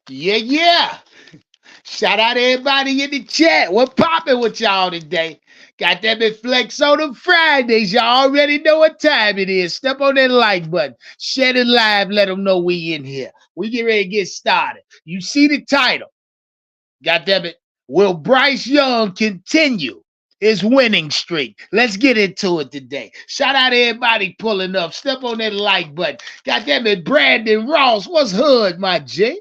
Yeah. Shout out to everybody in the chat. What popping with y'all today? Got them in Flex on them Fridays. Y'all already know what time it is. Step on that like button. Share it live. Let them know we in here. We get ready to get started. You see the title. God damn it. Will Bryce Young continue his winning streak? Let's get into it today. Shout out to everybody pulling up. Step on that like button. God damn it. Brandon Ross. What's hood, my J?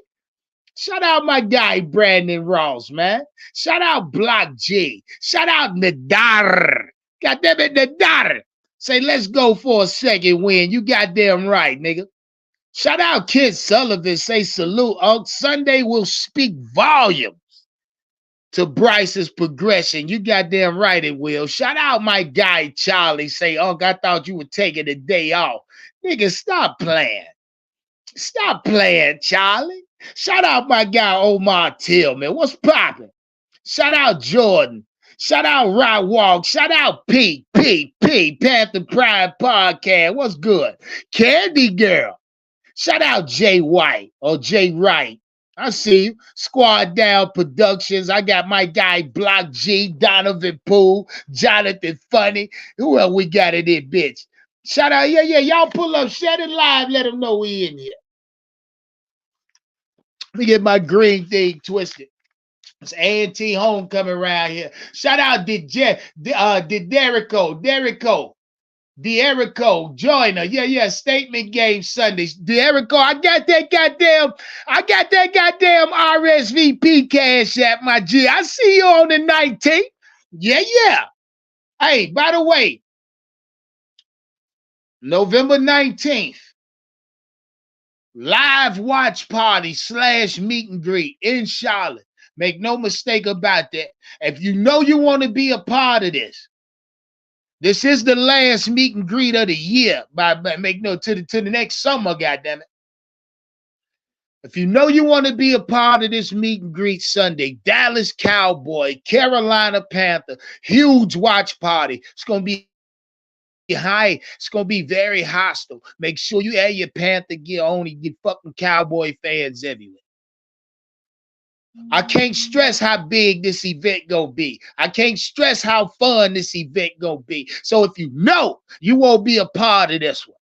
Shout out my guy Brandon Ross, man. Shout out Block G. Shout out Nadar. God damn it, Nadar. Say, let's go for a second win. You goddamn right, nigga. Shout out Kid Sullivan. Say salute. Sunday will speak volume to Bryce's progression. You goddamn right it will. Shout out my guy Charlie. Say, I thought you were taking a day off. Nigga, stop playing. Stop playing, Charlie. Shout out my guy Omar Tillman. What's popping? Shout out Jordan. Shout out Rod Walk. Shout out P. Panther Pride Podcast. What's good? Candy Girl. Shout out Jay White or Jay Wright. I see you. Squad Down Productions. I got my guy Block G, Donovan Poole, Jonathan Funny. Who else we got in there, bitch? Shout out, yeah. Y'all pull up, share it live, let them know we in here. Let me get my green thing twisted. It's A&T homecoming around here. Shout out to Derico Joyner. Yeah. Statement game Sundays. Derico, I got that goddamn RSVP cash app, my G. I see you on the 19th. Yeah. Hey, by the way, November 19th. Live watch party / meet and greet in Charlotte. Make no mistake about that. If you know you want to be a part of this, this is the last meet and greet of the year. Make no to the next summer, goddammit. If you know you want to be a part of this meet and greet Sunday, Dallas Cowboy, Carolina Panther, huge watch party. It's gonna be high. It's gonna be very hostile. Make sure you have your Panther gear on. You get fucking Cowboy fans everywhere. I can't stress how big this event gonna be. I can't stress how fun this event gonna be. So if you know you won't be a part of this one,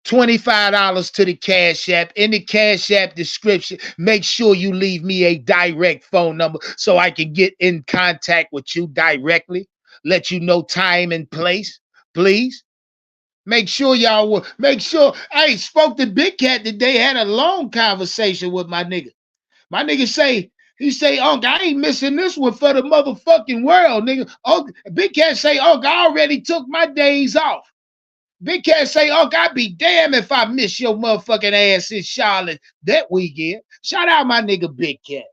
$25 to the Cash App. In the Cash App description, make sure you leave me a direct phone number so I can get in contact with you directly. Let you know time and place, please. Make sure y'all will. Make sure. I spoke to Big Cat today, had a long conversation with my nigga. My nigga he say, I ain't missing this one for the motherfucking world, nigga. Big Cat say, I already took my days off. Big Cat say, I'd be damn if I miss your motherfucking ass in Charlotte that weekend. Shout out my nigga Big Cat.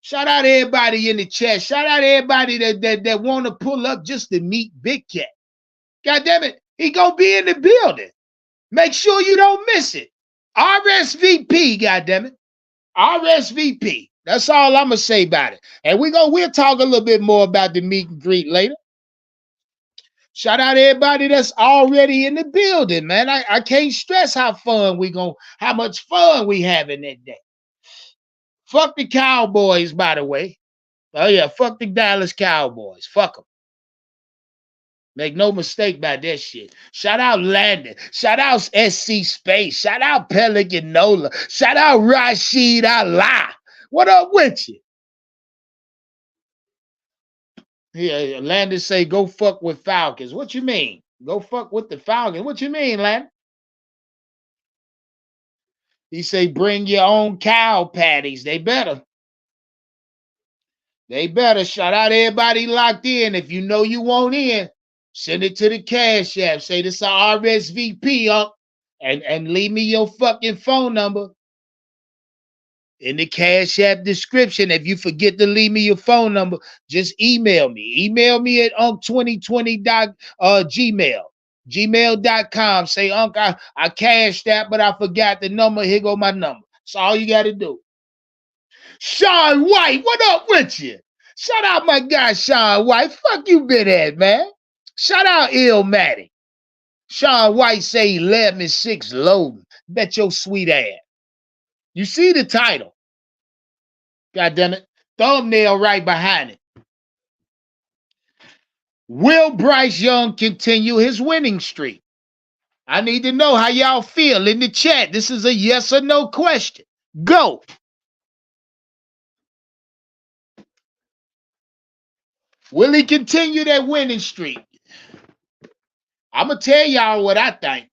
Shout out everybody in the chat. Shout out everybody that want to pull up just to meet Big Cat. God damn it, he gonna be in the building. Make sure you don't miss it. RSVP, God damn it. RSVP. That's all I'm gonna say about it. And we'll talk a little bit more about the meet and greet later. Shout out to everybody that's already in the building, man. I can't stress how much fun we having that day. Fuck the Cowboys, by the way. Oh yeah, fuck the Dallas Cowboys. Fuck them. Make no mistake about that shit. Shout out Landon. Shout out SC Space. Shout out Pelican Nola. Shout out Rashid Allah. What up with you? Yeah, Landon say go fuck with Falcons. What you mean? Go fuck with the Falcons. What you mean, Landon? He say bring your own cow patties. They better. They better. Shout out everybody locked in. If you know you want in, send it to the Cash App. Say this is RSVP up and leave me your fucking phone number in the Cash App description. If you forget to leave me your phone number, just email me. Email me at gmail.com. Say, I cashed that, but I forgot the number. Here go my number. That's all you got to do. Sean White, what up with you? Shout out my guy Sean White. Fuck you been at, man. Shout out Illmatic. Sean White say 11-6 loading. Bet your sweet ass. You see the title. God damn it. Thumbnail right behind it. Will Bryce Young continue his winning streak? I need to know how y'all feel in the chat. This is a yes or no question. Go. Will he continue that winning streak? I'm going to tell y'all what I think.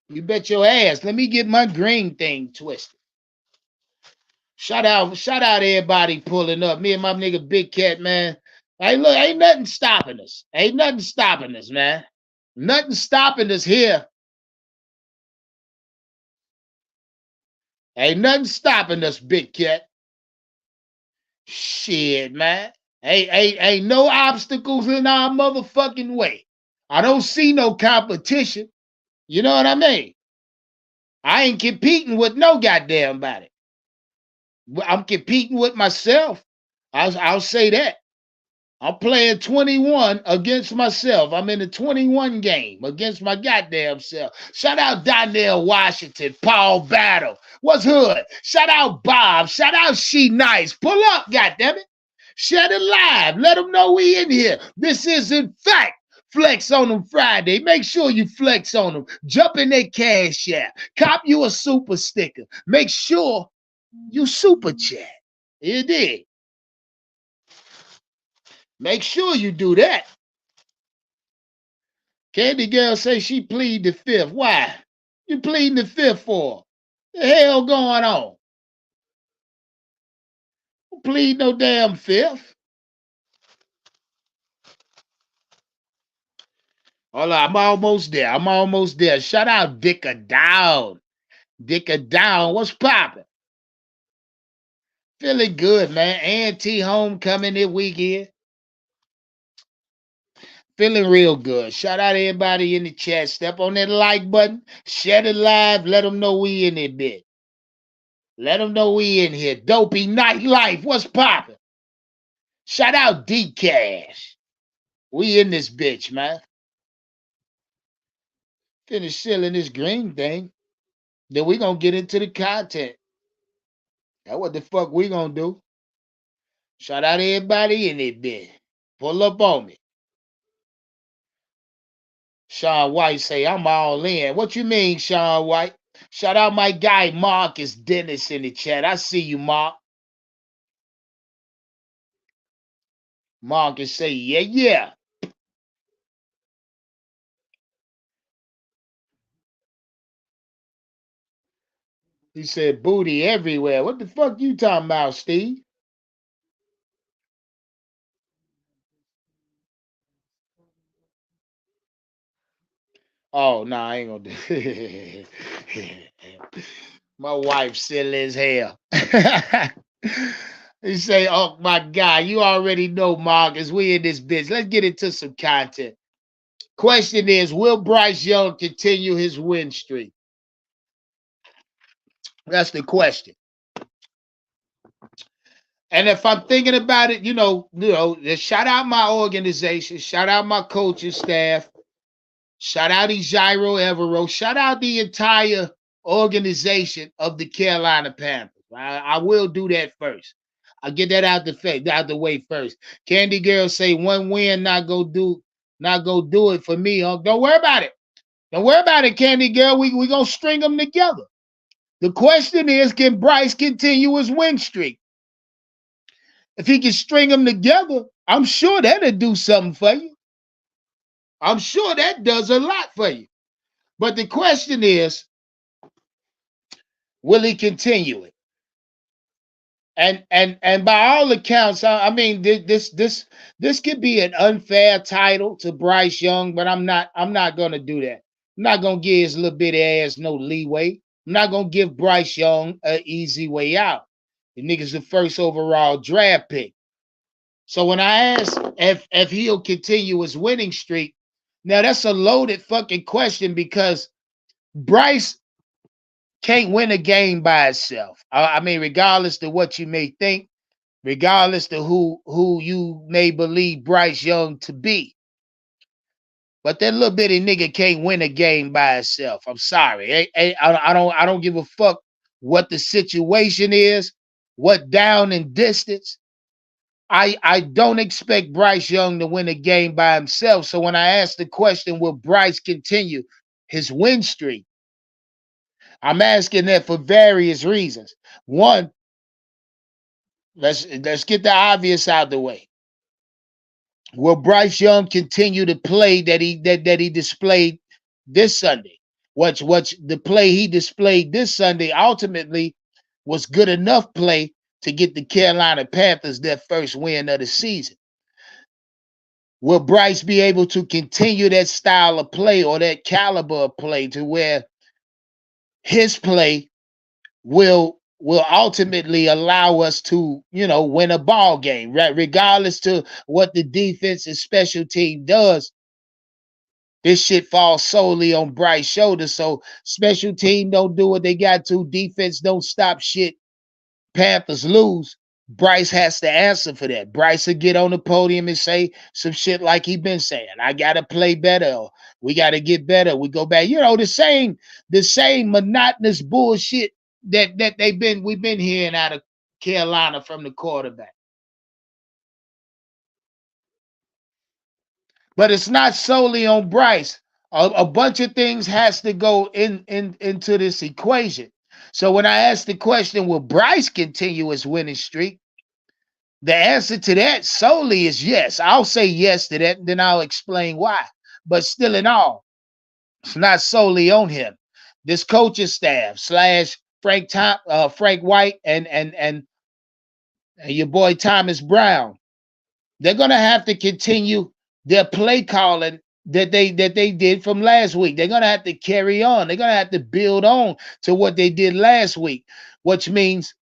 You bet your ass. Let me get my green thing twisted. Shout out everybody pulling up. Me and my nigga Big Cat, man. Hey, look, ain't nothing stopping us. Ain't nothing stopping us, man. Nothing stopping us here. Ain't nothing stopping us, Big Cat. Shit, man. Ain't no obstacles in our motherfucking way. I don't see no competition. You know what I mean? I ain't competing with no goddamn body. I'm competing with myself. I'll say that. I'm playing 21 against myself. I'm in a 21 game against my goddamn self. Shout out Donnell Washington, Paul Battle. What's hood? Shout out Bob. Shout out She Nice. Pull up, goddammit. Share it live. Let them know we in here. This is, in fact, Flex on them Friday. Make sure you flex on them. Jump in their cash app. Cop you a super sticker. Make sure you super chat. You did. Make sure you do that. Candy Girl say she plead the fifth. Why? You pleading the fifth for? The hell going on? Don't plead no damn fifth. Hold on, I'm almost there. I'm almost there. Shout out Dicker Down. Dicker Down, what's poppin'? Feeling good, man. A&T homecoming this weekend. Feeling real good. Shout out everybody in the chat. Step on that like button. Share it live. Let them know we in it, bit. Let them know we in here. Dopey Nightlife. What's poppin'? Shout out D-Cash. We in this bitch, man. Finish selling this green thing. Then we gonna get into the content. That's what the fuck we gonna do. Shout out everybody in it, bitch. Pull up on me. Sean White say, I'm all in. What you mean, Sean White? Shout out my guy Marcus Dennis in the chat. I see you, Mark. Marcus say, yeah, yeah. He said, booty everywhere. What the fuck you talking about, Steve? Oh, no, I ain't gonna do it. My wife silly as hell. He say, oh my God, you already know, Marcus. We in this bitch. Let's get into some content. Question is, will Bryce Young continue his win streak? That's the question. And if I'm thinking about it, shout out my organization, shout out my coaching staff, shout out Gyro Evero, shout out the entire organization of the Carolina Panthers. I will do that first. I'll get that out the way first. Candy Girl say one win, not go do it for me. Huh? Don't worry about it. Don't worry about it, Candy Girl. We gonna string them together. The question is, can Bryce continue his win streak? If he can string them together, I'm sure that'll do something for you. I'm sure that does a lot for you. But the question is, will he continue it? And by all accounts, I mean this could be an unfair title to Bryce Young, but I'm not gonna do that. I'm not gonna give his little bitty ass no leeway. I'm not gonna give Bryce Young an easy way out. The nigga's the first overall draft pick. So when I ask if he'll continue his winning streak, now that's a loaded fucking question because Bryce can't win a game by itself. I mean, regardless to what you may think, regardless to who you may believe Bryce Young to be. But that little bitty nigga can't win a game by itself. I'm sorry. I don't give a fuck what the situation is, what down and distance. I don't expect Bryce Young to win a game by himself. So when I ask the question, will Bryce continue his win streak? I'm asking that for various reasons. One, let's get the obvious out of the way. Will Bryce Young continue to play that he displayed this Sunday? What's the play he displayed this Sunday ultimately was good enough play to get the Carolina Panthers their first win of the season. Will Bryce be able to continue that style of play or that caliber of play to where his play will ultimately allow us to, win a ball game, right? Regardless to what the defense and special team does, this shit falls solely on Bryce's shoulders. So special team don't do what they got to, defense don't stop shit, Panthers lose. Bryce has to answer for that. Bryce will get on the podium and say some shit like he been saying. I gotta play better. Or we gotta get better. We go back. The same monotonous bullshit that we've been hearing out of Carolina from the quarterback. But it's not solely on Bryce. A bunch of things has to go into this equation. So when I ask the question, will Bryce continue his winning streak? The answer to that solely is yes. I'll say yes to that, and then I'll explain why. But still in all, it's not solely on him. This coaching staff slash Frank White and your boy Thomas Brown, they're gonna have to continue their play calling that they did from last week. They're gonna have to carry on. They're gonna have to build on to what they did last week, which means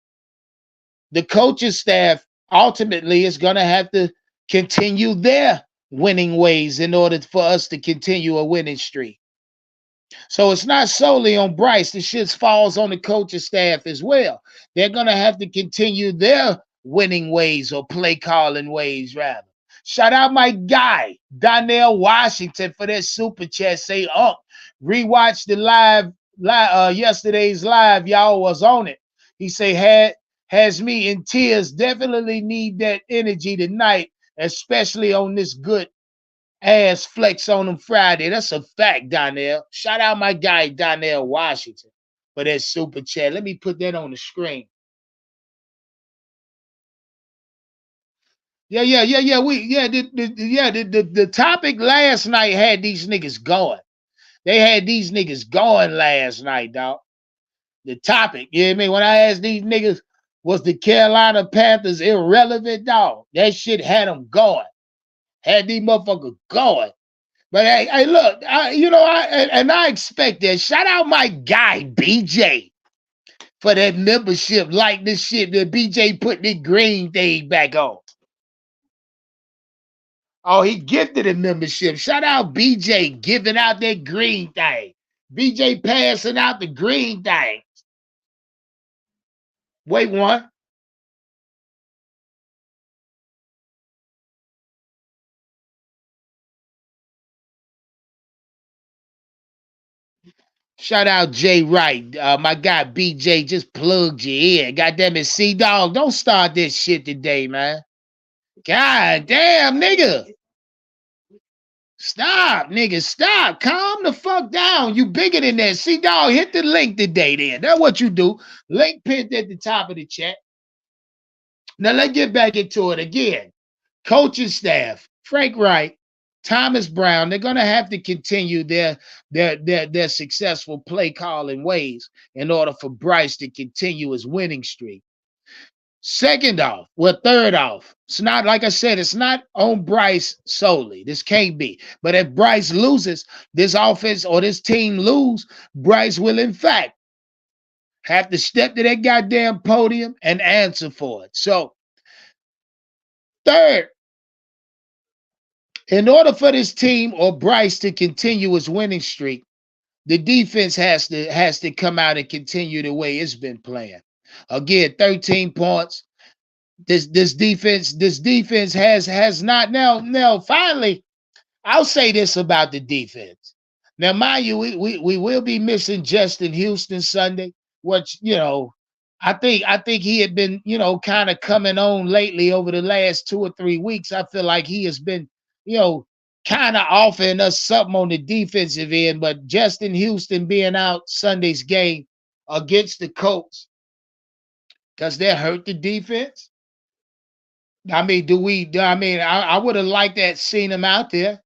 the coaching staff ultimately is going to have to continue their winning ways in order for us to continue a winning streak. So it's not solely on Bryce. The shit falls on the coaching staff as well. They're going to have to continue their winning ways or play calling ways, rather. Shout out my guy, Donnell Washington, for that super chat. Say, rewatch the yesterday's live. Y'all was on it. He say, has me in tears. Definitely need that energy tonight, especially on this good ass flex on them Friday. That's a fact, Donnell. Shout out my guy, Donnell Washington, for that super chat. Let me put that on the screen. Yeah. The topic last night had these niggas going. They had these niggas going last night, dog. The topic, you know what I mean? When I asked these niggas, was the Carolina Panthers irrelevant, dog? That shit had them going. Had these motherfuckers going. But hey, look, I expect that. Shout out my guy, BJ, for that membership. Like this shit that BJ put the green thing back on. Oh, he gifted a membership. Shout out BJ giving out that green thing. BJ passing out the green thing. Wait one. Shout out Jay Wright. My guy BJ just plugged you in. Goddamn it, C-Dog. Don't start this shit today, man. God damn, nigga. Stop, nigga. Stop. Calm the fuck down. You bigger than that. C-Dog, hit the link today then. That's what you do. Link pinned at the top of the chat. Now let's get back into it again. Coaching staff, Frank Wright, Thomas Brown, they're gonna have to continue their successful play calling ways in order for Bryce to continue his winning streak. Third off, it's not, like I said, it's not on Bryce solely. This can't be. But if Bryce loses, this offense or this team lose, Bryce will in fact have to step to that goddamn podium and answer for it. So, third, in order for this team or Bryce to continue his winning streak, the defense has to come out and continue the way it's been playing. Again, 13 points. This defense has not now finally. I'll say this about the defense. Now, mind you, we will be missing Justin Houston Sunday. which I think he had been kind of coming on lately over the last 2 or 3 weeks. I feel like he has been you know kind of offering us something on the defensive end, but Justin Houston being out Sunday's game against the Colts, does that hurt the defense? I mean, do we? I mean, I would have liked that seen him out there,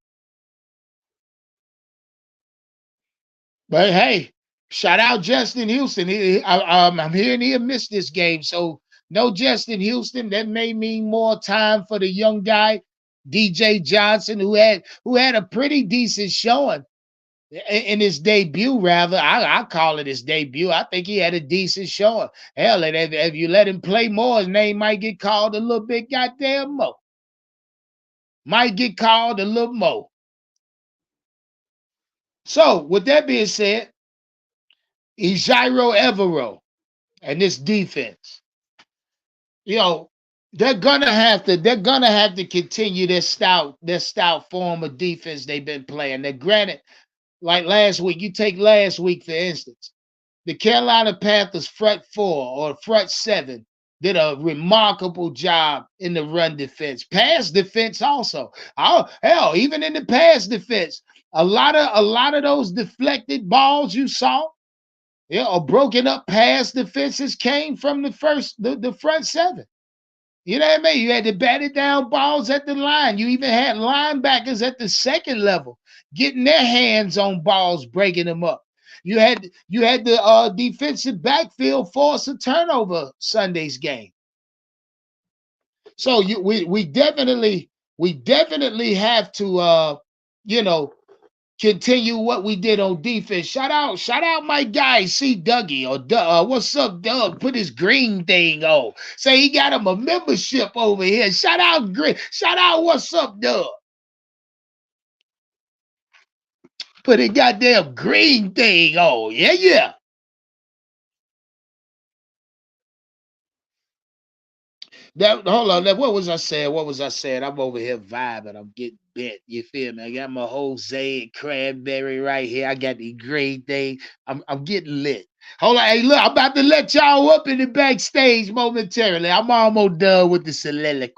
but hey, shout out Justin Houston. I'm hearing he'll miss this game, so no Justin Houston. That may mean more time for the young guy, DJ Johnson, who had a pretty decent showing in his debut. Rather, I call it his debut. I think he had a decent showing. Hell, and if you let him play more, his name might get called a little bit goddamn more. Might get called a little more. So, with that being said, Ejiro Evero and this defense, you know, they're gonna have to continue this stout form of defense they've been playing. Now, granted, like last week, you take last week for instance, the Carolina Panthers front four or front seven did a remarkable job in the run defense, pass defense also. Oh hell, even in the pass defense, a lot of those deflected balls you saw, or broken up pass defenses came from the front seven. You know what I mean? You had to bat it down balls at the line. You even had linebackers at the second level getting their hands on balls, breaking them up. You had the defensive backfield force a turnover Sunday's game. So we definitely have to you know continue what we did on defense. Shout out my guy C Dougie or what's up, Doug? Put his green thing on. Say he got him a membership over here. Shout out Green. Shout out what's up, Doug? Put a goddamn green thing on. Yeah, yeah. That hold on. What was I saying? What was I saying? I'm over here vibing. I'm getting bent. You feel me? I got my Jose and cranberry right here. I got the green thing. I'm getting lit. Hold on. Hey, look, I'm about to let y'all up in the backstage momentarily. I'm almost done with the soliloquy.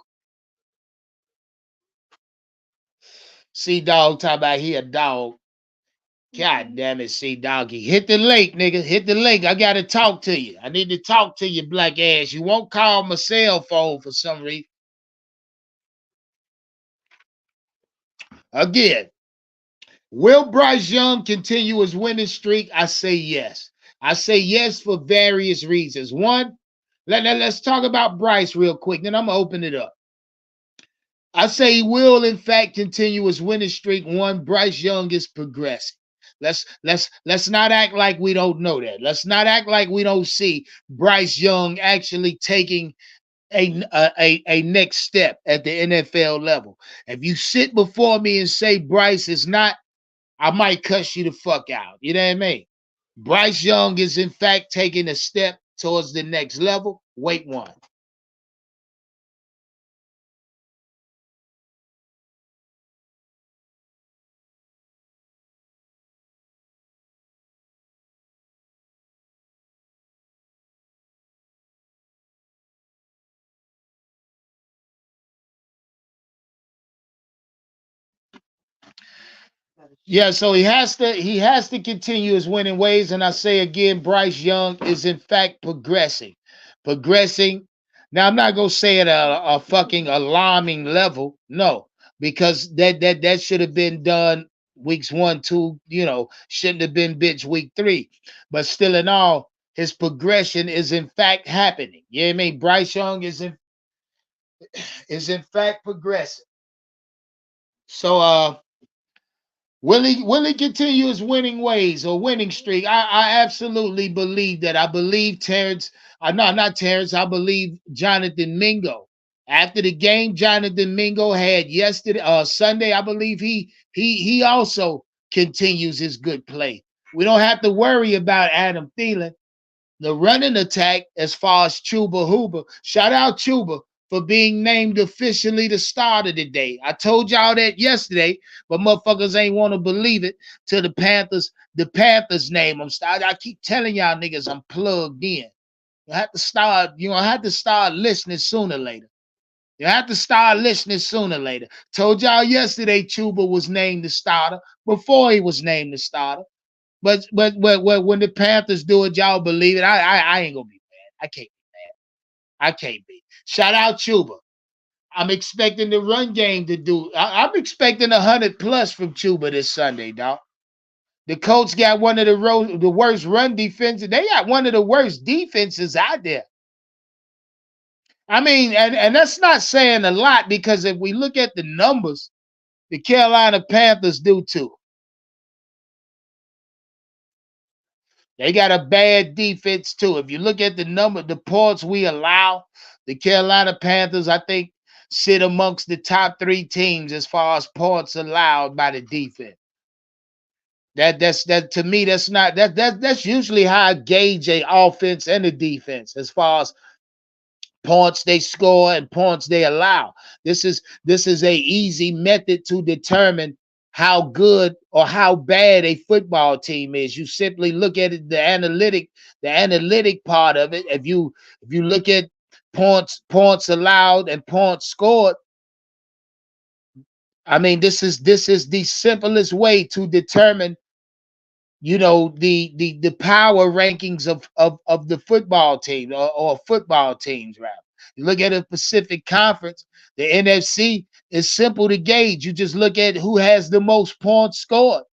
See dog talking about he a dog. God damn it, see doggy. Hit the link, nigga. Hit the link. I gotta talk to you. I need to talk to you, black ass. You won't call my cell phone for some reason. Again, will Bryce Young continue his winning streak? I say yes. I say yes for various reasons. One, let's talk about Bryce real quick, then I'm going to open it up. I say he will, in fact, continue his winning streak. One, Bryce Young is progressing. Let's not act like we don't know that. Let's not act like we don't see Bryce Young actually taking a next step at the NFL level. If you sit before me and say Bryce is not, I might cuss you the fuck out. You know what I mean? Bryce Young is in fact taking a step towards the next level. Wait one. Yeah, so he has to continue his winning ways. And I say again, Bryce Young is in fact progressing. Progressing. Now I'm not gonna say at a fucking alarming level. No, because that should have been done weeks 1, 2, shouldn't have been bitch week 3. But still in all, his progression is in fact happening. You know what I mean? Bryce Young is in fact progressing. So will he continue his winning ways or winning streak? I absolutely believe that. I believe Terrence, no, not Terrence, I believe Jonathan Mingo. After the game, Jonathan Mingo had yesterday, Sunday, I believe he also continues his good play. We don't have to worry about Adam Thielen. The running attack, as far as Chuba Huber, shout out Chuba for being named officially the starter today. I told y'all that yesterday, but motherfuckers ain't want to believe it till the Panthers name them. I keep telling y'all niggas I'm plugged in. You have to start listening sooner or later. You have to start listening sooner or later. Told y'all yesterday Chuba was named the starter before he was named the starter. But when the Panthers do it, y'all believe it. I ain't gonna be mad. I can't be. Shout out Chuba. I'm expecting the run game to do. I'm expecting 100 plus from Chuba this Sunday, dog. The Colts got one of the worst run defenses. They got one of the worst defenses out there. I mean, and that's not saying a lot because if we look at the numbers, the Carolina Panthers do too. They got a bad defense too. If you look at the points we allow, the Carolina Panthers, I think, sit amongst the top 3 teams as far as points allowed by the defense. That to me, that's usually how I gauge a offense and a defense as far as points they score and points they allow. This is a easy method to determine how good or how bad a football team is. You simply look at it, the analytic part of it. If you look at points allowed and points scored, I mean this is the simplest way to determine the power rankings of the football team or football teams rather. You look at a Pacific Conference, the NFC is simple to gauge. You just look at who has the most points scored,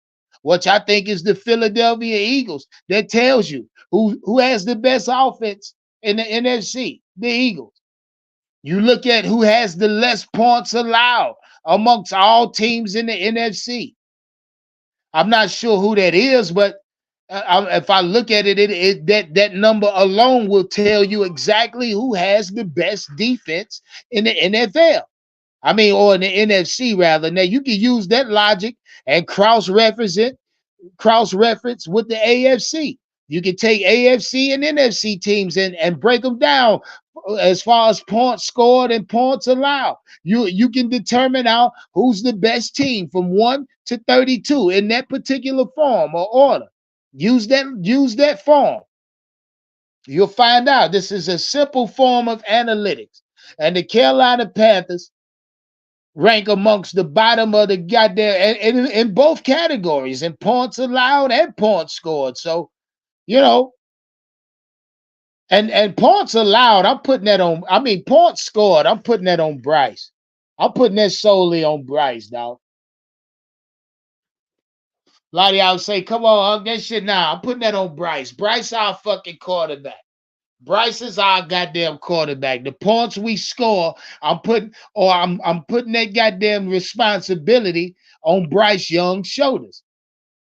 which I think is the Philadelphia Eagles. That tells you who has the best offense in the NFC, the Eagles. You look at who has the less points allowed amongst all teams in the NFC. I'm not sure who that is, but if I look at it, that number alone will tell you exactly who has the best defense in the NFL. I mean, or in the NFC rather. Now you can use that logic and cross reference with the AFC. You can take AFC and NFC teams and break them down as far as points scored and points allowed. You can determine out who's the best team from 1 to 32 in that particular form or order. Use that form. You'll find out this is a simple form of analytics. And the Carolina Panthers rank amongst the bottom of the goddamn in both categories, in points allowed and points scored. So, you know, and points allowed, I'm putting that on. I mean, points scored, I'm putting that on Bryce. I'm putting that solely on Bryce, dog. A lot of y'all say, come on, that shit now. I'm putting that on Bryce. Bryce, our fucking quarterback. Bryce is our goddamn quarterback. The points we score, I'm putting that goddamn responsibility on Bryce Young's shoulders.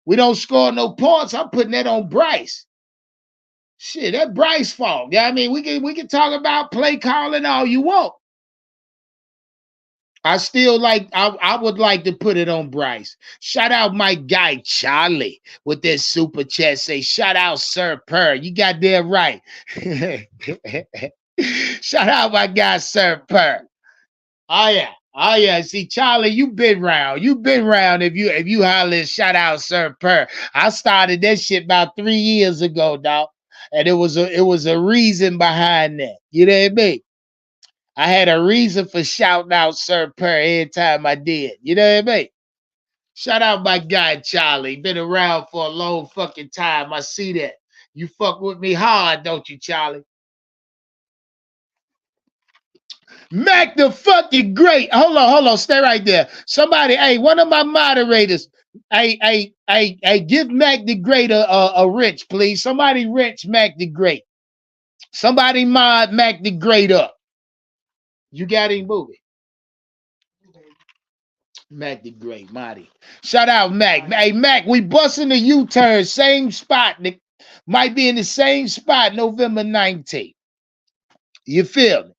We don't score no points. I'm putting that on Bryce. Shit, that Bryce fault. Yeah, I mean, we can talk about play calling all you want. I would like to put it on Bryce. Shout out my guy Charlie with that super chat. Say shout out Sir Purr. You got that right. Shout out my guy Sir Purr. Oh yeah. Oh yeah. See, Charlie, you've been round. You've been round if you holler shout out Sir Purr. I started that shit about 3 years ago, dog. And it was a reason behind that. You know what I mean? I had a reason for shouting out Sir Purr every time I did. You know what I mean? Shout out my guy Charlie. Been around for a long fucking time. I see that. You fuck with me hard, don't you, Charlie? Mac the fucking great. Hold on. Stay right there. Somebody, hey, one of my moderators, hey, give Mac the Great a wrench, please. Somebody wrench Mac the Great. Somebody mod Mac the Great up. You got him moving. Mac the Great, Marty. Shout out Mac. Hey, Mac, we busting the U-turn, same spot. Might be in the same spot November 19th. You feel me?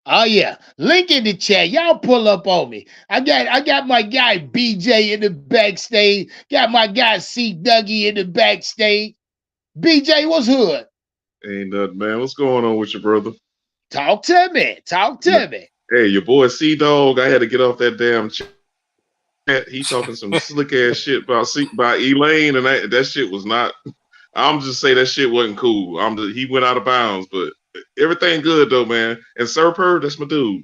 Oh yeah. Link in the chat. Y'all pull up on me. I got my guy BJ in the backstage. Got my guy C Dougie in the backstage. BJ, what's hood? Ain't nothing, man. What's going on with your brother? Talk to me. Talk to me. Hey, your boy C Dog, I had to get off that damn chat. He talking some slick ass shit about Elaine, and that shit was not. I'm just say that shit wasn't cool. He went out of bounds, but everything good though, man. And Sir Purr, that's my dude.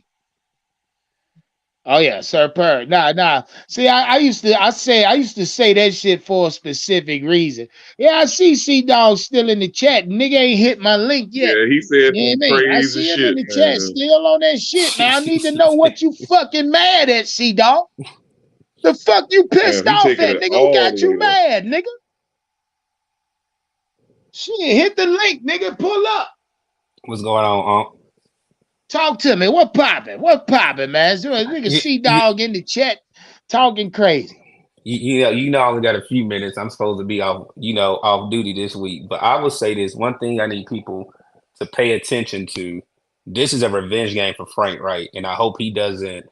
Oh yeah, Sir Purr. Nah. See, I used to say that shit for a specific reason. Yeah, I see C Dog still in the chat. Nigga ain't hit my link yet. Yeah, he said You know some what I mean? I crazy see him in shit, the chat man. still on that shit. Now I need to know what you fucking mad at, C Dog. The fuck you pissed Damn, he off taking at, it nigga? Who all got the you way there. mad, nigga? Shit, hit the link, nigga. Pull up. What's going on, Unc? Talk to me. What poppin'? What poppin', man? So nigga You, C you, Dog in the chat talking crazy. I only got a few minutes. I'm supposed to be off duty this week. But I will say this one thing I need people to pay attention to. This is a revenge game for Frank, right? And I hope he doesn't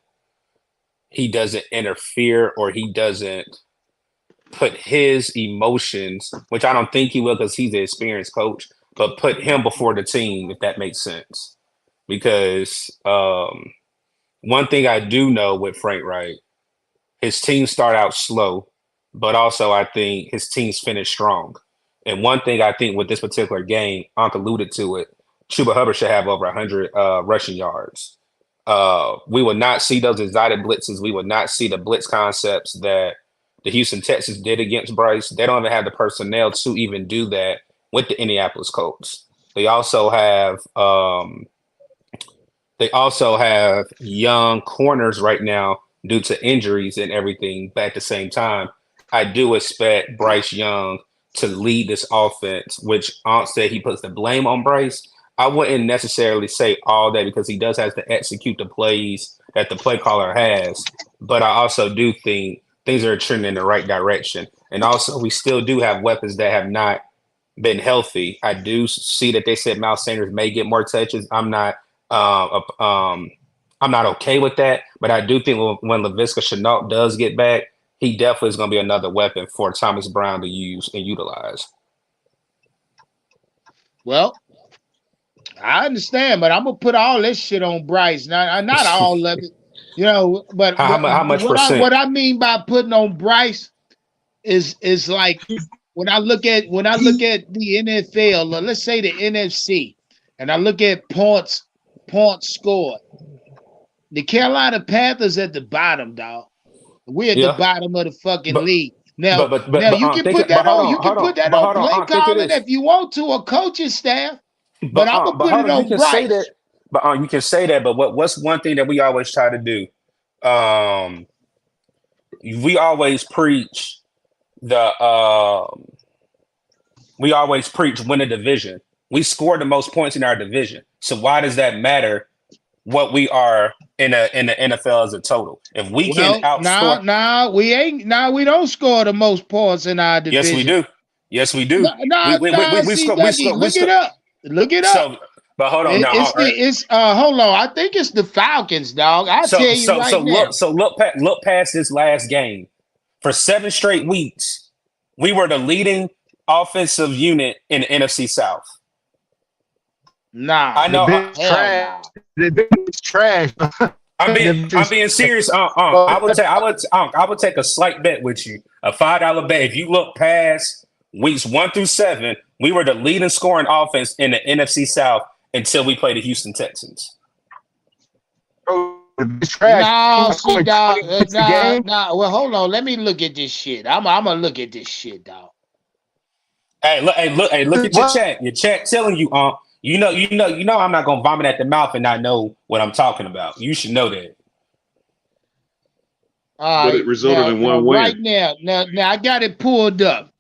interfere or he doesn't put his emotions, which I don't think he will because he's an experienced coach, but put him before the team, if that makes sense. Because one thing I do know with Frank Wright, his teams start out slow, but also I think his teams finish strong. And one thing I think with this particular game, Unc alluded to it, Chuba Hubbard should have over 100 rushing yards. We will not see those exotic blitzes. We will not see the blitz concepts that the Houston Texans did against Bryce. They don't even have the personnel to even do that with the Indianapolis Colts. They also have young corners right now due to injuries and everything. But at the same time, I do expect Bryce Young to lead this offense, which Aunt said he puts the blame on Bryce. I wouldn't necessarily say all that because he does have to execute the plays that the play caller has. But I also do think things are trending in the right direction. And also, we still do have weapons that have not been healthy. I do see that they said Miles Sanders may get more touches. Uh, I'm not okay with that, but I do think when Laviska Shenault does get back, he definitely is going to be another weapon for Thomas Brown to use and utilize. Well, I understand, but I'm gonna put all this shit on Bryce. Not all of it, But How much percent? what I mean by putting on Bryce is like when I look at the NFL, or let's say the NFC, and I look at points scored. The Carolina Panthers at the bottom, dog. We're at the Yeah, bottom of the fucking but league. Now, but you can think put it. But that hold on. You on, can hold put on. that But on hold play on. Think of calling this. if you want to, or coaching staff. But But I'm gonna put hold it on. You on can say that. Bryce. But you can say that. But what's one thing that we always try to do? Um, we always preach the we always preach win a division. We score the most points in our division. So why does that matter what we are in the NFL as a total? If we can Well, outscore, we ain't. We don't score the most points in our yes, we division. do. Yes, we do. We See, score. We Dougie, score. We look it score. up. Look it up. So, but hold on now. All right. It's hold on. I think it's the Falcons, dog. I'll So tell you so so right now. look past this last game. For 7 straight weeks, we were the leading offensive unit in the NFC South. I Nah, know. hell nah. The division's trash. I'm being serious. I would take a slight bet with you, a $5 bet. If you look past weeks 1 through 7, we were the leading scoring offense in the NFC South until we played the Houston Texans. It's trash. No, see, dog. 20 points a game. Well, hold on. Let me look at this shit. I'm gonna look at this shit, dog. Hey, look at your What? chat. Your chat telling you, I'm not gonna vomit at the mouth and not know what I'm talking about. You should know that. All But right, it resulted in now, one right win. now, I got it pulled up.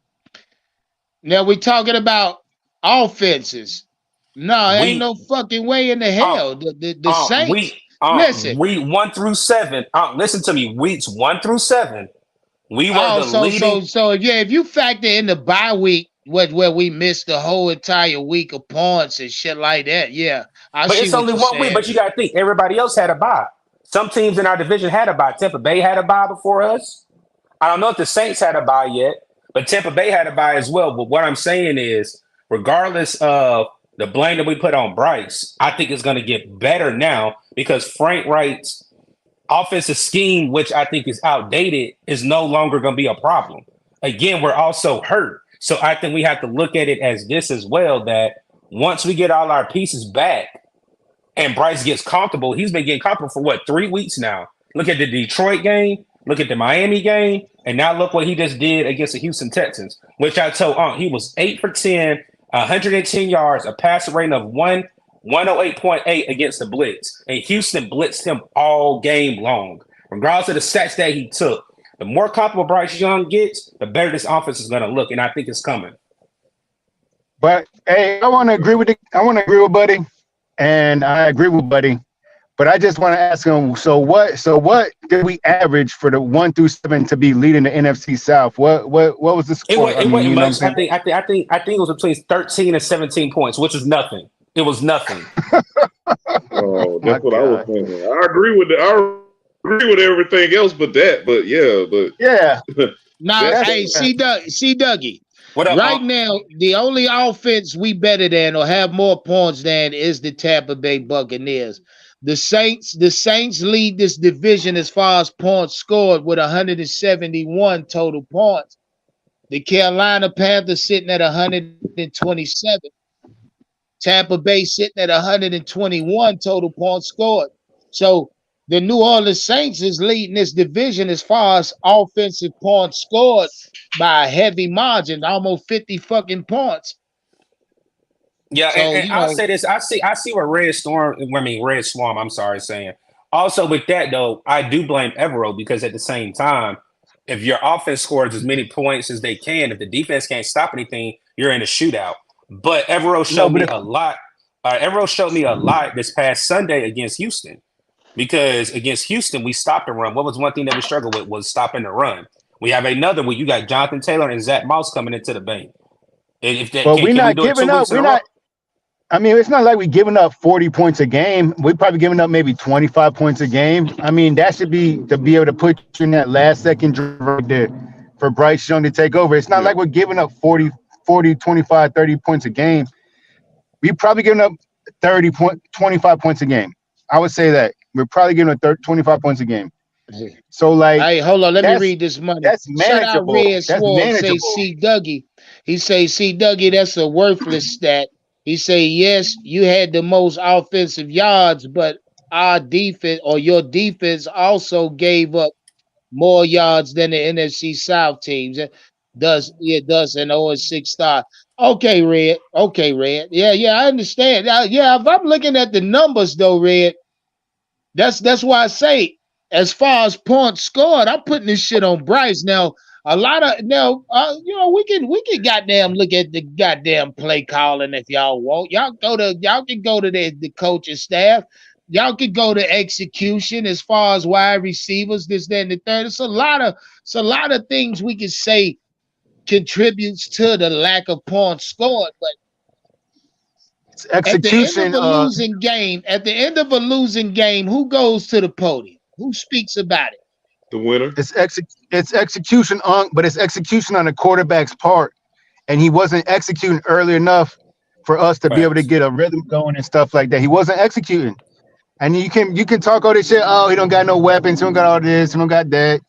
Now we talking about offenses. No, ain't We no fucking way in the um hell. The Saints. Listen. week 1 through 7. Listen to me. Weeks 1 through 7, we were Oh, the leading. yeah. If you factor in the bye week, where we missed the whole entire week of points and shit like that, yeah, I But see it's what only you're one week. saying. But you got to think everybody else had a bye. Some teams in our division had a bye. Tampa Bay had a bye before us. I don't know if the Saints had a bye yet, but Tampa Bay had a bye as well. But what I'm saying is, regardless of The blame that we put on Bryce, I think is going to get better now because Frank Wright's offensive scheme, which I think is outdated, is no longer going to be a problem. Again, we're also hurt. So I think we have to look at it as this as well, that once we get all our pieces back and Bryce gets comfortable, he's been getting comfortable for what, 3 weeks now. Look at the Detroit game, look at the Miami game, and now look what he just did against the Houston Texans, which I told he was 8 for 10, 110 yards, a passer rating of 108.8 against the blitz. And Houston blitzed him all game long. Regardless of the stats that he took, the more comfortable Bryce Young gets, the better this offense is going to look, and I think it's coming. But hey, I want to agree with Buddy, and I agree with Buddy. But I just want to ask him. So what did we average for the 1 through 7 to be leading the NFC South? What was the score? It wasn't much. I think it was between 13 and 17 points, which is nothing. It was nothing. Oh, that's what I was thinking. I agree with everything else, but yeah. Now, hey, see Dougie. What up, right now, the only offense we better than or have more points than is the Tampa Bay Buccaneers. The Saints lead this division as far as points scored with 171 total points. The Carolina Panthers sitting at 127. Tampa Bay sitting at 121 total points scored. So the New Orleans Saints is leading this division as far as offensive points scored by a heavy margin, almost 50 fucking points. Yeah, so, and I'll say this. I see what Red Swarm, I'm sorry, saying. Also with that, though, I do blame Evero because at the same time, if your offense scores as many points as they can, if the defense can't stop anything, you're in a shootout. But Evero showed me a lot. Evero showed me a lot this past Sunday against Houston. Because against Houston, we stopped the run. What was one thing that we struggled with was stopping the run. We have another where you got Jonathan Taylor and Zach Moss coming into the bank. We're not giving up. I mean, it's not like we're giving up 40 points a game. We're probably giving up maybe 25 points a game. I mean, that should be to be able to put you in that last second drive right there for Bryce Young to take over. It's not like we're giving up 40, 25, 30 points a game. We're probably giving up 25 points a game. I would say that. We're probably giving up 25 points a game. So, like, hey, hold on, let me read this money. That's manageable. Shout out Red Swarm, say C Dougie. He say, C Dougie, that's a worthless stat. He say, yes, you had the most offensive yards, but our defense or your defense also gave up more yards than the NFC South teams. Does and 0-6 start. Okay, Red. Yeah, I understand. Yeah, if I'm looking at the numbers though, Red, that's why I say as far as points scored, I'm putting this shit on Bryce. Now, we can goddamn look at the goddamn play calling if y'all want. Y'all can go to the coaching staff. Y'all can go to execution as far as wide receivers, this, that, and the third. It's a lot of things we can say contributes to the lack of points scored, but it's execution. At the end of a losing game, who goes to the podium? Who speaks about it? The winner. It's execution but it's execution on the quarterback's part, and he wasn't executing early enough for us to be able to get a rhythm going and stuff like that. He wasn't executing, and you can talk all this shit. Oh, he don't got no weapons. He don't got all this. He don't got that.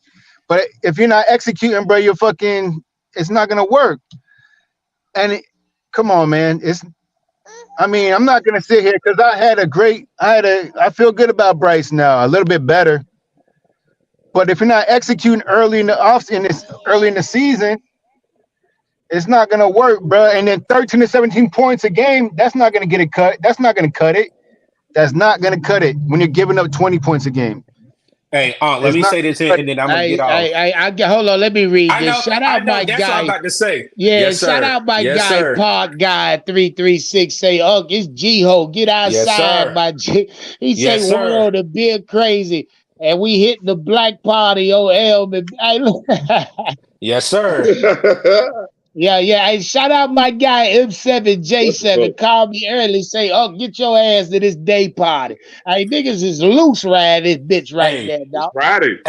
But if you're not executing, bro, it's not gonna work. And come on, man. I'm not gonna sit here because I feel good about Bryce now, a little bit better. But if you're not executing early in the season, it's not gonna work, bro. And then 13 to 17 points a game, that's not gonna get it cut. That's not gonna cut it. That's not gonna cut it when you're giving up 20 points a game. Hey, let me say this here, and then I'm gonna get off. Hold on, let me read this. Shout out my that's guy. What I'm about to say. Yeah, yes, shout out my guy, Park Guy 336. Say, it's G-Ho. Get outside, my G. He say, whoa, the beer crazy. And we hit the black party, Yes, sir. Yeah. Hey, shout out my guy M7J7. Call me early. Say, get your ass to this day party. Hey, niggas is loose riding this bitch right there, dog. Friday.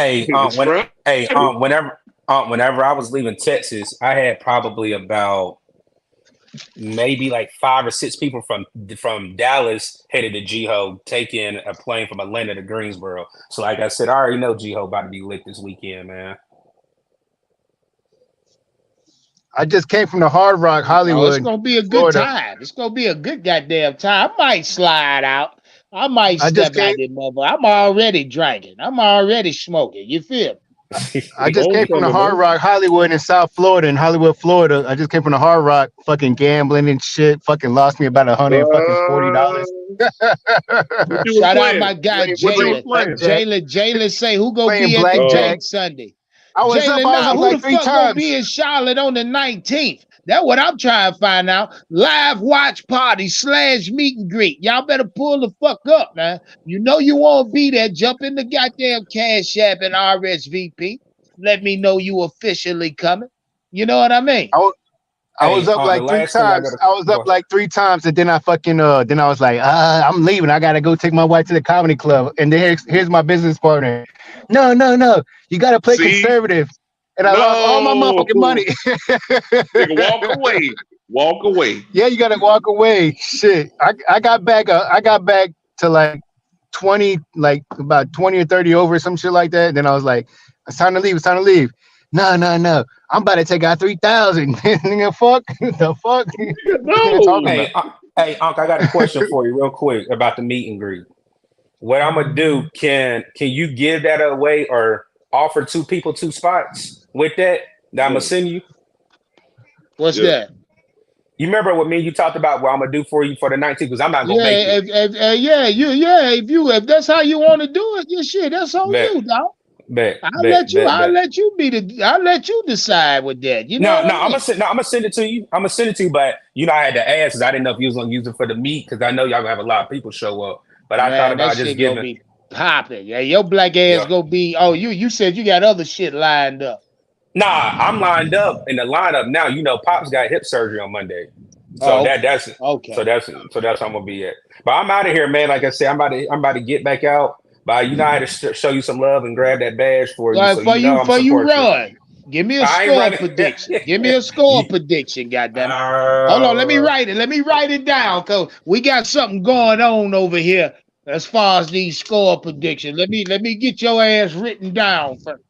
Whenever I was leaving Texas, I had probably about maybe like 5 or 6 people from Dallas headed to G-Ho, taking a plane from Atlanta to Greensboro. So like I said, I already know G-Ho about to be lit this weekend, man. I just came from the Hard Rock, Oh, it's Hollywood, gonna be a good Florida. time. It's gonna be a good goddamn time. I might slide out. I might I just step came. out there, mother. I'm already drinking. I'm already smoking. You feel me? I just came from the Homecoming, Hard man. Rock, Hollywood in South Florida, in Hollywood, Florida. I just came from the Hard Rock, fucking gambling and shit. Fucking lost me about $140. What you was Shout out playing? my guy What you was Jalen. playing? Blackjack, Jalen say who gonna playing be at the Uh, game blackjack. Sunday? I was Jalen, now up who like the 3 fuck gonna times. be in Charlotte on the 19th? That's what I'm trying to find out. Live watch party / meet and greet. Y'all better pull the fuck up, man. You know you won't be there. Jump in the goddamn Cash App and RSVP. Let me know you officially coming. You know what I mean? I was Hey, up the like 3 last thing I times. gotta I was up go. like 3 times, and then I fucking then I was like, I'm leaving. I gotta go take my wife to the comedy club. And then here's my business partner. No, you gotta play see, conservative. And I lost all my no, motherfucking money. nigga, walk away, walk away. Yeah, you gotta walk away. Shit. I got back to like 20, like about 20 or 30 over, some shit like that. And then I was like, it's time to leave. No. I'm about to take out 3,000. Nigga, fuck. The fuck? What you talking No, about? Hey, Unc, I got a question for you real quick about the meet and greet. What I'm gonna do, can you give that away or offer 2 people 2 spots with that I'm gonna send you? What's yeah. that? You remember what me and you talked about what I'm gonna do for you for the 19th? Because I'm not gonna make Yeah, it. if that's how you want to do it, yeah, shit, that's on Bet, you, dog. bet, I'll bet, let you. bet, I'll bet. let you I'll let you decide with that. You know No, what I no, mean? I'm gonna send it to you. I'm gonna send it to you, but I had to ask because I didn't know if you was gonna use it for the meet because I know y'all gonna have a lot of people show up. But I thought Man, that about just shit gonna giving. be popping. Yeah, your black ass Yeah. gonna be. Oh, you said you got other shit lined up. Nah, I'm lined up in the lineup now. You know, Pop's got hip surgery on Monday, so Oh, okay, that's okay. so that's how I'm gonna be at. But I'm out of here, man. Like I said, I'm about to get back out. But I had to show you some love and grab that badge for All you, right, so you know I'm for you support you. run. Give me a I ain't score running. prediction. Give me a score You- prediction. Goddamn it. Hold on, let me uh, write it. Let me write it down, cause we got something going on over here as far as these score predictions. Let me get your ass written down first.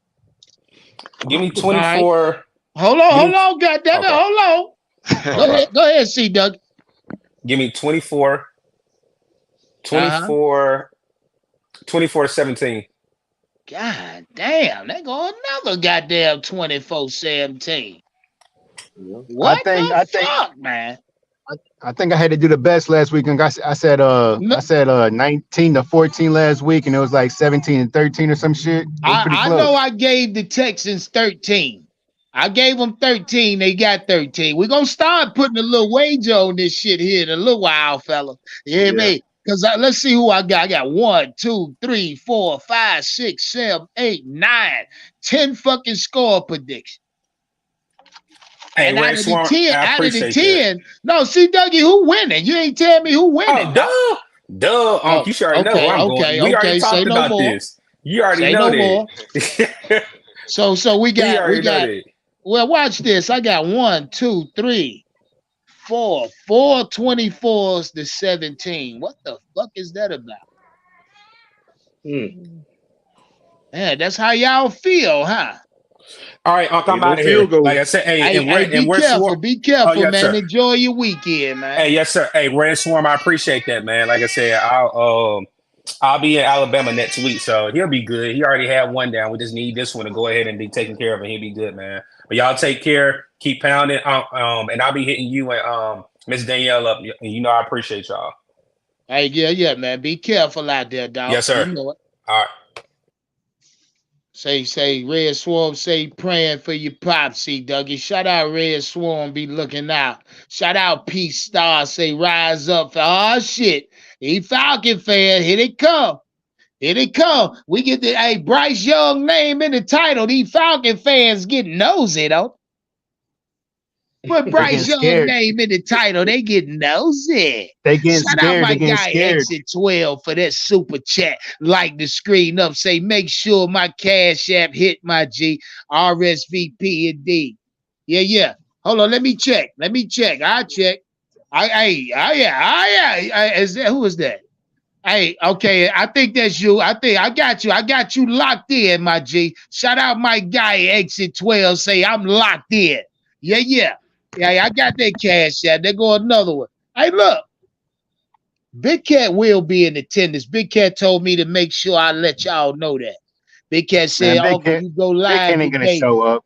give me All right. 24. Give Hold me on, goddamn it. okay. Hold on. Okay. Go ahead, C Doug. Give me 24, Uh-huh. 24, 24, 17. God damn, they go another goddamn 24-17. Yeah. I What think the I think fuck, man? I think I had to do the best last week. And I said No, 19-14 last week, and it was like 17-13 or some shit. It was pretty I close. know I gave the Texans 13. I gave them 13. They got 13. We're going to start putting a little wager on this shit here in a little while, fella. You hear Yeah. me? Because let's see who I got. I got 1, 2, 3, 4, 5, 6, 7, 8, 9, 10 fucking score predictions. Hey, And Red Swarm, I out of the appreciate that. 10, no, see, Dougie, who winning? You ain't tell me who winning, dog. Oh, duh. Oh, You should already know who I'm going. We already Say talked no about more. this. You already Say know no more. that. So we We got already know that. well, watch this. I got 1, 2, 3, 4 24s to 17. What the fuck is that about? Yeah, that's how y'all feel, huh? All right, Unc, I'm Ain't no out of here. field goal. Like I said, hey, Hey, and be Red careful. Swarm. Be Oh, careful, yes, man. sir. Enjoy your weekend, man. Hey, yes, sir. Hey, Red Swarm, I appreciate that, man. Like I said, I'll be in Alabama next week, so he'll be good. He already had one down. We just need this one to go ahead and be taken care of, and he'll be good, man. But y'all take care, keep pounding, and I'll be hitting you and Miss Danielle up, and you know I appreciate y'all. Hey, yeah, man. Be careful out there, dog. Yes, You sir. know it. All right. Say, Red Swarm, say praying for your popsy, Dougie. Shout out Red Swarm, be looking out. Shout out Peace Star, say rise up for oh shit. He Falcon fan, here they come. Here they come. We get the Bryce Young name in the title. These Falcon fans getting nosy, though. Put They Bryce getting Young scared. name in the title. They get nosy. They getting Shout out scared. my They getting guy scared. Exit 12 for that super chat. Like the screen up. Say, make sure my Cash App hit my G. RSVP indeed. Yeah. Hold on, let me check. I check. Is that who is that? Hey, okay, I think that's you. I think I got you. I got you locked in, my G. Shout out my guy, Exit 12. Say I'm locked in. Yeah. I got that cash out. There go another one. Hey, look, Big Cat will be in attendance. Big Cat told me to make sure I let y'all know that. Big Cat said, Man, Uncle, you go Big live Cat ain't gonna today. show up.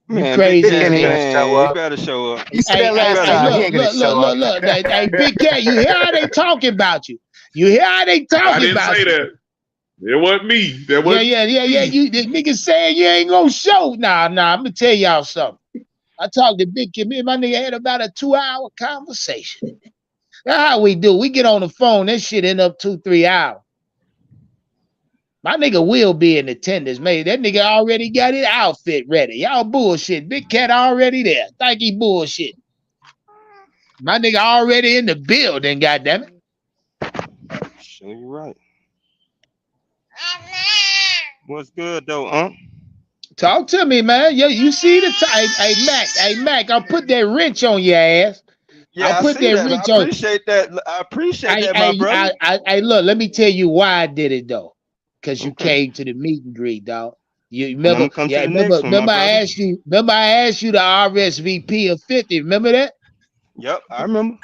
You Man, Big crazy Big as Cat Cat, ain't gonna hell. show man, he up. better show up. You said that Hey, last better time. show He look, up. ain't gonna look, look, show up. look, look. Hey, Big Cat, you hear how they talking about you? You hear how they I talking didn't about say you? that. It wasn't me. That Yeah. wasn't me. You the nigga saying you ain't gonna show. Nah. I'm gonna tell y'all something. I talked to Big Kid. Me and my nigga had about a 2-hour conversation. That's how we do. We get on the phone. That shit end up 2-3 hours. My nigga will be in attendance, man. That nigga already got his outfit ready. Y'all bullshit. Big Cat already there. Think he bullshit. My nigga already in the building, goddamn it. Sure, you right. What's good though, huh? Talk to me, man. You see the time. Hey, Mac, I'll put that wrench on your ass. I'll Yeah, I put see that that. I wrench on. appreciate that. I appreciate that, my brother. Look, let me tell you why I did it though. Because you Okay. came to the meet and greet, dog. You And I'm remember? gonna come to Yeah, the next one, my remember brother. I asked you the RSVP of 50. Remember that? Yep, I remember.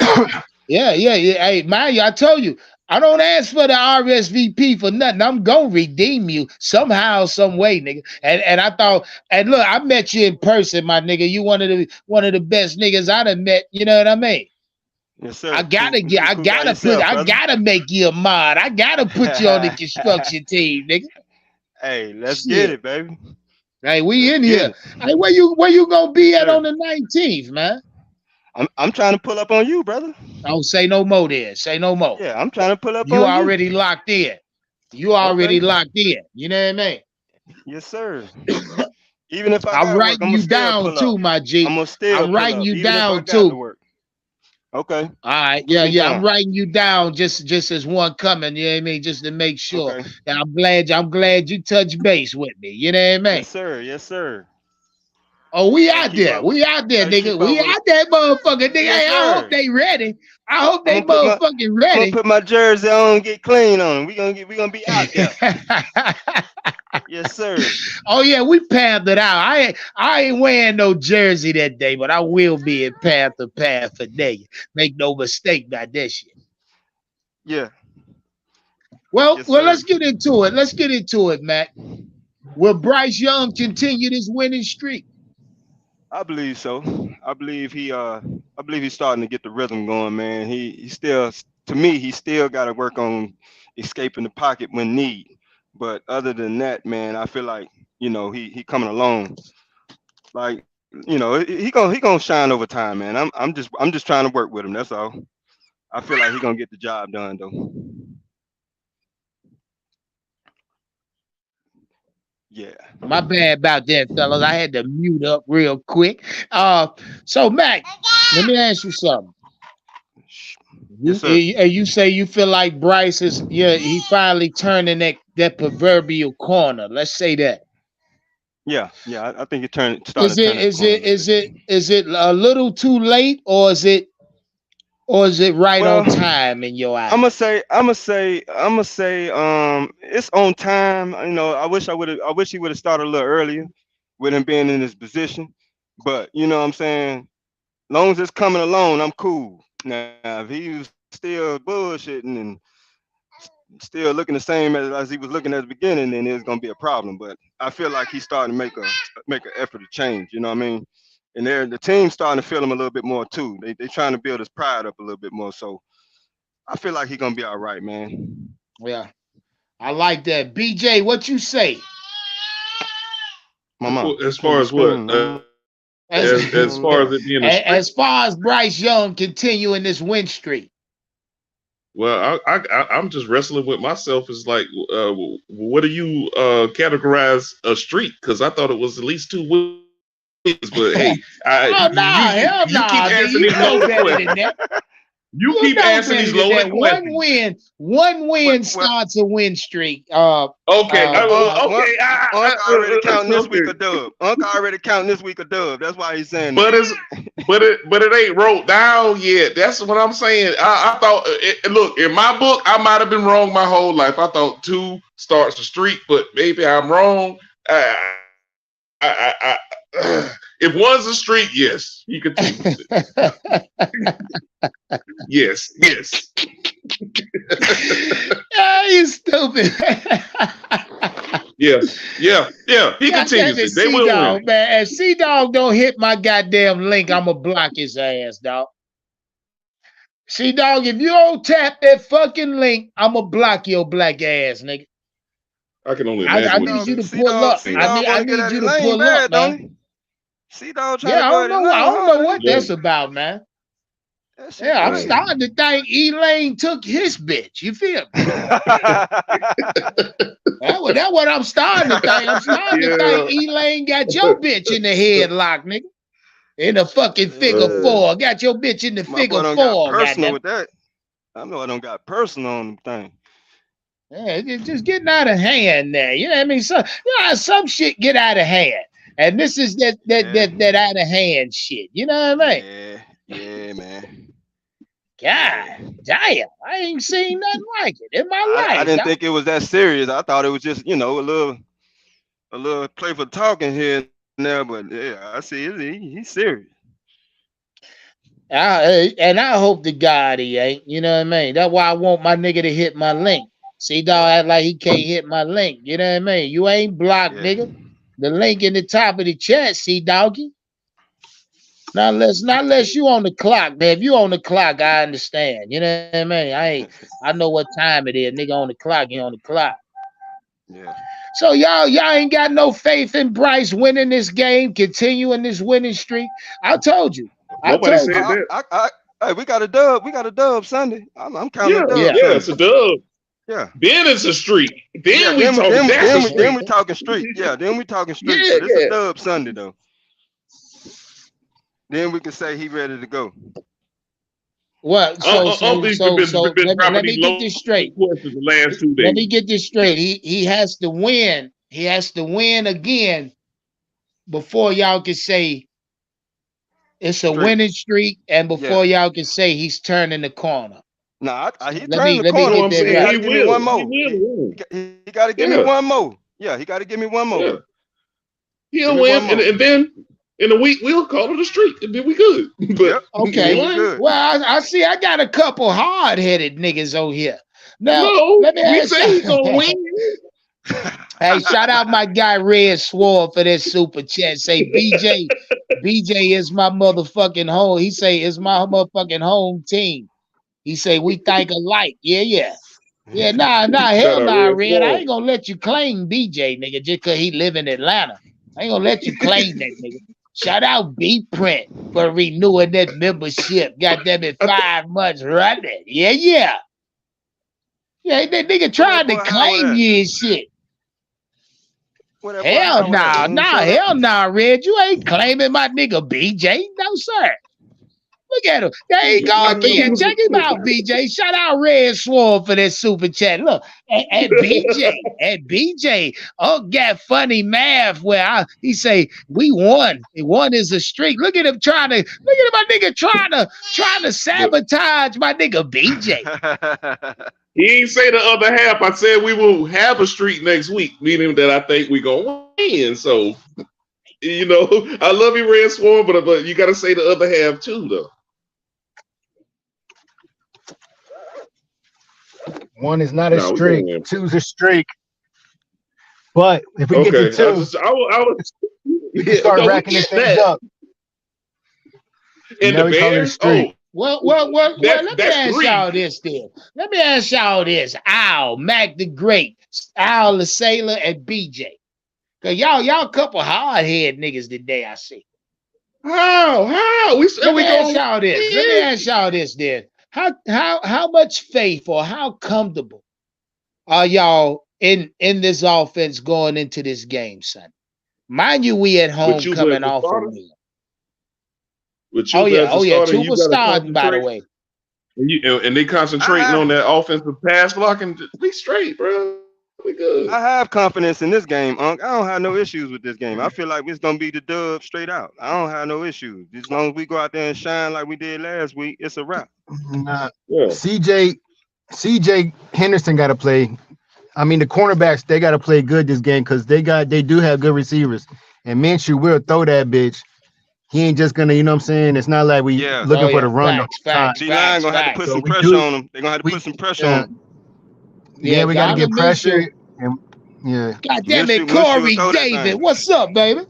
Yeah. Hey, mind you, I told you, I don't ask for the RSVP for nothing. I'm gonna redeem you somehow, some way, nigga. And I thought, and look, I met you in person, my nigga. You one of the best niggas I done met. You know what I mean? Yes, sir. Cool, I cool guy gotta yourself, brother. make you a mod. I gotta put you on the construction team, nigga. Hey, let's get Shit. it, baby. Hey, we Let's in get here. it. Hey, where you gonna Yes, be at on sir. the 19th, man? I'm trying to pull up on you, brother. Oh, say no more then. Say no more. Yeah, I'm trying to pull up You on you. already locked in. You Okay. already locked in. You know what I Yes, sir. Even if I I'm gotta work, writing I'm gonna you still down pull up. too, my G. I'm gonna still I'm pull writing up, you even if I down got to too. work. Okay. All right, Put me I'm down. writing you down just as one coming. You know what I mean? Just to make sure. Okay. And I'm glad you touched base with me. You know what I mean? Yes, sir. Yes, sir. Oh, we Gotta out keep there. up. We out there, Gotta nigga. keep up We with it. out there, motherfucker, nigga. Yes, Hey, I hope sir. they ready. I hope I'm they gonna put my motherfucking I'm gonna ready. put my jersey on and get clean on. We gonna be out there. Yes, sir. Oh yeah, we Panther out. I ain't wearing no jersey that day, but I will be in Panther paraphernalia. Make no mistake about that shit. Yeah. Well, Yes, well, sir. let's get into it. Let's get into it, Matt. Will Bryce Young continue this winning streak? I believe so. I believe he's starting to get the rhythm going, man. He still, to me, he still got to work on escaping the pocket when need. But other than that, man, I feel like he coming along. Like he gonna shine over time, man. I'm just trying to work with him. That's all. I feel like he gonna get the job done though. Yeah. My bad about that, fellas. I had to mute up real quick. So Mac, let me ask you something. Yes, sir. You say you feel like Bryce is, yeah, he finally turning that proverbial corner. Let's say that. Yeah. I think it starting Is to it turn that is corner a it little is bit. it is it a little too late, or is it right Well, on time in your I'm eye? gonna say, it's on time. I wish he would have started a little earlier with him being in his position. But you know what I'm saying? Long as it's coming along, I'm cool. Now, if he was still bullshitting and still looking the same as he was looking at the beginning, then it's gonna be a problem. But I feel like he's starting to make an effort to change. You know what I mean? And the team's starting to feel him a little bit more too. They trying to build his pride up a little bit more. So I feel like he's gonna be all right, man. Yeah, I like that. BJ, what you say? Mama, As turn far the as what? screen on. As Turn the As screen far as on. it being a streak. as far as Bryce Young continuing this win streak. Well, I'm just wrestling with myself. It's like, what do you categorize a streak? Because I thought it was at least 2 wins. But hey, Oh no, hell you keep no, nigga. asking You these know loaded better than questions. that. You You keep know asking better these than loaded that. questions. One win What? starts a win streak. Okay, Unc okay, already counting this week okay. a dub. Unc already counting this week a dub. That's why he's saying But that. it's but it ain't wrote down yet. That's what I'm saying. I thought. Look, in my book, I might have been wrong my whole life. I thought 2 starts a streak, but maybe I'm wrong. If one's a streak, yes, he continues it. Yes, yes. Ah, you stupid. Yeah, yeah, yeah. He God damn continues it, it. They will C-Dog, win. man. If C-Dog don't hit my goddamn link, I'm going to block his ass, dog. C-Dog, if you don't tap that fucking link, I'm going to block your black ass, nigga. I can only I imagine what need he's you to saying. pull up. C Yeah. Dog I want to get need at you to Elaine pull up, bad, don't man. he? C Dog trying Yeah, to go at I Elaine don't know hard. what Yeah. that's about, man. That shit Yeah, I'm Yeah. crazy. starting to think Elaine took his bitch. You feel me? That's what I'm starting to think. I'm starting to Yeah. think Elaine got your bitch in the headlock, nigga. In the fucking figure Uh, four. Got your bitch in the My boy figure done got four, personal goddamn. with that. I know I don't got personal on the thing. Yeah, it's just getting out of hand there. You know what I mean? Some shit get out of hand. And this is that Yeah, out of hand shit. You know what I mean? yeah, man. God Yeah. damn. I ain't seen nothing like it in my I life, didn't dog. think it was that serious. I thought it was just, a little playful talking here and there, but yeah, I see he's serious. And I hope to God he ain't. You know what I mean? That's why I want my nigga to hit my link. See, dog Yeah, act like he can't hit my link. You know what I mean? You ain't blocked, yeah. nigga. The link in the top of the chat, see, doggy. Not unless you on the clock, man. If you on the clock, I understand. You know what I mean? I know what time it is. Nigga on the clock, he on the clock. Yeah. So y'all ain't got no faith in Bryce winning this game, continuing this winning streak. I told you. Nobody said that. Hey, we got a dub. We got a dub Sunday. I'm counting Yeah, a Yeah. dub yeah, it's Sunday. a dub. Yeah. Then it's a streak. Yeah, Then we talking. That's a then streak. we talking street. Yeah, then we talking street. Yeah, But it's a yeah. dub Sunday though. Then we can say he ready to go. What? These been Let dropping me these get low this straight. questions the last 2 Let me days. get this straight. He has to win. He has to win again before y'all can say it's a Straight. winning streak, and Yeah. before y'all can say he's turning the corner. Nah, So he let turned me the let me corner, No, get I'm but that he saying got right. to he give me one will. He more. will win. He got to give me Yeah, one more. Yeah, he got to give me one more. yeah. Give He'll me win, one more. and then in a week we'll call it a streak, and then we good. But Yep. he Then Okay. we won. good. Well, I see. I got a couple hard-headed niggas over here. Now, No, let me we ask say he's gonna you. win. Hey, shout out my guy Red Sword for this super chat. Say BJ is my motherfucking home. He say it's my motherfucking home team. He say we think alike. Yeah. Yeah, Shout hell out nah, Red Red. I Sword. ain't gonna let you claim BJ, nigga, just cause he live in Atlanta. I ain't gonna let you claim that, nigga. Shout out B Print for renewing that membership. God damn it, I th- 5 months running. Yeah. Yeah, that nigga Where that tried to boy Howard claim at? you and shit. Where that boy Hell Howard at? He nah, ain't showed up. hell nah, Red. You ain't claiming my nigga BJ. No, sir. Look at him. There he go I think he again. was. Check him out, BJ. Shout out Red Sword for that super chat. Look, at BJ. Oh, got funny math where he say we won. One is a streak. Look at him my nigga trying to Look, sabotage my nigga BJ. he ain't say the other half. I said we will have a streak next week, meaning that I think we gonna win. So I love you, Red Swarm, but you got to say the other half too, though. One is not a No, we gonna streak. win. Two's a streak. But if we can get Okay, to two, I was we can start no, we racking these get things that. up. And Now the we call it a Bears, streak. Well, let me that's ask 3. y'all this then. Let me ask y'all this. Al, Mac the Great, Al the Sailor, and BJ. Cause y'all couple hard head niggas today, I see. How we said Let me we ask gonna y'all this. Let me win. ask y'all this then. How much faith or how comfortable are y'all in this offense going into this game, son? Mind you, we at With home you as coming a off a starter, win. with Oh you as a yeah. starter, Two you was got to starting, by the concentrate. way. And they concentrating on that offensive pass blocking. We straight, bro. We good. I have confidence in this game, Unc. I don't have no issues with this game. I feel like it's gonna be the dub straight out. I don't have no issues. As long as we go out there and shine like we did last week, it's a wrap. Nah, Yeah. CJ Henderson got to play. I mean, the cornerbacks, they got to play good this game because they do have good receivers. And Minshew will throw that bitch. He ain't just gonna, you know what I'm saying? It's not like we looking for the run the whole time. D-line gonna have to put some pressure on them. They're gonna have to put some pressure on them. Yeah, we gotta get pressure. And God damn it, Corey David. What's up, baby?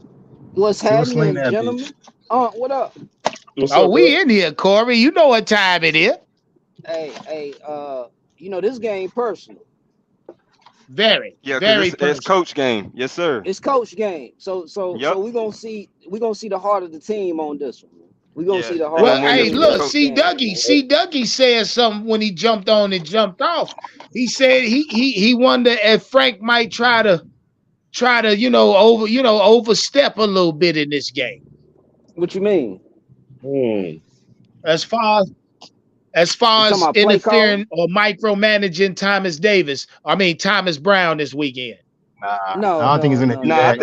What's happening, gentlemen? What up? We in here, Corey. You know what time it is. Hey, this game personal. Very, very it's coach game. Yes, sir. It's coach game. So we're gonna see the heart of the team on this one. We're gonna see the heart. Well, hey, look, C Dougie said something when he jumped on and jumped off. He said he wondered if Frank might try to overstep a little bit in this game. What you mean? As far as interfering or micromanaging Thomas Brown this weekend. No, I don't think he's gonna do that.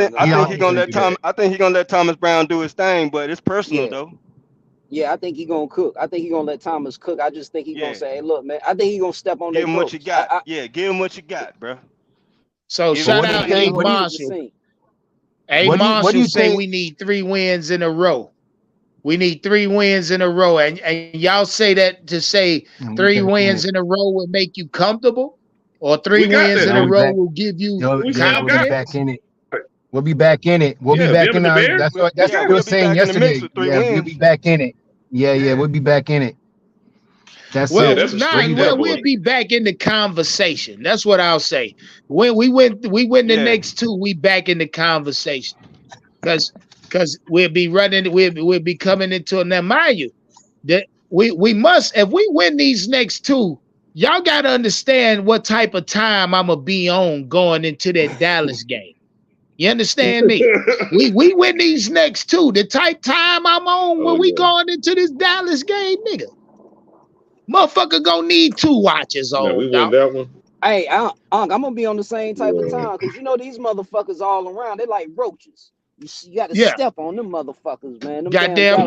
I think he's gonna let Thomas Brown do his thing, but it's personal though. Yeah, I think he's gonna cook. I think he's gonna let Thomas cook. I just think he's gonna say, "Hey, look, man." I think he's gonna step on. Give him what you got. Give him what you got, bro. So shout out to Marshall. Hey, Marshall say we need 3 wins in a row. We need 3 wins in a row, and y'all say that to say 3 wins in a row will make you comfortable, or 3 wins in a row will give you confidence. We'll be back in it. We'll be back in it. That's what we were saying yesterday. Yeah, we'll be back in it. Yeah, we'll be back in it. We'll be back in the conversation. That's what I'll say. When we win the next 2, we back in the conversation. Because we'll be coming into it. Now, mind you, that we must, if we win these next 2, y'all gotta understand what type of time I'm gonna be on going into that Dallas game. You understand me? we win these next 2. The type time I'm on when we going into this Dallas game, nigga. Motherfucker gonna need 2 watches on. We win that one. Hey, I'm gonna be on the same type of time because these motherfuckers all around. They're like roaches. You got to step on them motherfuckers, man. Goddamn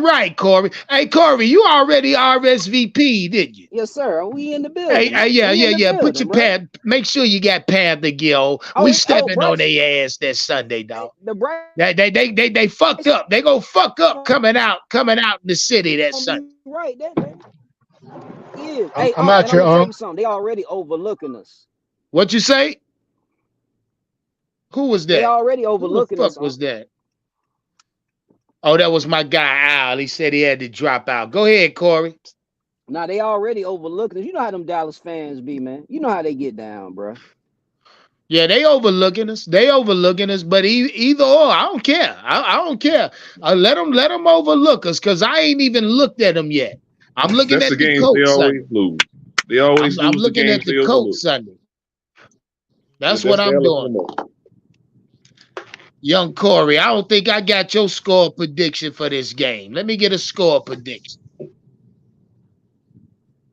right, Corey. Hey, Corey, you already RSVP, didn't you? Yes, sir. We in the building. Yeah. Put your pad. Make sure you got Panther gear. We stepping on their ass that Sunday, dog. They fucked up. They gonna fuck up coming out in the city that Sunday. Right, man. Yeah. Hey, I'm out here. They already overlooking us. What you say? Who was that? They already overlooking us. Who the fuck was that? Oh, that was my guy, Al. He said he had to drop out. Go ahead, Corey. Nah, they already overlooking us. You know how them Dallas fans be, man. You know how they get down, bro. Yeah, they overlooking us. But either or, I don't care. I don't care. Let them overlook us because I ain't even looked at them yet. I'm looking at the coach Sunday. They always lose. I'm looking at the coach Sunday. That's what I'm doing. Young Corey, I don't think I got your score prediction for this game. Let me get a score prediction.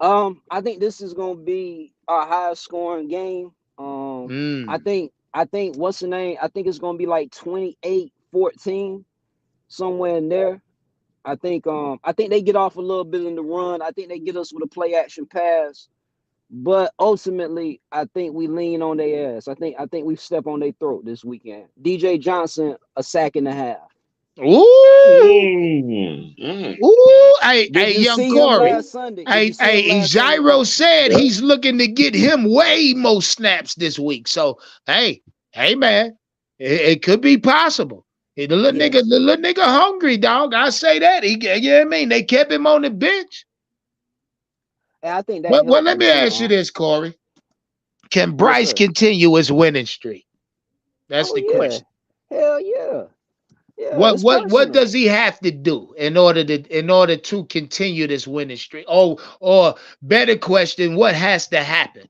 I think this is gonna be our highest scoring game. I think what's the name? I think it's gonna be like 28-14, somewhere in there. I think they get off a little bit in the run. I think they get us with a play action pass. But ultimately, I think we lean on their ass. I think we step on their throat this weekend. DJ Johnson, a sack and a half. Ooh. Hey, young Corey. Hey, Gyro said he's looking to get him way more snaps this week. So, hey, man, it could be possible. The little nigga hungry, dog. I say that. You know what I mean? They kept him on the bench. I think that. Well, let me ask you this, Corey. Can Bryce continue his winning streak? That's the question. Hell yeah. What does he have to do in order to continue this winning streak? Or better question, what has to happen?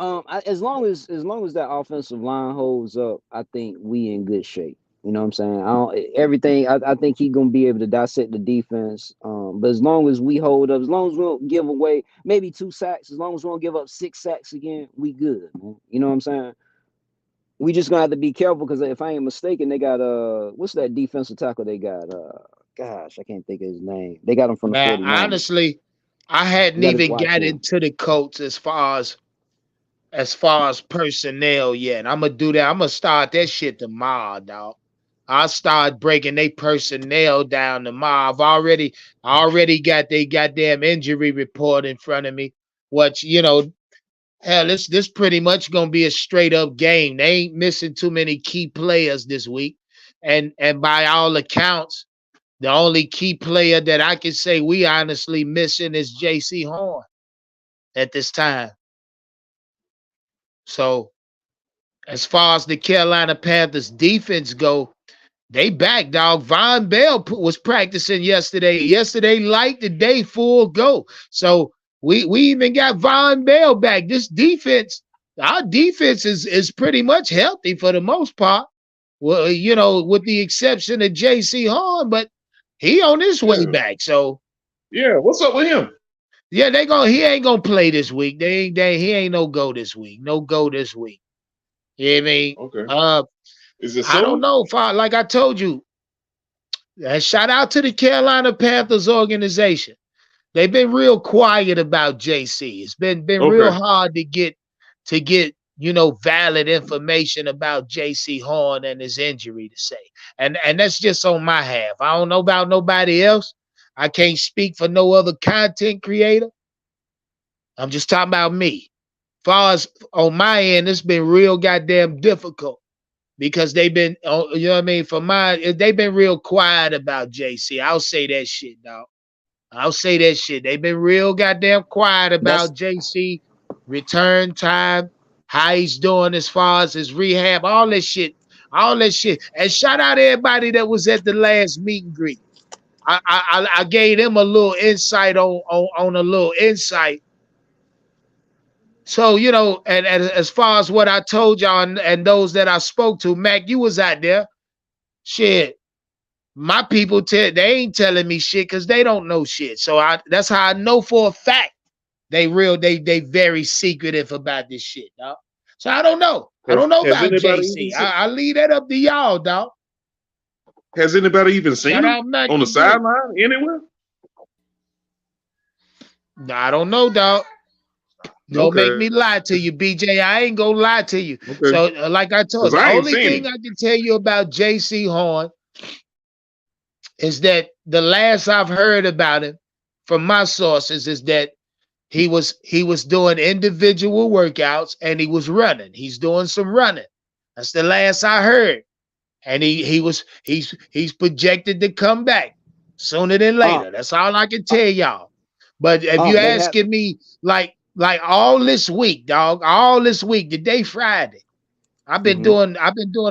As long as that offensive line holds up, I think we in good shape. You know what I'm saying? I don't everything. I think he's gonna be able to dissect the defense. But as long as we hold up, as long as we don't give away maybe 2 sacks, as long as we don't give up 6 sacks again, we good, man. You know what I'm saying? We just gonna have to be careful because if I ain't mistaken, they got what's that defensive tackle they got? Gosh, I can't think of his name. They got him from the Man, 49ers. honestly, I hadn't You gotta even watch got him. into the Colts as far as personnel yet. I'm gonna do that. I'm gonna start that shit tomorrow, dog. I'll start breaking their personnel down tomorrow. I already got they goddamn injury report in front of me. What hell, this pretty much gonna be a straight up game. They ain't missing too many key players this week, and by all accounts, the only key player that I can say we honestly missing is J.C. Horn at this time. So as far as the Carolina Panthers defense go, they back, dog. Von Bell was practicing yesterday. Yesterday light, today full go. So we even got Von Bell back. This defense, our defense is pretty much healthy for the most part. Well, with the exception of J.C. Horn, but he on his way back. So Yeah, what's up with him? yeah, he ain't gonna play this week. He ain't no go this week. No go this week. You know what I mean? Okay. Uh Is it I don't so? know if like I told you, shout out to the Carolina Panthers organization. They've been real quiet about JC. It's been real Okay. hard to get valid information about JC Horn and his injury to say. And that's just on my half. I don't know about nobody else. I can't speak for no other content creator. I'm just talking about me. Far as on my end, it's been real goddamn difficult because they've been, you know what I mean? They've been real quiet about JC. I'll say that shit, dog. I'll say that shit. They've been real goddamn quiet That's about JC return time, how he's doing as far as his rehab, all that shit, all that shit. And shout out everybody that was at the last meet and greet. I gave them a little insight on a little insight. So and as far as what I told y'all and those that I spoke to, Mac, you was out there. Shit, my people they ain't telling me shit because they don't know shit. So that's how I know for a fact they very secretive about this shit, dog. So I don't know. I don't know Has about anybody even JC. I leave that up to y'all, dog. has anybody even seen Shout him out Mac on the the Great. sideline anywhere? I don't know, dog. Don't make Okay. me lie to you, BJ. I ain't gonna lie to you. Okay. So, like I told, Because the I ain't only seen thing him. I can tell you about JC Horn is that the last I've heard about him from my sources is that he was doing individual workouts and he was running. He's doing some running. That's the last I heard. And he's projected to come back sooner than uh, later. That's all I can tell y'all. But if you they have asking me like all this week, dog, all this week, today Friday, I've been Mm-hmm. doing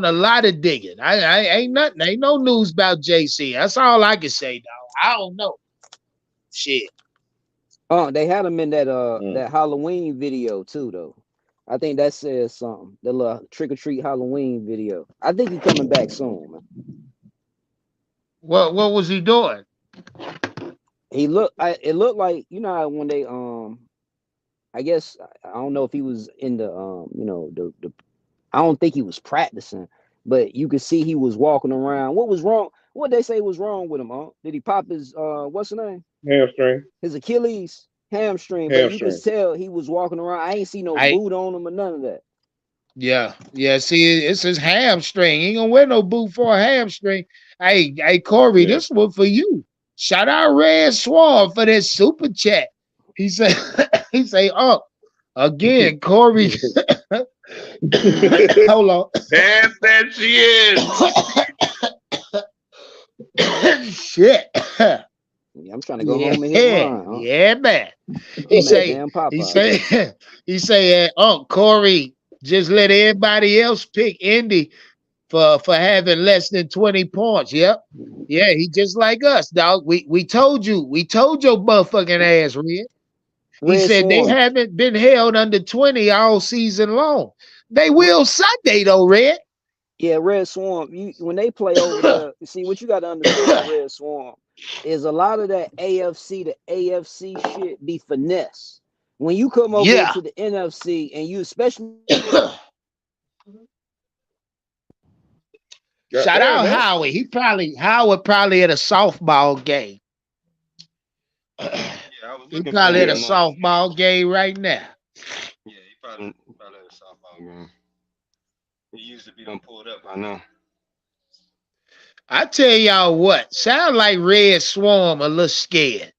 a lot of digging. I ain't no news about JC. That's all I can say, dog. I don't know. Shit. they had him in that Mm. that Halloween video too though. I think that says something. The little trick or treat Halloween video. I think he coming back soon, man. What was he doing? It looked like how when they I guess I don't know if he was in the the I don't think he was practicing, but you could see he was walking around. What was wrong? What they say was wrong with him? Did he pop his what's the name? Hamstring. His Achilles hamstring. But you could Hamstring. tell he was walking around. I ain't see no I boot on him or none of that. Yeah. See, it's his hamstring. He ain't gonna wear no boot for a hamstring. Hey, Corey, Yeah. this one for you. Shout out Red Swan for that super chat. He said, he say, oh, again, Corey. Hold on. Pass that shit. Shit. Yeah, I'm trying to go home and hit mine. Huh? Yeah, man. He I'm at say, damn he Popeye. say, he say, Corey, just let everybody else pick Indy for having less than 20 points. Yep. Yeah, he just like us, dog. We told you. We told your motherfucking ass, Red. He Red said they Swan. haven't been held under 20 all season long. They will Sunday though, Red. Yeah, Red Swarm. When they play over there, you see what you got to understand. Red Swarm is a lot of that AFC to AFC shit be finesse. When you come over here Yeah. to the NFC, and you especially Shout Goddamn, out man. Howard probably at a softball game. Yeah, I was He looking for probably at him a tonight. softball game right now. Yeah, he probably had a softball game. He used to be done pulled up by now. I tell y'all what, sound like Red Swarm a little scared.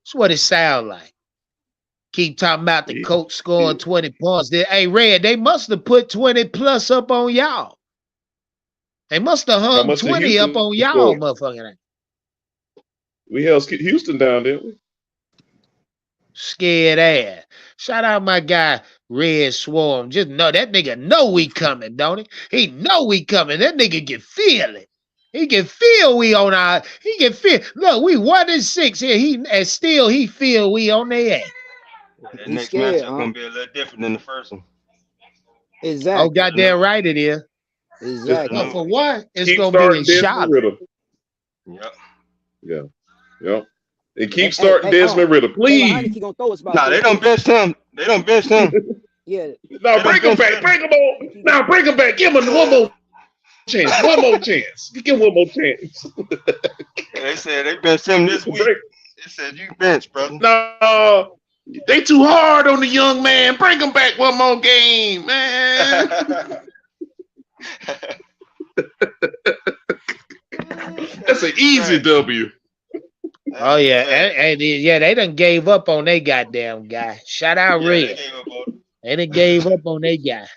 That's what it sound like. Keep talking about the Yeah. coach scoring 20 points. Hey, Red, they must have put 20 plus up on y'all. They must have How hung much did 20 up Houston on y'all, score? motherfucking. We held Houston down, didn't we? Scared ass. Shout out my guy, Red Swarm. Just know that nigga know we coming, don't he? He know we coming. That nigga can feel it. He can feel we on our. He can feel. Look, we 1-6 here. And still he feel we on their ass. Yeah, that he's next scared, matchup gonna be a little different than the first one. Oh, exactly, goddamn right it is. It's Better exactly. But know for it. one, it's keep gonna be in starting Desmond Charlotte. Ritter. Yep. Yeah. Yep. And keep Hey, starting Desmond Ritter, Taylor please. Heineke gonna throw us about Nah, they 30. don't bench him. They don't bench him. Yeah, Now They bring don't him bench back. Ritter. Bring him on. Now bring him back. Give him one more chance. One more chance. Give him one more chance. They said they benched him this week. Break. They said you bench, brother. No, they too hard on the young man. Bring him back one more game, man. That's an easy Right. W. Oh yeah, Hey, and yeah, they done gave up on their goddamn guy. Shout out yeah, they Red. gave up on him. They done gave up on their guy.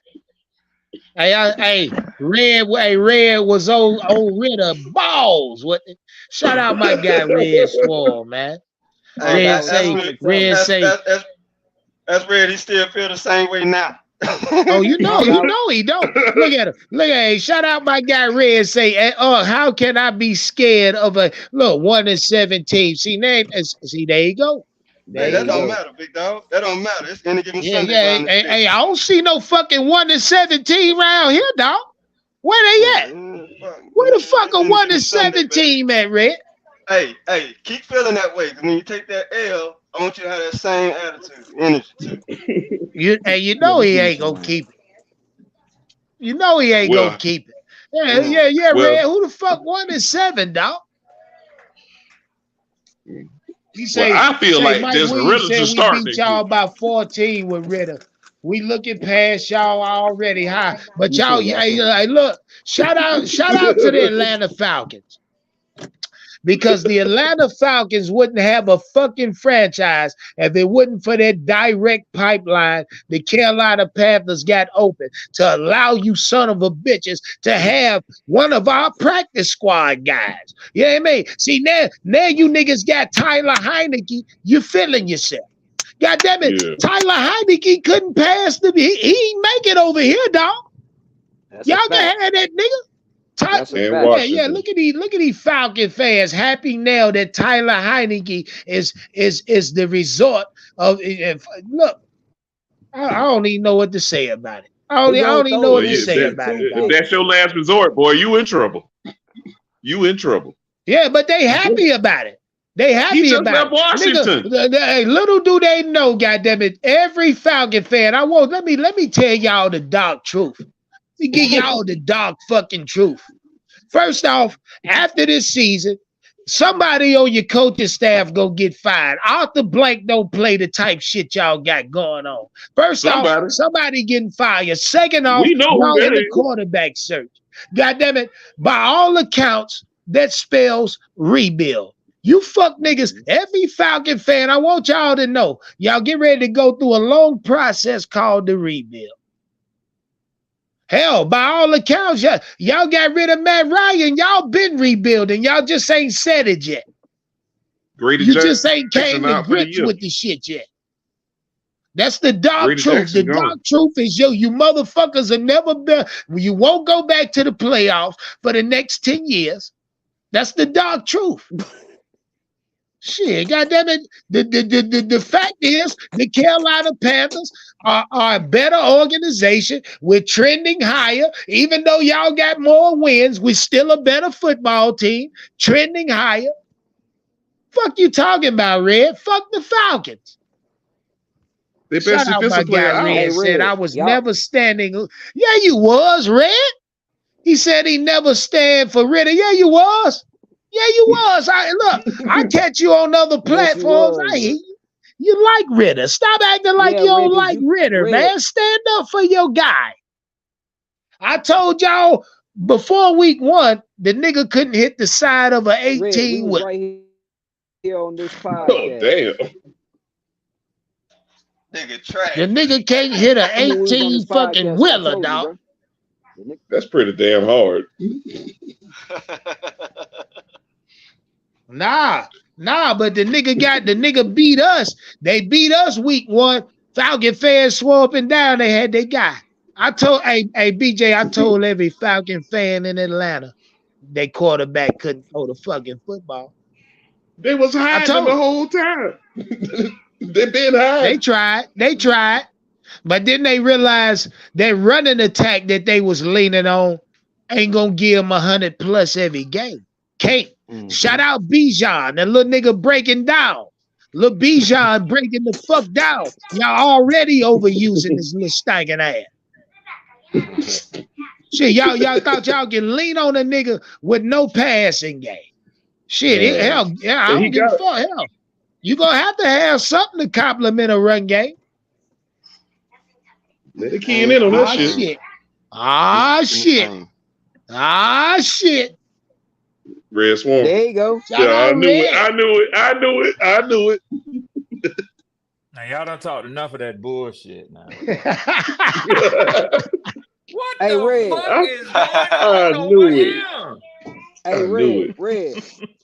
Hey, Red was old Ritter balls. What? Shout out my guy Red Swarm, man. oh, Hey, Red no, you say, want to tell Red him. say, that's Red. He still feel the same way now. oh, you No, know he don't. Look at him. Hey, shout out my guy Red say, oh, how can I be scared of a 1-17? See, there you go. There Hey, There that you you don't go. go. matter, big dog. That don't matter. It's any given Yeah, Sunday yeah. around this Hey, bitch. I don't see no fucking 1-17 around here, dog. Where they at? Where the fuck are Any given Sunday, baby. 1-17 at, Red? Hey, keep feeling that way. 'Cause when you take that L, I want you to have that same attitude, energy too. You Yeah, know just he give me ain't some gonna wine. keep it. You know he ain't gonna Well, keep it. Yeah, well, Red. Who the fuck 1-7, dog? He well. say, I feel like Mike Desmond Williams Ritter said should we start beat next week. y'all by 14 with Ritter. We looking past y'all already high. But You y'all, too, y'all too. hey, look, shout out to the Atlanta Falcons. Because the Atlanta Falcons wouldn't have a fucking franchise if it wasn't for that direct pipeline the Carolina Panthers got open to allow you son of a bitches to have one of our practice squad guys. You know what I mean? See, now you niggas got Tyler Heineke, you feeling yourself. God damn it, Yeah. Tyler Heineke couldn't pass he ain't make it over here, dog. That's a Y'all can fact. have that nigga. That's a And fact. Yeah. Washington. Look at these Falcon fans happy now that Tyler Heineke is the resort of. Look, I don't even know what to say about it. I He gonna don't even know throw Well, what it to yeah, in say too, about it, if dog. quick. that's your last resort, boy, you in trouble. You in trouble. Yeah, but they happy about it. They He happy just about left it. Nigga, Washington. hey, little do they know, goddamn it, every Falcon fan. Let me tell y'all the dark truth. Let me give y'all the dark fucking truth. First off, after this season, somebody on your coaching staff go get fired. Arthur Blank don't play the type shit y'all got going on. First off, Somebody. somebody getting fired. Second off, We know who y'all that in the is. quarterback search. God damn it. By all accounts, that spells rebuild. You fuck niggas, every Falcon fan, I want y'all to know, y'all get ready to go through a long process called the rebuild. Hell, by all accounts, y'all got rid of Matt Ryan. Y'all been rebuilding. Y'all just ain't said it yet. Grady You just ain't Jackson came to out for the grips year. with the shit yet. That's the dark Grady truth. The Jackson gone. dark truth is, you motherfuckers have never been, you won't go back to the playoffs for the next 10 years. That's the dark truth. Shit, goddamn it. The fact is, the Carolina Panthers are a better organization. We're trending higher. Even though y'all got more wins, we're still a better football team, trending higher. Fuck you talking about, Red? Fuck the Falcons. Their Shout best out my defensive player guy out. Red Hey, said Red, I was y'all- never standing. Yeah, you was, Red. He said he never stand for Ritter. Yeah, you was. Yeah, you was. I catch you on other Yes, you platforms. was, I hear Red. you. You like Ritter. Stop acting like Yeah, you Red, don't 'cause like you Ritter, Red, man. Stand up for your guy. I told y'all before week 1, the nigga couldn't hit the side of an Red, we 18 was with. right here on this Oh podcast. damn! Nigga trash. The nigga can't hit an When we was on 18 this fucking podcast, I wheeler, told you, dog. bro. The nigga- That's pretty damn hard. Nah, but the nigga beat us. They beat us week 1. Falcon fans swore up and down they had their guy. I told BJ, I told every Falcon fan in Atlanta their quarterback couldn't throw the fucking football. They was hiding the whole time. They been hiding. They tried, but then they realized that running attack that they was leaning on ain't gonna give them 100+ every game. Can't. Shout out Bijan, that little nigga breaking down. Lil Bijan breaking the fuck down. Y'all already overusing this little stinking ass. Shit, y'all thought y'all can lean on a nigga with no passing game. Shit, hell, yeah, I don't give a fuck. Hell, you gonna have to have something to complement a run game. They keying in on that shit. Shit. Red Swarm. There you go. Yeah, I knew it. Now y'all done talked enough of that bullshit now. What Hey, the Red. fuck is going I on knew over it. here? Hey, knew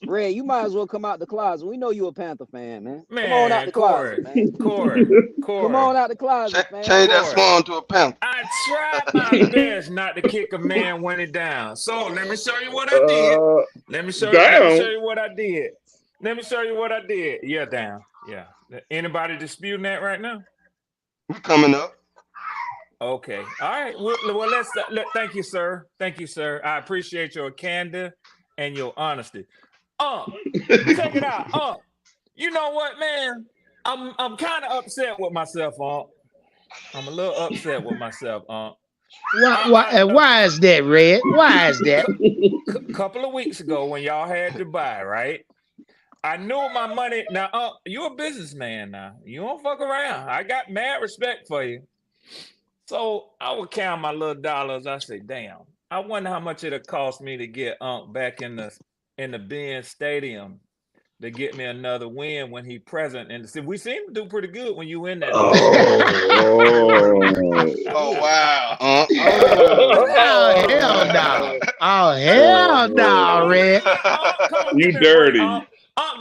Red, you might as well come out the closet. We know you a Panther fan, man. Man, Come on out the closet, man. Corey. Come on out the closet, man. Change that swan to a panther. I tried my best not to kick a man when it down. So let me show you what I did. Let me show you what I did. Yeah, down. Yeah. Anybody disputing that right now? We coming up. Okay. All right. Well, let's thank you, sir. Thank you, sir. I appreciate your candor and your honesty. Check it out. You know what, man? I'm kind of upset with myself, I'm a little upset with myself, Why is that, Red? Why is that? Couple of weeks ago when y'all had Dubai, right? I knew my money. Now, you're a businessman now. You don't fuck around. I got mad respect for you. So I would count my little dollars. I say, damn, I wonder how much it'll cost me to get back in the Benz Stadium to get me another win when he present. And we seem to do pretty good when you in that. Oh wow. Oh hell no. Oh hell no, Red. You dirty. The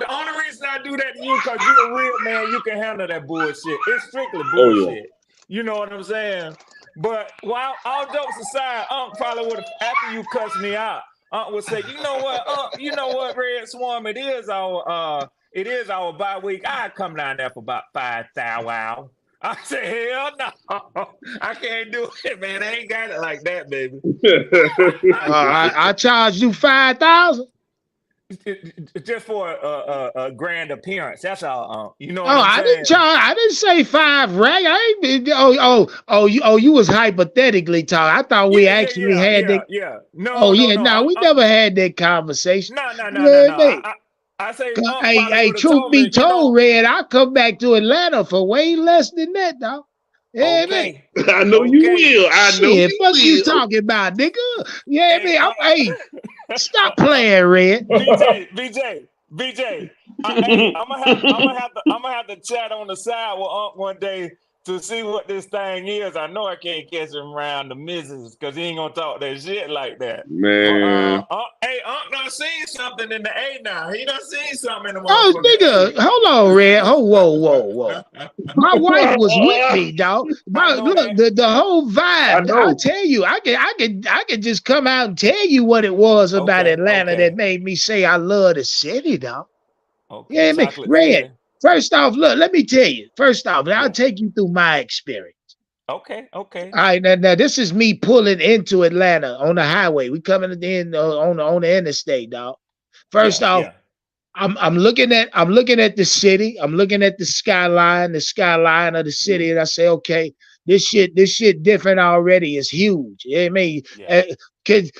only reason I do that to you because you're a real man. You can handle that bullshit. It's strictly bullshit. Oh, yeah. You know what I'm saying? But while all jokes aside, probably would have, after you cussed me out, would say, you know what, Red Swarm, it is our bye week. I come down there for about 5,000 hours. I say, hell no, I can't do it, man. I ain't got it like that, baby. I charged you 5,000. Just for a grand appearance. That's all. You know what I'm saying? I didn't say 5 rag. I ain't. You was hypothetically talking. I thought we actually had that. Yeah. No. We never had that conversation. No. I say, hey, truth be told, Red, I come back to Atlanta for way less than that, dog. Okay. I know you will. Fuck you talking about, nigga. Yeah, hey, stop playing, Red. BJ. I'm gonna have to chat on the side with Unc one day to see what this thing is. I know I can't catch him around the missus because he ain't gonna talk that shit like that. Man. Hey, Unc done seen something in the A now. He done seen something in the nigga, hold on, Red. Whoa. My wife was with me, dog. Look, the whole vibe. I'll tell you, I can just come out and tell you what it was about Atlanta that made me say I love the city, dog. Okay. Yeah, man. Chocolate Red. City. First off, look, let me tell you. First off, I'll Yeah. take you through my experience. Okay. Okay. All right, now this is me pulling into Atlanta on the highway. We coming in on the interstate, dog. First Yeah. off, Yeah. I'm looking at the city. I'm looking at the skyline of the city, and I say, okay, this shit different already. It's huge. You know what I mean? Yeah. Cause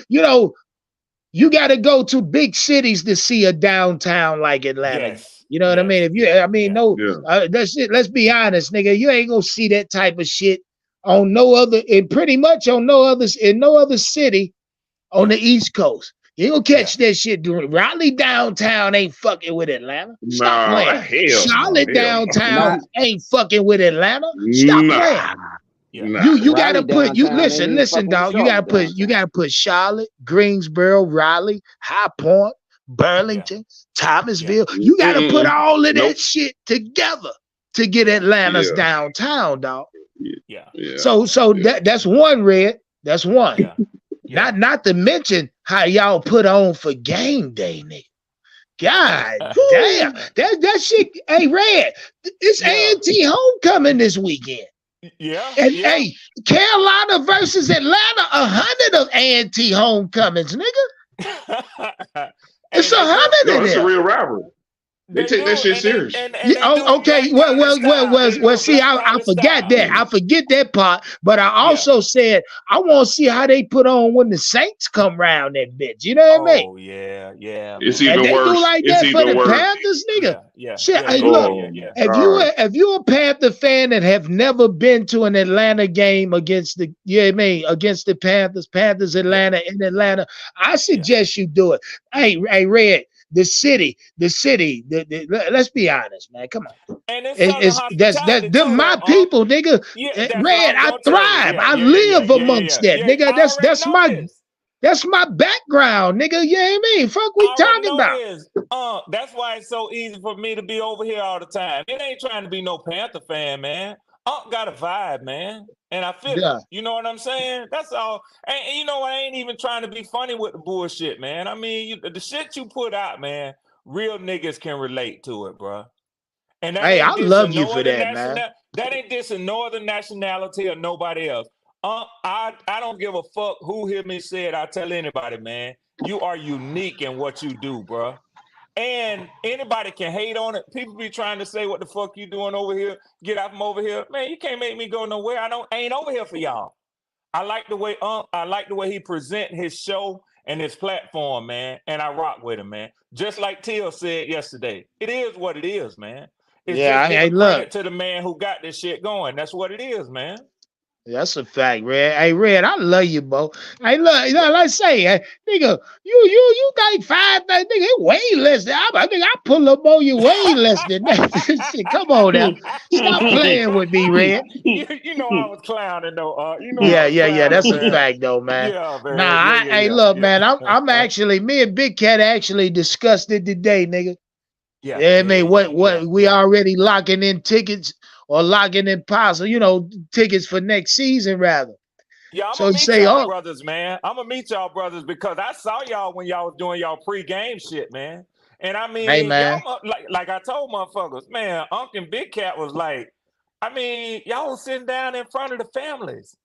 you got to go to big cities to see a downtown like Atlanta. Yes. You know what I mean? Yes. If you, Yeah. I mean, Yeah. no, Yeah. that's it. Let's be honest, nigga. You ain't gonna see that type of shit on no other, and pretty much on no other city on Yeah. the East Coast. You gonna Yeah. catch that shit doing Raleigh downtown ain't fucking with Atlanta. Stop No, playing. hell no, Charlotte hell no. downtown Not ain't fucking with Atlanta. Stop playing. Nah, Yeah. nah. You gotta Raleigh put you downtown ain't even listen, fucking with dog. You Charlotte downtown. gotta put Charlotte, Greensboro, Raleigh, High Point, Yeah. Burlington, Yeah. Thomasville. You gotta put Mm-mm. all of that Nope. shit together to get Yeah. Atlanta's Yeah. downtown, dog. Yeah. Yeah. So Yeah. that's one, Red. That's one. Yeah. Yeah. Not to mention how y'all put on for game day, nigga. God damn. That shit, hey, Red, it's Yeah. A&T homecoming this weekend. Yeah. And Yeah. hey, Carolina versus Atlanta, 100 of A&T homecomings, nigga. Hey, It's they do. 100 No, of it's a them. real rivalry. They They take that do, shit and they serious. and they do it Okay. Black College style. They do it See, Black I College forgot style. that. I forget that part. But I Yeah. also said I want to see how they put on when the Saints come around that bitch. You know what I mean? Oh yeah. Yeah, It's man. And even they do worse. like It's that for even the worse. Panthers, nigga. Yeah. Yeah. Shit, Yeah. hey, Yeah. look, Yeah. Oh Yeah. my God. if you a Panther fan that have never been to an Atlanta game against the, you know what I mean, against the Panthers Yeah. Atlanta in Atlanta, I Yeah. suggest you do it. Hey, Red, let's be honest, man. Come on. And it's Southern That's hospitality them too, my though. people, nigga. Yeah, that's what I Red, was I gonna tell you. thrive. Yeah. I Yeah. Yeah. Yeah. live Yeah. Yeah. amongst Yeah. that, Yeah. nigga. I already know this. That's my background, nigga. You know what I mean? Fuck we I already talking know about. this. That's why it's so easy for me to be over here all the time. It ain't trying to be no Panther fan, man. Unc got a vibe, man. And I feel it. Yeah. You know what I'm saying? That's all. And you know, I ain't even trying to be funny with the bullshit, man. I mean, the shit you put out, man, real niggas can relate to it, bro. And that Hey, I ain't love dissing you no for other that, man. that ain't dissing no other nationality or nobody else. I don't give a fuck who hear me say it. I tell anybody, man, you are unique in what you do, bro. And anybody can hate on it. People be trying to say what the fuck you doing over here. Get out from over here. Man, you can't make me go nowhere. I ain't over here for y'all. I like the way he present his show and his platform, man. And I rock with him, man. Just like Till said yesterday. It is what it is, man. It's Yeah, just hey, giving look. credit to the man who got this shit going. That's what it is, man. That's a fact, Red. Hey, Red, I love you, bro. Hey, look, like I say, nigga, you got nigga, it way less than I think I pull up on you way less than that. Shit, come on now. Stop playing with me, Red. You know I was clowning though. You know I was Yeah. clowning, That's a man. fact though, man. Yeah, Nah, man. Yeah, hey, yeah, look, yeah, man, yeah. I'm actually me and Big Cat actually discussed it today, nigga. Yeah, Yeah, I yeah, mean, yeah, what yeah. we already locking in tickets or locking in possible, tickets for next season rather. Yeah, I'm So gonna you meet say, y'all oh, brothers, man. I'm gonna meet y'all brothers because I saw y'all when y'all was doing y'all pre-game shit, man. And I hey mean, man, y'all like I told motherfuckers, man. Unc and Big Cat was like, I mean, y'all was sitting down in front of the families.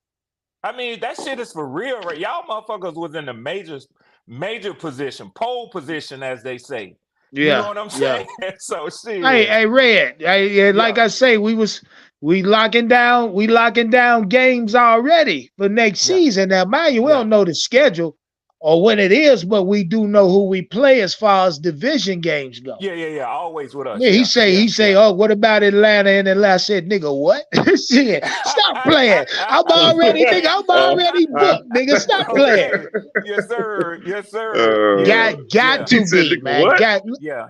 I mean, that shit is for real, right? Y'all motherfuckers was in the major position, pole position, as they say. You know yeah, what I'm yeah. saying? So shit. Hey, Red. Yeah, like Yeah, I say, we locking down games already for next yeah, season. Now, mind you, we yeah. don't know the schedule or when it is, but we do know who we play as far as division games go. Yeah. Always with us. Yeah, he Yeah, say, yeah, he say, yeah. oh, what about Atlanta? And Atlanta I said, nigga, what? Shit, stop playing. I'm already booked, nigga. Stop playing. Okay. Yes, sir. Yes, sir. Yeah, Got yeah, he to said, be, "Nigga, man. what?" yeah.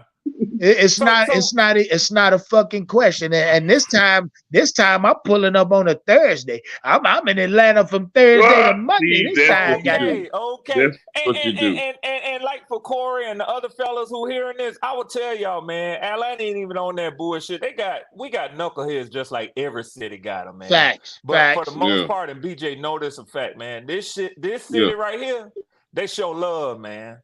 It's So, not. so It's not a fucking question. And this time, I'm pulling up on a Thursday. I'm in Atlanta from Thursday to Ah, Monday. see, This that's what time, you got do. okay. That's what you do. And like for Corey and the other fellas who hearing this, I will tell y'all, man, Atlanta ain't even on that bullshit. We got knuckleheads just like every city got them, man. But for the facts. most Yeah, part, and BJ know this a fact, man. This yeah. city right here, they show love, man.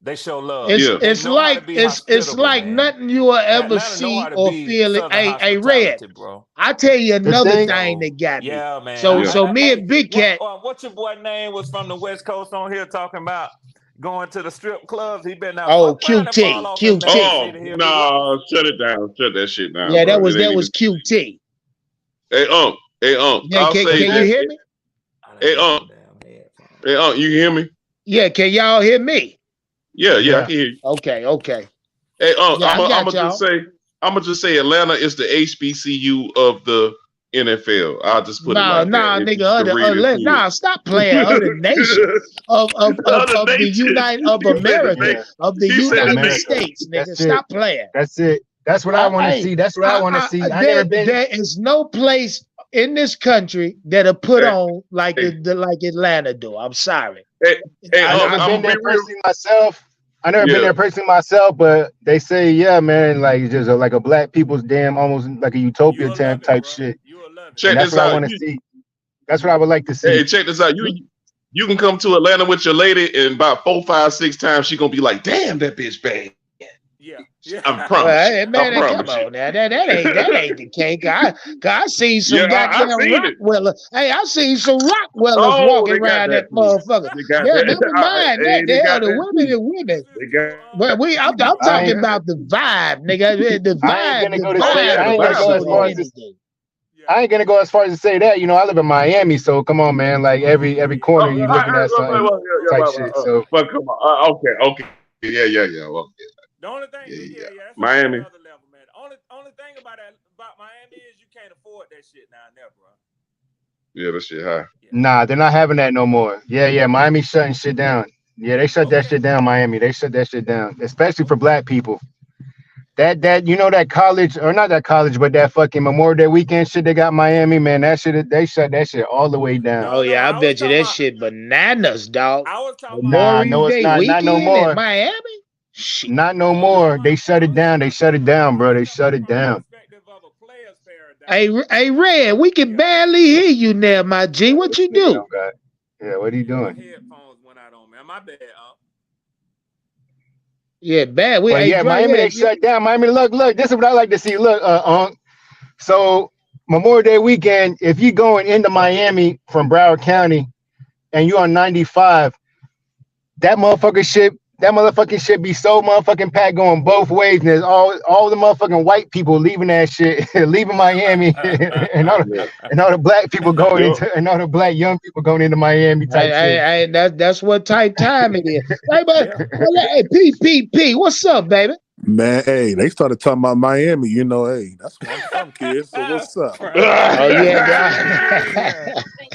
They show love. It's Yeah. They it's know how to like be it's hospitable, like man. nothing you will ever Atlanta know how see to or be feel it. Southern Hey, Red, hospitality, bro. I tell you another Yeah. thing So that got me. yeah, man. So Yeah. so me Hey, and Big Cat. what your boy name was from the West Coast on here talking about going to the strip clubs? He been out Oh, fuck around and fall QT, off in Magic QT. Oh City. He'll be right. no, shut it down. Shut that shit down, Yeah, bro. that It ain't was even. QT. Hey, Yeah, I'll can say you that. hear me? I done Hey, got some damn headphones. hey, you can hear me? Yeah, can y'all hear me? Yeah, I Yeah. can hear you. Okay. Hey, Yeah, I I'm got gonna y'all. just say Atlanta is the HBCU of the NFL. I'll just put it Nah, like that. If nigga, you can read into it. stop playing other nations of Other the nation. United of You said the America, nation. Yeah. of the He said the United nation. America. States, nigga. That's it. Stop playing. That's it. That's what I want to see. That's what I want to see. I never been. There is no place in this country that'll put Hey, on like like Atlanta do. I'm sorry. hey, I never I'm been gonna there be real. personally myself. I never been Yeah. there personally myself, but they say, yeah, man, like it's just like a black people's damn, almost like a utopia You'll love it, type bro. shit. You'll love it. Check And that's this what I out. want to see. That's what I would like to see. Hey, check this out. You can come to Atlanta with your lady, and about 4, 5, 6 times she gonna be like, "Damn, that bitch bad." Yeah. I Well, promise you. hey, I man, come promise you. on now. That ain't the cake. I seen some Yeah, I goddamn seen it. Rockwellers. Hey, I seen some Rockwellers Oh, walking they got around that that too. motherfucker. They got Yeah, that. never mind Hey, that. The they hell, got the that women too. and women. They got. But I'm I talking ain't, about the vibe, nigga. I ain't gonna go to Oh say. yeah, I the ain't gonna more vibe go is so as than far hard. as this. anything. I ain't gonna go as far as to say that. You know, I live in Miami, so come on, man. Like every corner you looking at something type shit. So But come on. Okay. Yeah. Well, The only thing, yeah. that's on a whole Miami. nother level, man. Only thing about Miami is you can't afford that shit down there, bro. Yeah, that shit high. Yeah. nah, they're not having that no more. Yeah. Miami shutting shit down. Yeah, they shut that shit down. Miami, they shut that shit down, especially for black people. That you know that college or not that college, but that fucking Memorial Day weekend shit they got in Miami, man. That shit they shut that shit all the way down. Oh No, yeah, I I was bet you talking that about. shit bananas, dog. I was talking about. Nah, Memorial no, it's Day not no weekend in more. Miami. Shit. Not no I was talking more. They about. shut it down. They shut it down, bro. They shut it From the down. perspective of a player's Hey, paradise. hey, Red, we can Yeah. barely hear you now, my G. What This you nigga do? don't got. Yeah, what are you Yeah, my doing? headphones went out on me. My bad. Yeah, bad. But yeah, Miami they shut down. Miami, look, this is what I like to see. Look, so Memorial Day weekend, if you going into Miami from Broward County and you on 95, that motherfucking shit be so motherfucking packed going both ways. And there's all the motherfucking white people leaving that shit, leaving Miami, and all the black people going Yep. into, and all the black young people going into Miami type shit. That's what type time it is. Hey, but hey, P, what's up, baby? Man, hey, they started talking about Miami. You know, hey, that's where I'm from, kids. So what's up? Oh yeah,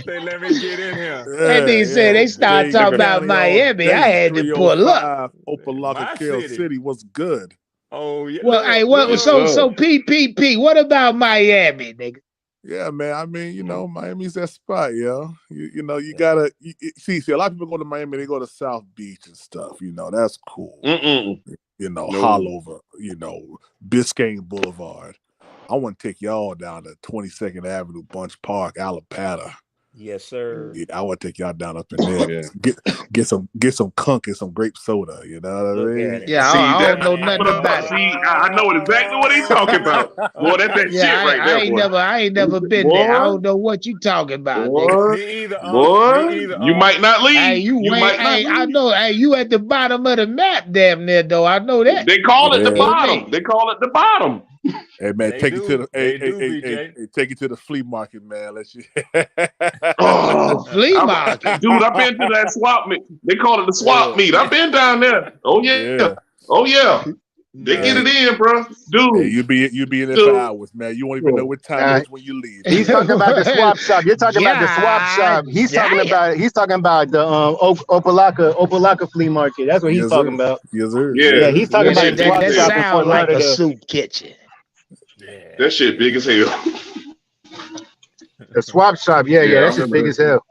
Say, let me get in here. that nigga said they started talking about County all Miami. I day, had to pull up. 305, Opelika, My Carroll city. City. What's good? Oh yeah. Well, hey, what? Yes, So sir. P, what about Miami, nigga? Yeah, man. I mean, you know, Miami's that spot, yo. You know, you gotta see. A lot of people go to Miami. They go to South Beach and stuff. You know, that's cool. You know, No. Hollover. You know, Biscayne Boulevard. I want to take y'all down to 22nd Avenue, Bunch Park, Alapata. Yes, sir. Yeah, I want to take y'all down up in there. Yeah. Get some conch and some grape soda. You know what I Look mean? at it. See, Yeah, I don't know that's nothing what about it. see. I know exactly what he's talking about. Boy, that's that Yeah, shit right there, boy. I ain't never been Boy, there. I don't know what you talking about, nigga. boy, Me either. boy, you might not leave. Hey, You might not I leave. know. Hey, you at the bottom of the map, damn near though. I know that. They call it the Yeah. bottom. They call it the bottom. Hey man, They take you to do. the They do, BJ. take you to the flea market, man. Let you. Oh, Flea market. dude, I've been to that swap meet. They call it the swap meet. I've been down there. Oh yeah. Yeah. Oh yeah. They get it in, bro. Dude. Hey, you be in there for hours, man. You won't even know what time it is when you leave. He's talking about the swap shop. You're talking about the swap shop. He's talking about the Opelika flea market. That's what he's talking about. Yes, sir. Yeah. Yeah, he's talking about the shit swap big as shop hell. in Fort sound like a Lauderdale. soup kitchen. That shit big as hell. The swap shop, yeah, that's just big as hell.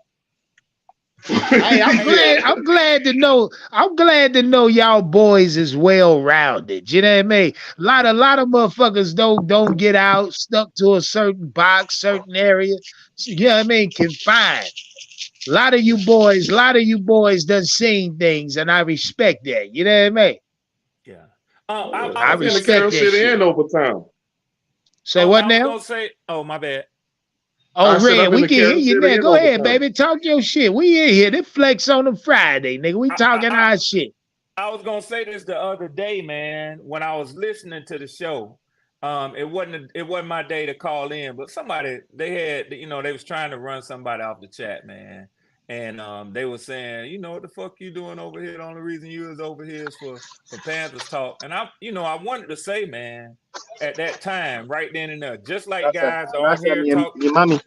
Hey, I'm glad to know y'all boys is well rounded. You know what I mean? A lot of motherfuckers don't get out, stuck to a certain box, certain area. You know what I mean? Confined. A lot of you boys done seen things, and I respect that. You know what I mean? Yeah. I I I've was been to gonna respect Carol say. that City shit. and Overtown. Say what I was now? gonna say. Oh, my bad. Oh, I said I've Red, been we to can hear Carol you City now. and Go ahead, Overtown. baby. Talk your shit. We in here. This flex on a Friday, nigga. We I, talking I, our shit. I was gonna say this the other day, man. When I was listening to the show, it wasn't my day to call in, but somebody they had they was trying to run somebody off the chat, man, and they were saying, what the fuck you doing over here? The only reason you is over here is for Panthers talk, and I wanted to say, man, at that time, right then and there, just like guys are on Gracias, here talk. mi mami.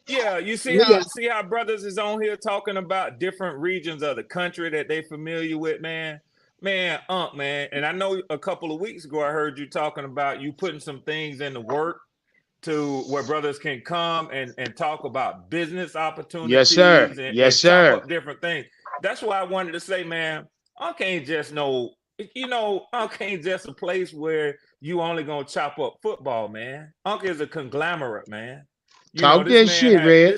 Yeah, you Yeah. see how brothers is on here talking about different regions of the country that they familiar with, man. Man, and I know a couple of weeks ago I heard you talking about you putting some things in the work to where brothers can come and talk about business Yes, sir. opportunities Yes, and chop sir. up different things. That's why I wanted to say, man, Unc ain't just Unc ain't just a place where you only gonna chop up football, man. Unc is a conglomerate, man. Talk This that man shit, had Red.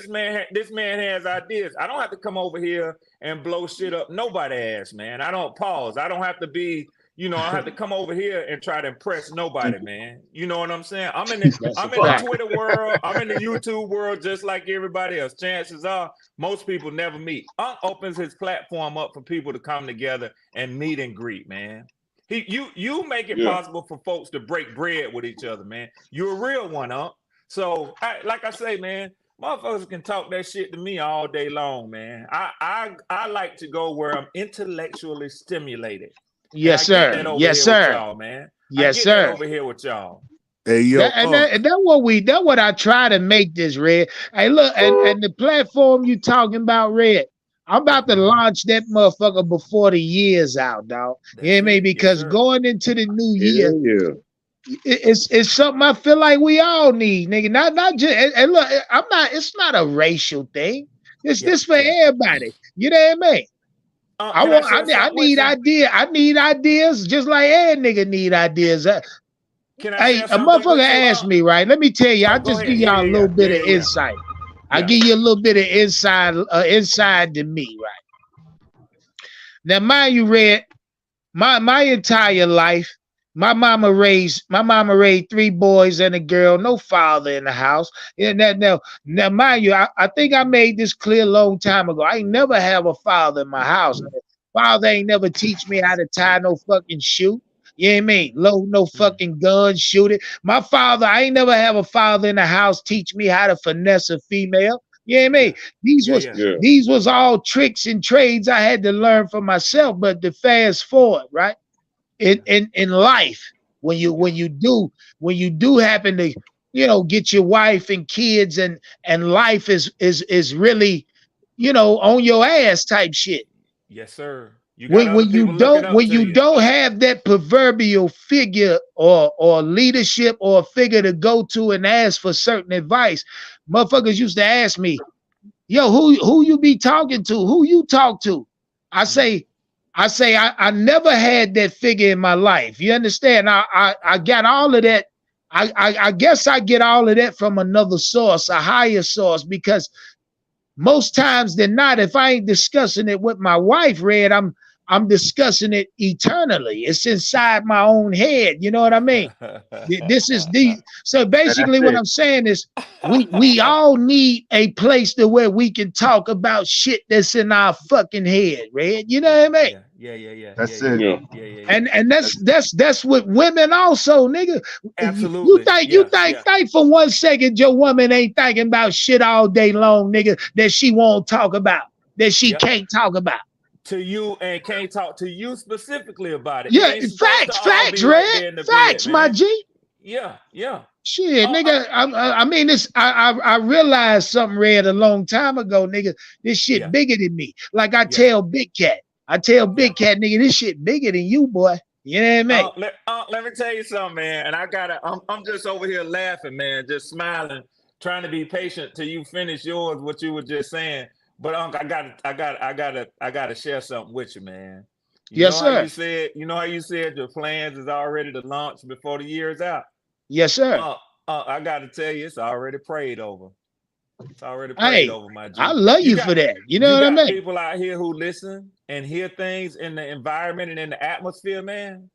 this man has ideas. I don't have to come over here and blow shit up nobody ass, man. I don't pause. I don't have to be, I don't have to come over here and try to impress nobody, man. You know what I'm saying? That's a I'm in the fact. Twitter world, I'm in the YouTube world just like everybody else. Chances are most people never meet. Unc opens his platform up for people to come together and meet and greet, man. You make it Yeah. possible for folks to break bread with each other, man. You're a real one, Unc. So, like I say, man, motherfuckers can talk that shit to me all day long, man. I like to go where I'm intellectually stimulated, and Yes, I get that sir. over Yes, here with sir. y'all, man. I Yes, get that sir. over here with y'all. Hey, yo, That what I try to make this, Red. Hey, look, and the platform you talking about, Red. I'm Yeah, about to launch that motherfucker before the year's out, dog. You that's hear me? it. Yes, Because sir. going into the new year, Hell yeah. it's something I feel like we all need, nigga. Not just and look, I'm not. It's not a racial thing. It's Yeah, this for yeah. everybody. You know what I mean? Can I share I something need with you? idea. I need ideas just like every nigga need ideas. Can I Hey, share a something motherfucker with you? asked me, right? Let me tell you, I'll Go just give ahead. Yeah, y'all a yeah, little yeah, bit yeah, of yeah, yeah, insight. I yeah. give you a little bit of inside to me, right? Now, mind you, Red, my entire life, my mama raised three boys and a girl, no father in the house. And now mind you, I think I made this clear a long time ago. I ain't never have a father in my house. Father ain't never teach me how to tie no fucking shoe. You know what I mean? Load no Mm. fucking gun, shoot it. My father, I ain't never have a father in the house teach me how to finesse a female. You know what I mean? Yeah, These yeah, was yeah, Yeah. these was all tricks and trades I had to learn for myself. But to fast forward, right? In yeah, in life, when you yeah. when you do happen to, get your wife and kids and life is really, on your ass type shit. Yes, sir. You got when other when you people looking don't up when to you you. don't have that proverbial figure or leadership or figure to go to and ask for certain advice, motherfuckers used to ask me, yo, who you be talking to? Who you talk to? I Mm. say, I never had that figure in my life. You understand? I got all of that. I guess I get all of that from another source, a higher source, because most times than not, if I ain't discussing it with my wife, Red, I'm discussing it eternally. It's inside my own head. You know what I mean? This is the so Yeah, that's basically what it. I'm saying is we all need a place to where we can talk about shit that's in our fucking head, Red. You know Yeah, what I mean? yeah, yeah, yeah, yeah, yeah, That's yeah, it. Yeah. yeah, yeah, yeah. And that's with women also, nigga. You Absolutely. think you Yeah, think yeah, think for 1 second your woman ain't thinking about shit all day long, nigga, that she won't talk about, that she yep. can't talk about. To you and can't talk to you specifically about it. It Yeah, ain't supposed to all facts, be right Red. there in the bed, Facts, my man. G. Yeah, yeah. Shit, Uh, uh, nigga. I mean, this. I realized something, Red, a long time ago, nigga. This shit yeah, bigger than me. Like I yeah, tell Big Cat, yeah. nigga, this shit bigger than you, boy. You know what I mean? Let me tell you something, man. And I'm just over here laughing, man, just smiling, trying to be patient till you finish yours, what you were just saying. But I gotta share something with you, man. Yes, sir. You know how you said your plans is already to launch before the year is out. Yes, sir. I gotta tell you, it's already prayed over. It's already prayed Hey, over, my I G. love You you for got that. You know you what I got mean? people out here who listen and hear things in the environment and in the atmosphere, man.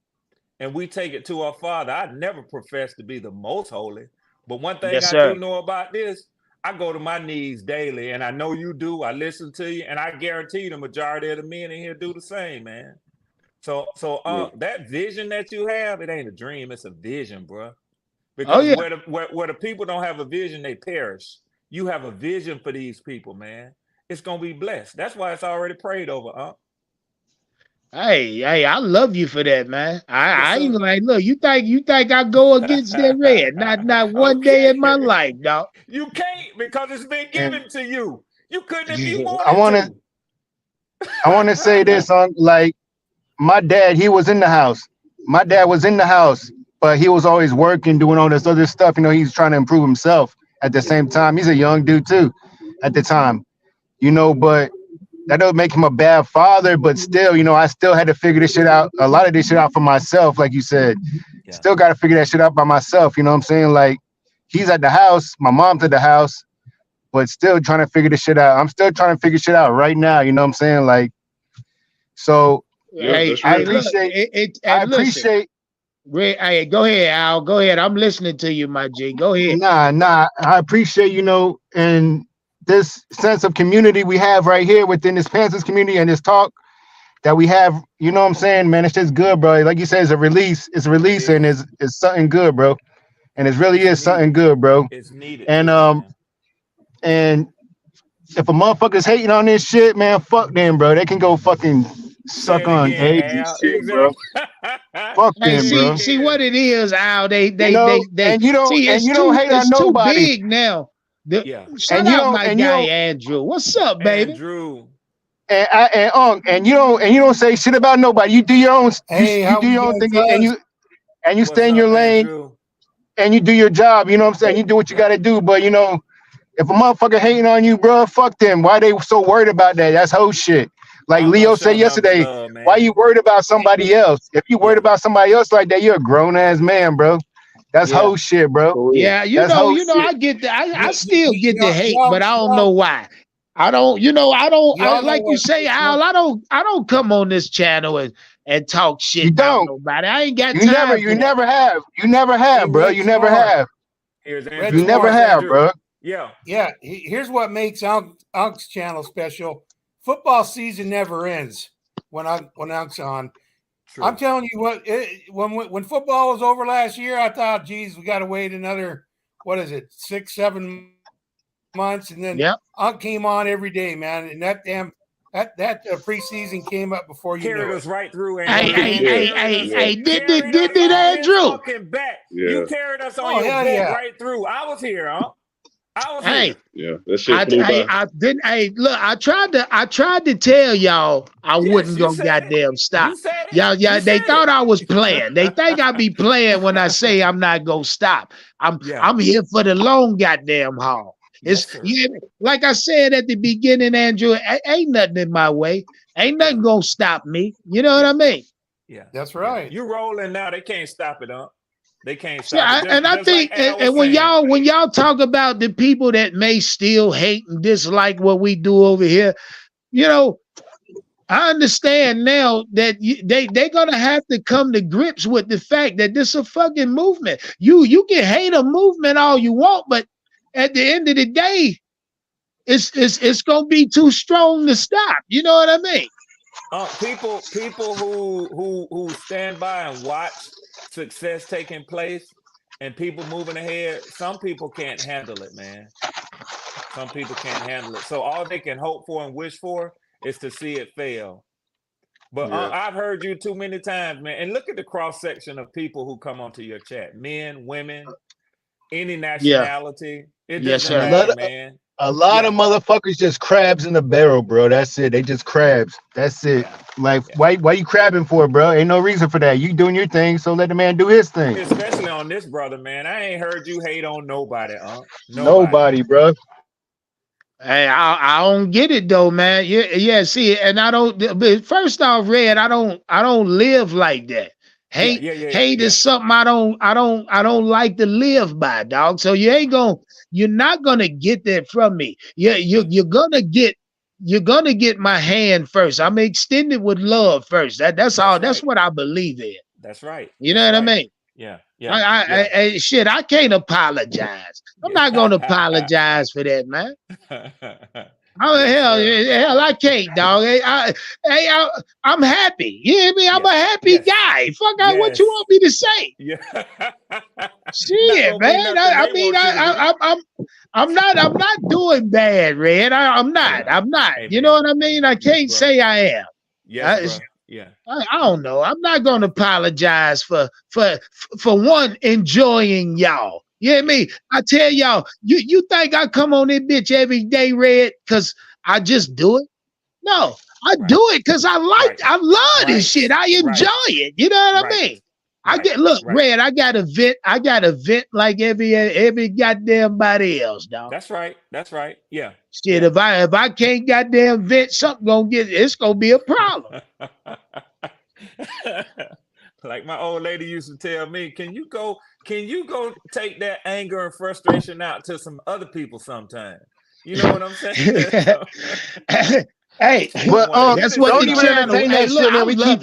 And we take it to our Father. I never profess to be the most holy, but one thing Yes, I do sir. know about this, I go to my knees daily, and I know you do. I listen to you, and I guarantee the majority of the men in here do the same, man. So, that vision that you have, it ain't a dream, it's a vision, bro. Oh Because yeah. where the people don't have a vision, they perish. You have a vision for these people, man. It's gonna be blessed. That's why it's already prayed over, Hey, I love you for that, man. Yes, I ain't sir. like, look, you think I go against that red? Not one day in my Okay. life, dog. You can't because it's been And given to you. You couldn't if you I wanted wanna to. I wanna say this on like my dad, he was in the house. My dad was in the house, but he was always working, doing all this other stuff. You know, he's trying to improve himself at the same time. He's a young dude too at the time, you know, but that doesn't make him a bad father, but still, you know, I still had to figure this shit out, a lot of this shit out for myself, like you said. Yeah. Still got to figure that shit out by myself, you know what I'm saying? Like, he's at the house, my mom's at the house, but still trying to figure this shit out. I'm still trying to figure shit out right now, you know what I'm saying? Like, so Yeah, Hey, that's I hey, real. look, appreciate, I and listen, appreciate, Red, hey, go ahead, Al. Go ahead. I'm listening to you, my G. Go ahead. I appreciate, you know, and this sense of community we have right here within this Panthers community and this talk that we have, you know what I'm saying, man, it's just good, bro. Like you said, it's a It release and is. it's something good, bro. And it really It's is something needed. good, bro. It's needed And too, man. and if a motherfucker's hating on this shit, man, fuck them, bro. They can go fucking Say suck it on again, eggs and Al. shit, bro. Exactly. Fuck Hey, them, Say it see, bro. see again. what it is, Al. They, You they, know, they, they. See, and you don't hate on it's too nobody. big now. Yeah. Shout out my And you guy don't Andrew. What's up, baby? Andrew. and you don't say shit about nobody. You do your own Hey, you how do we your own doing, thing fellas? and you stay What's in your up, lane Andrew? and you do your job, you know what I'm saying? You do what you gotta do, but you know, if a motherfucker hating on you, bro, fuck them. Why they so worried about that? That's whole shit. Like I'm gonna Leo show said nothing but yesterday, love, why you man. worried about somebody else? If you worried Yeah. about somebody else like that, you're a grown ass man, bro. That's Yeah. whole shit, bro. For real. Yeah, That's whole I shit. get the, I Y- y- still y- get the Y'all, hate, y'all, but I don't know y'all, why. I y'all know like you what? say, Al. I don't come on this channel and talk You shit about don't. nobody. I ain't got You never, time you for that. never have. You never Hey, have, bro. Red You never Smart, have. Here's Red You Andrew. never Smart. Here's have, Andrew. bro. Yeah. Yeah, here's what makes Unc's channel special. Football season never ends when Unc's on. I'm True. telling you what, when football was over last year, I thought, geez, we got to wait another, what is it, 6-7 months, and then Yep. Unc came on every day, man, and that preseason came up before you Carried knew us it. right through, You know what Hey, I Andrew. hey, mean? Yeah, hey, Carried hey, us, yeah, hey, carried us did on his Andrew? fucking back. You yeah, carried us on Oh your hell back yeah! right through. I was here, huh? I was Hey, here. yeah. That shit flew by. I didn't. Hey, look, I tried to tell y'all I Yes, wouldn't you go said it. goddamn You stop. said it. Y'all, You yeah, they said thought I was it. playing. They think I be playing when I say I'm not gonna stop. Yeah. I'm here for the long goddamn haul. Yes, sir. Yeah, like I said at the beginning, Andrew, ain't nothing in my way. Ain't Yeah. nothing gonna stop me. You know what Yeah. I mean? Yeah. That's Yeah. right. You rolling now. They can't stop it, huh? They can't See, stop it. and I Just like think, Al was and saying. when y'all talk about the people that may still hate and dislike what we do over here, you know, I understand now that they're gonna have to come to grips with the fact that this is a fucking movement. You can hate a movement all you want, but at the end of the day, it's gonna be too strong to stop. You know what I mean? People who stand by and watch success taking place and people moving ahead, some people can't handle it, man. Some people can't handle it. So all they can hope for and wish for is to see it fail. But Yeah, I've heard you too many times, man. And look at the cross section of people who come onto your chat: men, women, any Yeah. nationality. It Yes, doesn't A sir. lot matter, of man. a lot of Yeah, motherfuckers just crabs in the barrel, bro. That's it. They just crabs. That's it. yeah, Like, yeah. why you crabbing for, bro? Ain't no reason for that. You doing your thing, so let the man do his thing. Especially on this brother, man. I ain't heard you hate on nobody, nobody. Nobody, bro. Hey, I don't get it though, man. Yeah, yeah. See, and I don't. But first off, Red, I don't live like that. Hate, yeah. hate is something I don't like to live by, dog. So you're not gonna get that from me. You're gonna get my hand first. I'm extended with love first. That's all. That's right. what I believe in. That's right. You know That's what I right. mean? Yeah. Shit, I can't apologize. I'm not gonna apologize for that, man. Oh hell, I can't, dog. I'm happy. You hear me? I'm a happy guy. Fuck out what you want me to say. Yeah. Shit, gonna be man. nothing they want you to do. I'm not doing bad, Red. I'm not. I'm not. Hey, You know man. what I mean? I can't bro. say I am. Yes, bro. Yeah. I don't know. I'm not gonna apologize for one enjoying y'all. You hear me? I tell y'all, you think I come on this bitch every day, Red, because I just do it? No, I do it because I love this shit. I enjoy it. You know what I mean? Red, I got a vent like every goddamn body else, dog. That's right. That's right. Yeah. Shit, if I can't goddamn vent, it's gonna be a problem. Like my old lady used to tell me, can you go take that anger and frustration out to some other people sometime? You know what I'm saying? Hey, but that's what don't the even channel. entertain Hey, that look, shit,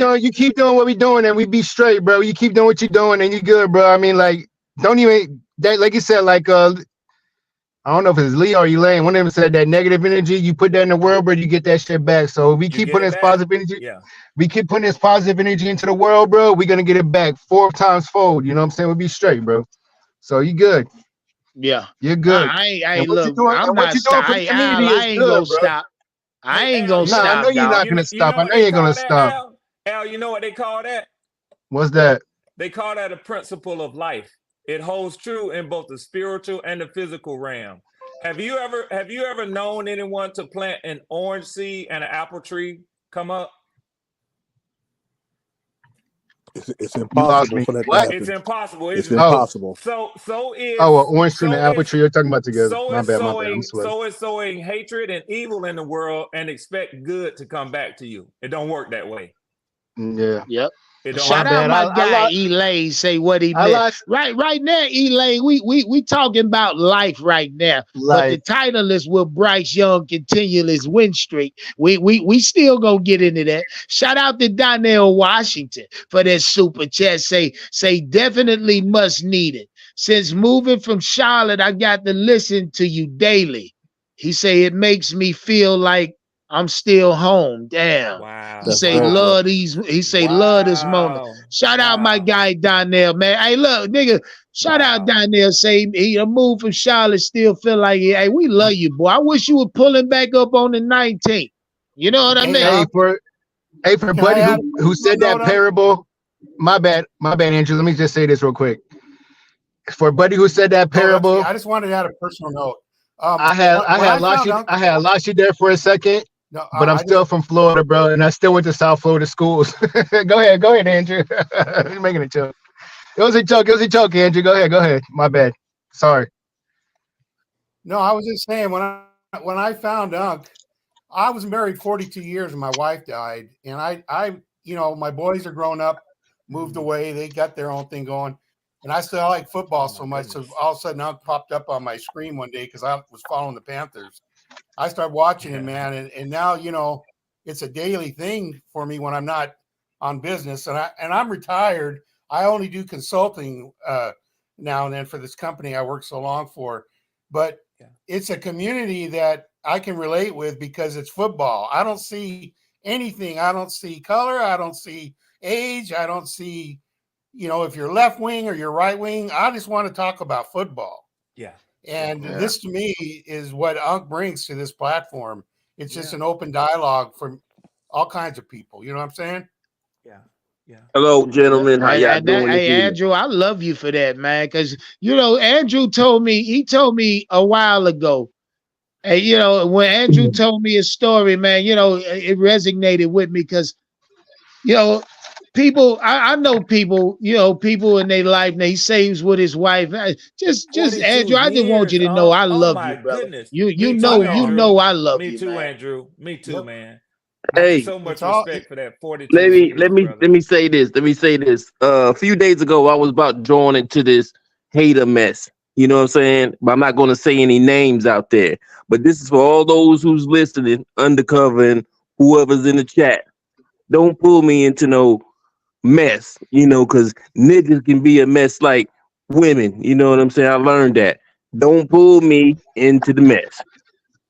man. You keep doing what we doing, and we be straight, bro. You keep doing what you're doing, and you good, bro. I mean, like, don't even that, like you said, like I don't know if it's Lee or Elaine. One of them said that negative energy, you put that in the world, bro, you get that shit back. So we keep putting this positive energy. Yeah. We keep putting this positive energy into the world, bro. We're gonna get it back 4 times fold. You know what I'm saying? We'll be straight, bro. So you good. Yeah. You're good. I look, I'm not stopping. I ain't gonna stop. I ain't gonna stop. I know you're not gonna stop. I know you ain't gonna stop. Al, you know what they call that? What's that? They call that a principle of life. It holds true in both the spiritual and the physical realm. Have you ever known anyone to plant an orange seed and an apple tree come up? It's impossible for that to happen. It's impossible. It's impossible. So is an orange tree and an apple tree. You're talking about together. So my is bad. So is sowing hatred and evil in the world and expect good to come back to you. It don't work that way. Yeah. Yep. It don't Shout out my guy Elaine. Say what he meant. Right now, Elaine. We talking about life right now. But the title is "Will Bryce Young continue his win streak?" We still gonna get into that. Shout out to Donnell Washington for that super chat. Say definitely must need it. Since moving from Charlotte, I got to listen to you daily. He say it makes me feel like I'm still home. Damn. Wow. He say love these. He say love this moment. Shout out my guy Donnell, man. Hey, look, nigga. Shout out Donnell. Say he moved from Charlotte. Still feel like hey, we love you, boy. I wish you were pulling back up on the 19th. You know what I mean? Hey, for buddy who said that parable. My bad, Andrew. Let me just say this real quick. For buddy who said that parable, I just wanted to add a personal note. I had lost you there for a second. No, but I'm still from Florida, bro, and I still went to South Florida schools. Go ahead, Andrew. You're making a joke. It was a joke, Andrew. Go ahead. My bad. Sorry. No, I was just saying when I found Unc, I was married 42 years and my wife died, and I my boys are grown up, moved away, they got their own thing going, and I still like football so much. So all of a sudden, Unc popped up on my screen one day because I was following the Panthers. I started watching it, man, and now it's a daily thing for me when I'm not on business, and I'm retired. I only do consulting now and then for this company I work so long for, but it's a community that I can relate with because it's football. I don't see anything. I don't see color. I don't see age. I don't see, if you're left wing or you're right wing. I just want to talk about football. Yeah. And this to me is what Unc brings to this platform. It's just an open dialogue from all kinds of people. You know what I'm saying? Yeah. Hello, gentlemen. How y'all doing? Hey, Andrew, I love you for that, man. Because Andrew told me a while ago. And when Andrew told me his story, man, it resonated with me because people, I know people, people in their life, and he saves with his wife. Just Andrew, I just want you to know I love you, brother. Goodness. You know I love you. Me too, man. Andrew. Me too, man. Hey, So much It's all respect for that 42 years, brother. let me say this. Let me say this. A few days ago, I was about drawn into this hater mess. You know what I'm saying? But I'm not going to say any names out there. But this is for all those who's listening, undercover, and whoever's in the chat. Don't pull me into no mess. You know, because niggas can be a mess like women. You know what I'm saying? I learned that. Don't pull me into the mess.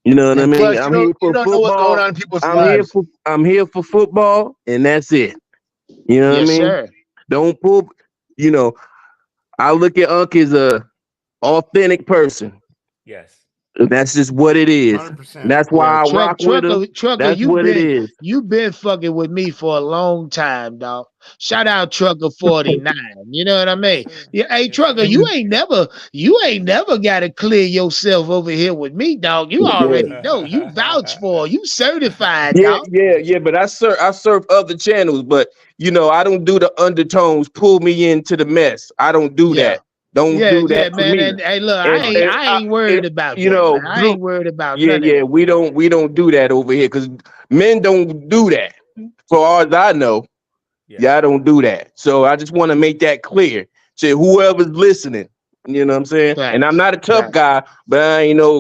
You know what I And mean? plus, I'm here you for don't know what's going football. on in people's lives. I'm here for football, and that's it. You know what I Yes, mean? sir. Don't pull. You know, I look at Unc as a authentic person. Yes. And that's just what it is. And 100%. that's why Yeah, I rock with him. trucker, That's what it is. you been fucking with me for a long time, dog. Shout out Trucker 49. You know what I mean? Yes, sir. Yeah, hey Yes, Trucker, sir. you ain't never gotta clear yourself over here with me, dog. You Yeah. already know. You vouch for, you certified, Yeah, dog. yeah. But I serve other channels, but you know, I don't do the undertones. Pull me into the mess. I don't do Yeah. that. Don't Yeah, do yeah, that to man. me. And hey, look, And I ain't worried about you that, know, man. I Drew. ain't worried about Yeah, none of yeah. that. We don't do that over here because men don't do that. For all as I know, Yeah. yeah, I don't do that. So I just want to make that clear to whoever's listening. You know what I'm saying? And I'm Facts. not a tough Facts. guy, but I ain't Yeah,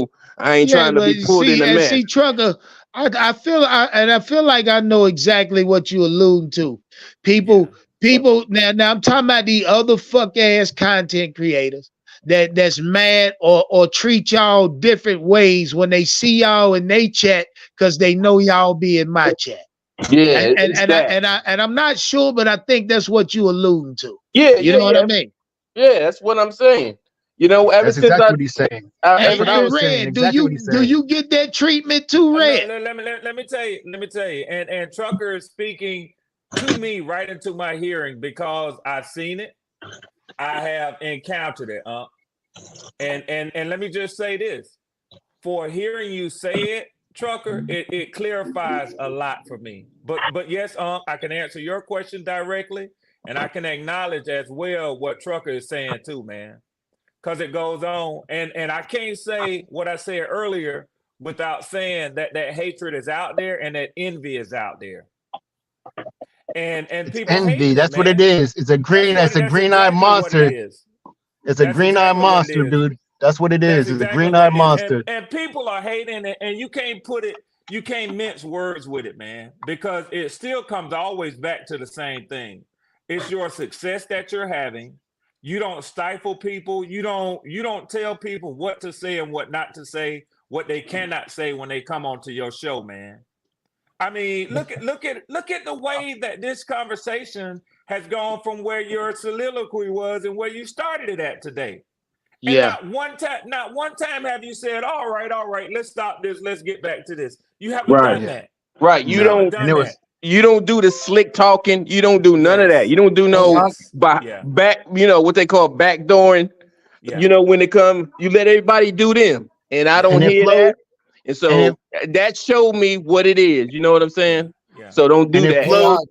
trying to but be pulled in a mess. Trucker, I feel like I know exactly what you allude to. Yeah. People now I'm talking about the other fuck ass content creators that's mad or treat y'all different ways when they see y'all in they chat because they know y'all be in my chat. Yeah, it's that. And I'm not sure, but I think that's what you alluding to. Yeah, You yeah, know what I yeah. mean? Yeah, that's what I'm saying. You know, ever That's since exactly what he's saying. That's Hey, what ever I hey, since was saying. Red, Exactly what he's do saying. you get that treatment too, Red? Let me tell you. Let me tell you. And Trucker is speaking to me right into my hearing because I've seen it. I have encountered it. And let me just say this: for hearing you say it, Trucker, it clarifies a lot for me. But yes, I can answer your question directly, and I can acknowledge as well what Trucker is saying too, man. Because it goes on, and I can't say what I said earlier without saying that hatred is out there and that envy is out there, and It's people envy. hating it, That's what it man. is. It's a green. That's a That's green-eyed exactly what it monster. is. It's a That's green-eyed exactly what it monster, is. dude. That's what it That's is. It's a exactly what green-eyed it is. monster. And people are hating it, and you can't put it, you can't mince words with it, man, because it still comes always back to the same thing. It's your success that you're having. You don't stifle people. You don't tell people what to say and what not to say, what they cannot say when they come onto your show, man. I mean, look at the way that this conversation has gone from where your soliloquy was and where you started it at today. And Yeah. not one time have you said, all right, let's stop this, let's get back to this. You haven't right, done Yeah. that. right. You You No. haven't don't And done it that. was. you don't do the slick talking. You don't do none of that. Yes. You don't do Hey, no Unc, Yeah. back. You know what they call backdooring. Yeah. You know when it come, you let everybody do them, and I Yeah. don't And it hear flowed. that. And And it so that showed me what it is. You know what I'm Yeah. saying? Yeah. So don't and do it that. hey, flowed. Unc,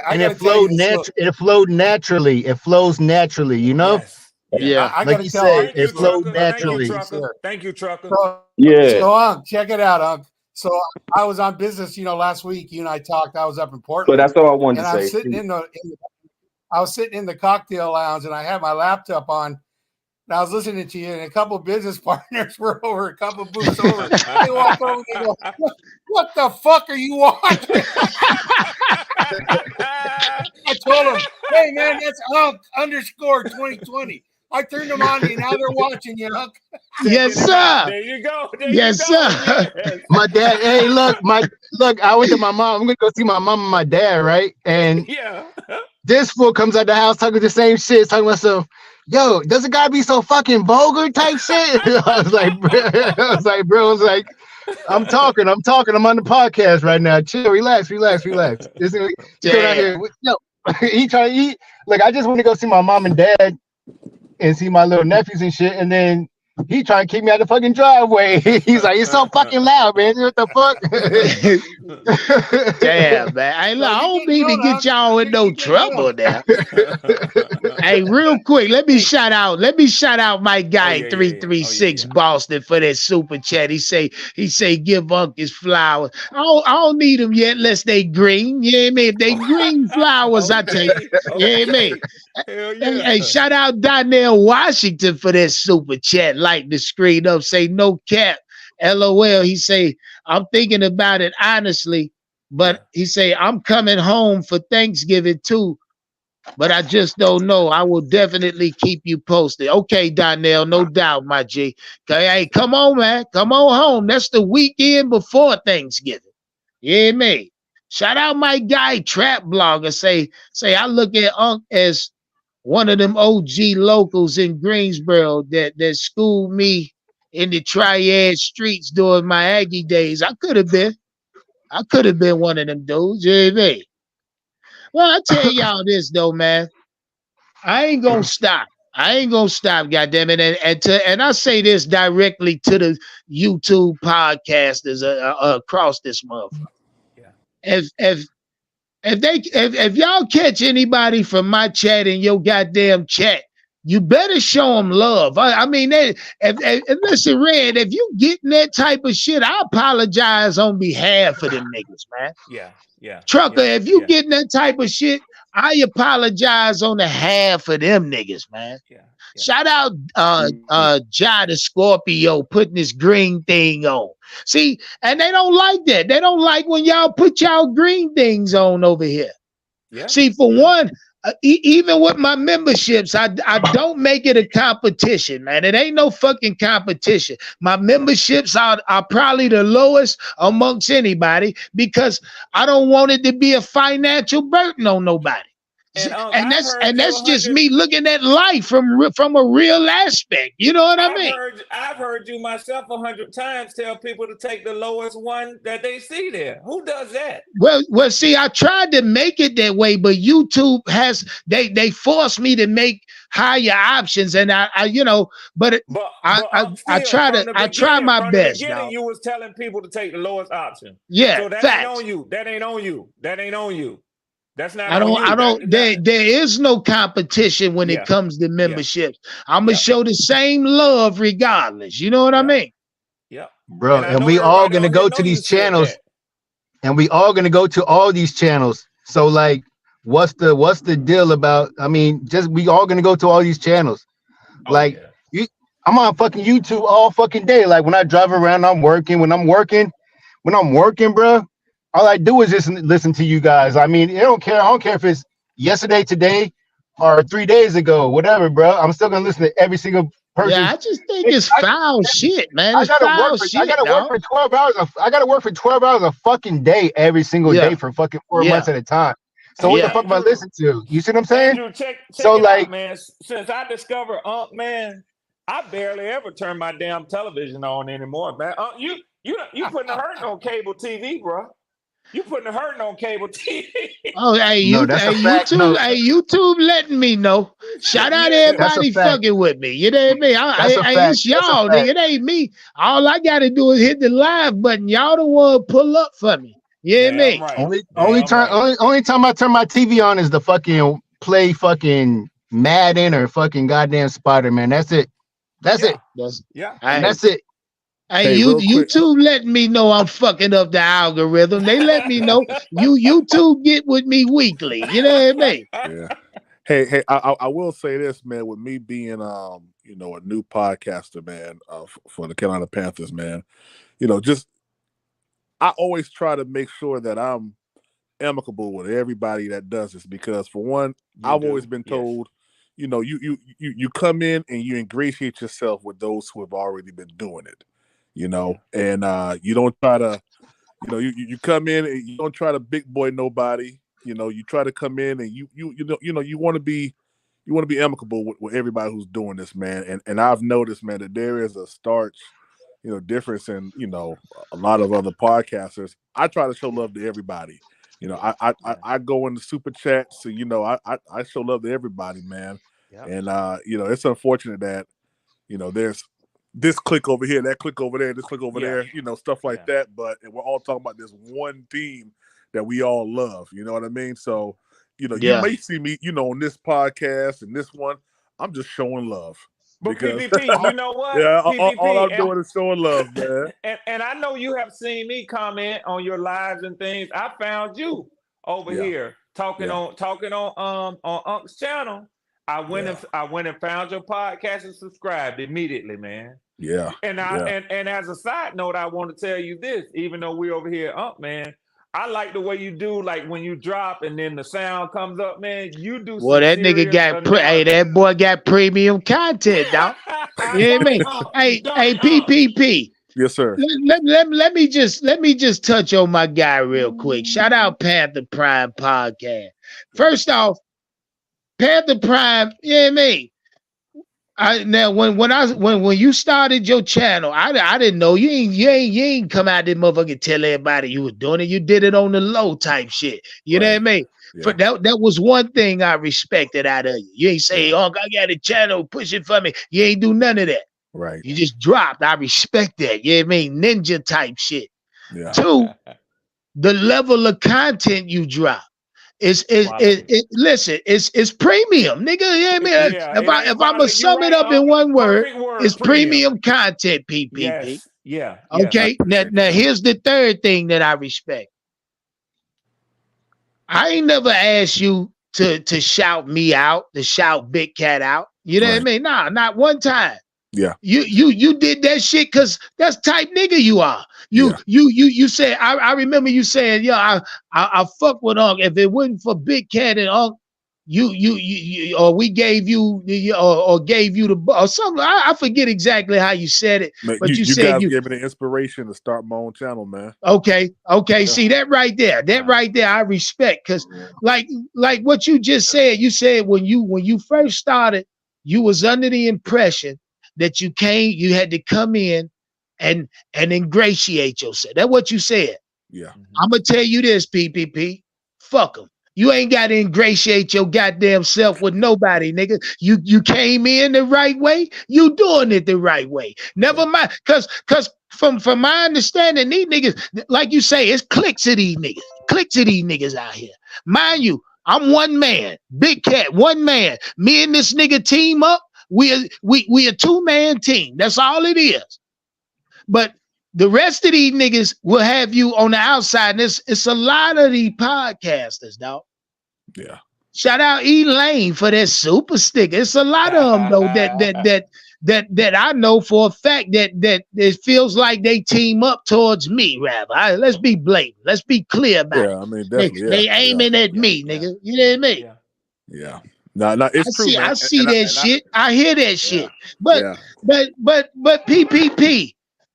I And gotta it tell you flowed this. Look, It flowed naturally. It flows naturally. You know, Yes. Yes. Yeah. I like gotta you tell say, Thank it you, look, flowed Trucker. let, Thank let you, me naturally. be Trucker. fair. Thank you, Trucker. So, Yeah. so Unc, check it out, Unc. So I was on business, last week. You and I talked. I was up in So Portland, that's all I wanted and to I'm say. sitting I was sitting in the cocktail lounge, and I had my laptop on, and I was listening to you, and a couple of business partners were over, a couple of booths over. They walk over and they go, what the fuck are you watching? I told them, hey, man, that's Unc _2020. I turned them on to you. Now they're watching you, Unc. Yes, Checking it out. sir. There you go. There you Yes, go. sir. Yes. My dad. Hey, look. I went to my mom. I'm gonna go see my mom and my dad, right? And Yeah. this fool comes out the house talking the same shit, talking about myself. Yo, does it gotta be so fucking vulgar type shit? I was like, bro, I'm talking. I'm on the podcast right now. Chill, relax. This he coming out Damn. here. Yo, he trying to eat. Like, I just want to go see my mom and dad and see my little nephews and shit. And then He trying to keep me out the fucking driveway. He's like, it's so fucking loud, man. What the fuck? Damn, man. Hey, look, So I you don't get mean to good, get Unc. y'all in no You get trouble good. now. Hey, real quick, let me Hey, shout out my guy yeah. Oh, yeah, 336 yeah. Boston for that super chat. He say give Unc his flowers. I don't need them yet unless they green. You know what I mean? If they green flowers, I take. Okay, You know what I mean? okay. Hell Hey, yeah. shout out Donnell Washington for that super chat. Light the screen up, say no cap. LOL. He say, I'm thinking about it honestly, Yeah, but he say, I'm coming home for Thanksgiving too, but I just don't know. I will definitely keep you posted. Okay, Donnell, no doubt, my G. Okay, hey, come on, man. Come on home. That's the weekend before Thanksgiving. You hear me? Shout out my guy, Trap Blogger. Say, I look at Unc as one of them OG locals in Greensboro that schooled me in the triad streets during my Aggie days. I could have been. I could have been one of them dudes. You hear me? Well, I tell y'all this though, man. I ain't gonna stop. I ain't gonna stop, goddamn it. And I say this directly to the YouTube podcasters across this motherfucker. yeah, If if y'all catch anybody from my chat in your goddamn chat, you better show them love. I mean, listen, Red, if you getting that type of shit, I apologize on behalf of them niggas, man. yeah. Trucker, if you getting that type of shit, I apologize on the half of them niggas, man. Yeah. Shout out Jai the Scorpio putting this green thing on. See, and they don't like that. They don't like when y'all put y'all green things on over here. Yeah. See, for one, even with my memberships, I don't make it a competition, man. It ain't no fucking competition. My memberships are probably the lowest amongst anybody because I don't want it to be a financial burden on nobody. And I've And heard you that's a just hundred. me looking at life from a real aspect. You know what I mean? I've heard you myself 100 times tell people to take the lowest one that they see there. Who does that? Well, see, I tried to make it that way, but YouTube has they force me to make higher options, and I you know, but I Still I try my from the best, beginning, dog. you was telling people to take the lowest option. Yeah, So that ain't facts. on you. That ain't on you. That ain't on you. That's not I on don't you. I don't there is no competition when it Yeah, comes to yeah, memberships. I'm gonna yeah, show the same love regardless. You know what I yeah, mean? yeah. Bro, And I and know we all everybody gonna on here go know to you these said channels, that. and we all gonna go to all these channels. So like, what's the deal about? I mean, just we all gonna go to all these channels. Oh Like yeah, you, I'm on fucking YouTube all fucking day. Like when I drive around, I'm working. When I'm working, bro, all I do is just listen to you guys. I mean, I don't care. I don't care if it's yesterday, today, or 3 days ago, whatever, bro. I'm still gonna listen to every single Yeah, person's. I just think it's I, foul shit, man. I It's gotta work foul for I shit, gotta work dog. for 12 hours. I gotta work for 12 hours a fucking day every single day Yeah, for fucking 4 months yeah, at a time. So what hey the yeah. fuck am I Andrew, listening to? You see what I'm saying? Andrew, check So it out, like, man. Since I discovered Unc, man, I barely ever turn my damn television on anymore, man. You putting the hurting on cable TV, bro. You putting the hurting on cable TV. Oh, no, that's a fact. No, YouTube letting me know. Shout out Yeah, that's a everybody fact. fucking with me. You know what I mean? That's a fact. It's That's a y'all, fact. nigga. It ain't me. All I gotta do is hit the live button. Y'all the one pull up for me. You know what I damn mean? right, damn right. Only time I turn my TV on is the fucking play fucking Madden or fucking goddamn Spider-Man. That's it. That's Yeah, it. That's yeah. And hey, that's it. hey, Hey, real quick. YouTube letting me know I'm fucking up the algorithm. They let me know YouTube get with me weekly. You know what I mean? Yeah. Hey, I will say this, man. With me being, a new podcaster, man, for the Carolina Panthers, man. Just I always try to make sure that I'm amicable with everybody that does this because, for one, You I've do, always been yes. told, you come in and you ingratiate yourself with those who have already been doing it, and you don't try to, you come in and you don't try to big boy nobody. You try to come in and you want to be amicable with everybody who's doing this, man. And I've noticed, man, that there is a starch, difference in, a lot of other podcasters. I try to show love to everybody. I go in the super chats, so I show love to everybody, man. Yep. And it's unfortunate that, there's this click over here, that click over there, this click over Yeah. there, you know, stuff like that. But we're all talking about this one team that we all love. You know what I mean? So, you know, you may see me, you know, on this podcast and this one, I'm just showing love. But Because PPP, you know what? yeah, PPP, all I'm doing is showing love, man. And I know you have seen me comment on your lives and things. I found you over here talking on Unc's channel. I went and found your podcast and subscribed immediately, man. Yeah. And and as a side note, I want to tell you this, even though we over here, man, I like the way you do, like when you drop and then the sound comes up, man. You do. Well, that nigga got that boy got premium content, dog. You know what I mean? Hey, PPP. Yes, sir. Let me just touch on my guy real quick. Shout out Panther Prime Podcast. First off, Panther Prime, you know what I mean? Now when you started your channel, I didn't know you ain't come out there motherfucker tell everybody you was doing it. You did it on the low type shit. You know what I mean? Yeah. For that was one thing I respected out of you. You ain't say, "Oh, I got a channel, push it for me." You ain't do none of that. Right. You just dropped. I respect that. You know what I mean? Ninja type shit. Yeah. 2, the level of content you drop. Listen, it's premium, nigga. You know what I mean? If I'm gonna sum it up in one word, it's premium content, PPP. Yeah. Okay. Now here's the third thing that I respect. I ain't never asked you to shout me out, to shout Big Cat out. You know what I mean? Nah, not one time. Yeah. You did that shit because that's type nigga you are. You said I remember you saying, I fuck with Unc. If it wasn't for Big Cat and Unc, you or we gave you or gave you the or something. I forget exactly how you said it. Man, but you said guys gave me the inspiration to start my own channel, man. Okay. See that right there. That right there I respect because like what you just said, you said when you first started, you was under the impression that you had to come in and ingratiate yourself. That's what you said. Yeah. I'm gonna tell you this, PPP. Fuck them. You ain't got to ingratiate your goddamn self with nobody, nigga. You came in the right way. You doing it the right way. Never mind, cause from my understanding, these niggas, like you say, it's cliques of these niggas. Cliques of these niggas out here. Mind you, I'm one man, Big Cat, one man. Me and this nigga team up. We a 2-man team. That's all it is. But the rest of these niggas will have you on the outside. And it's a lot of these podcasters, dog. Yeah. Shout out Elaine for that super sticker. It's a lot of them though that I know for a fact that it feels like they team up towards me. Rather, let's be blatant. Let's be clear about it. I mean, definitely. They aiming at me, nigga. You know what I mean? Yeah. No, it's true, man. I see that shit. I hear that shit. But PPP,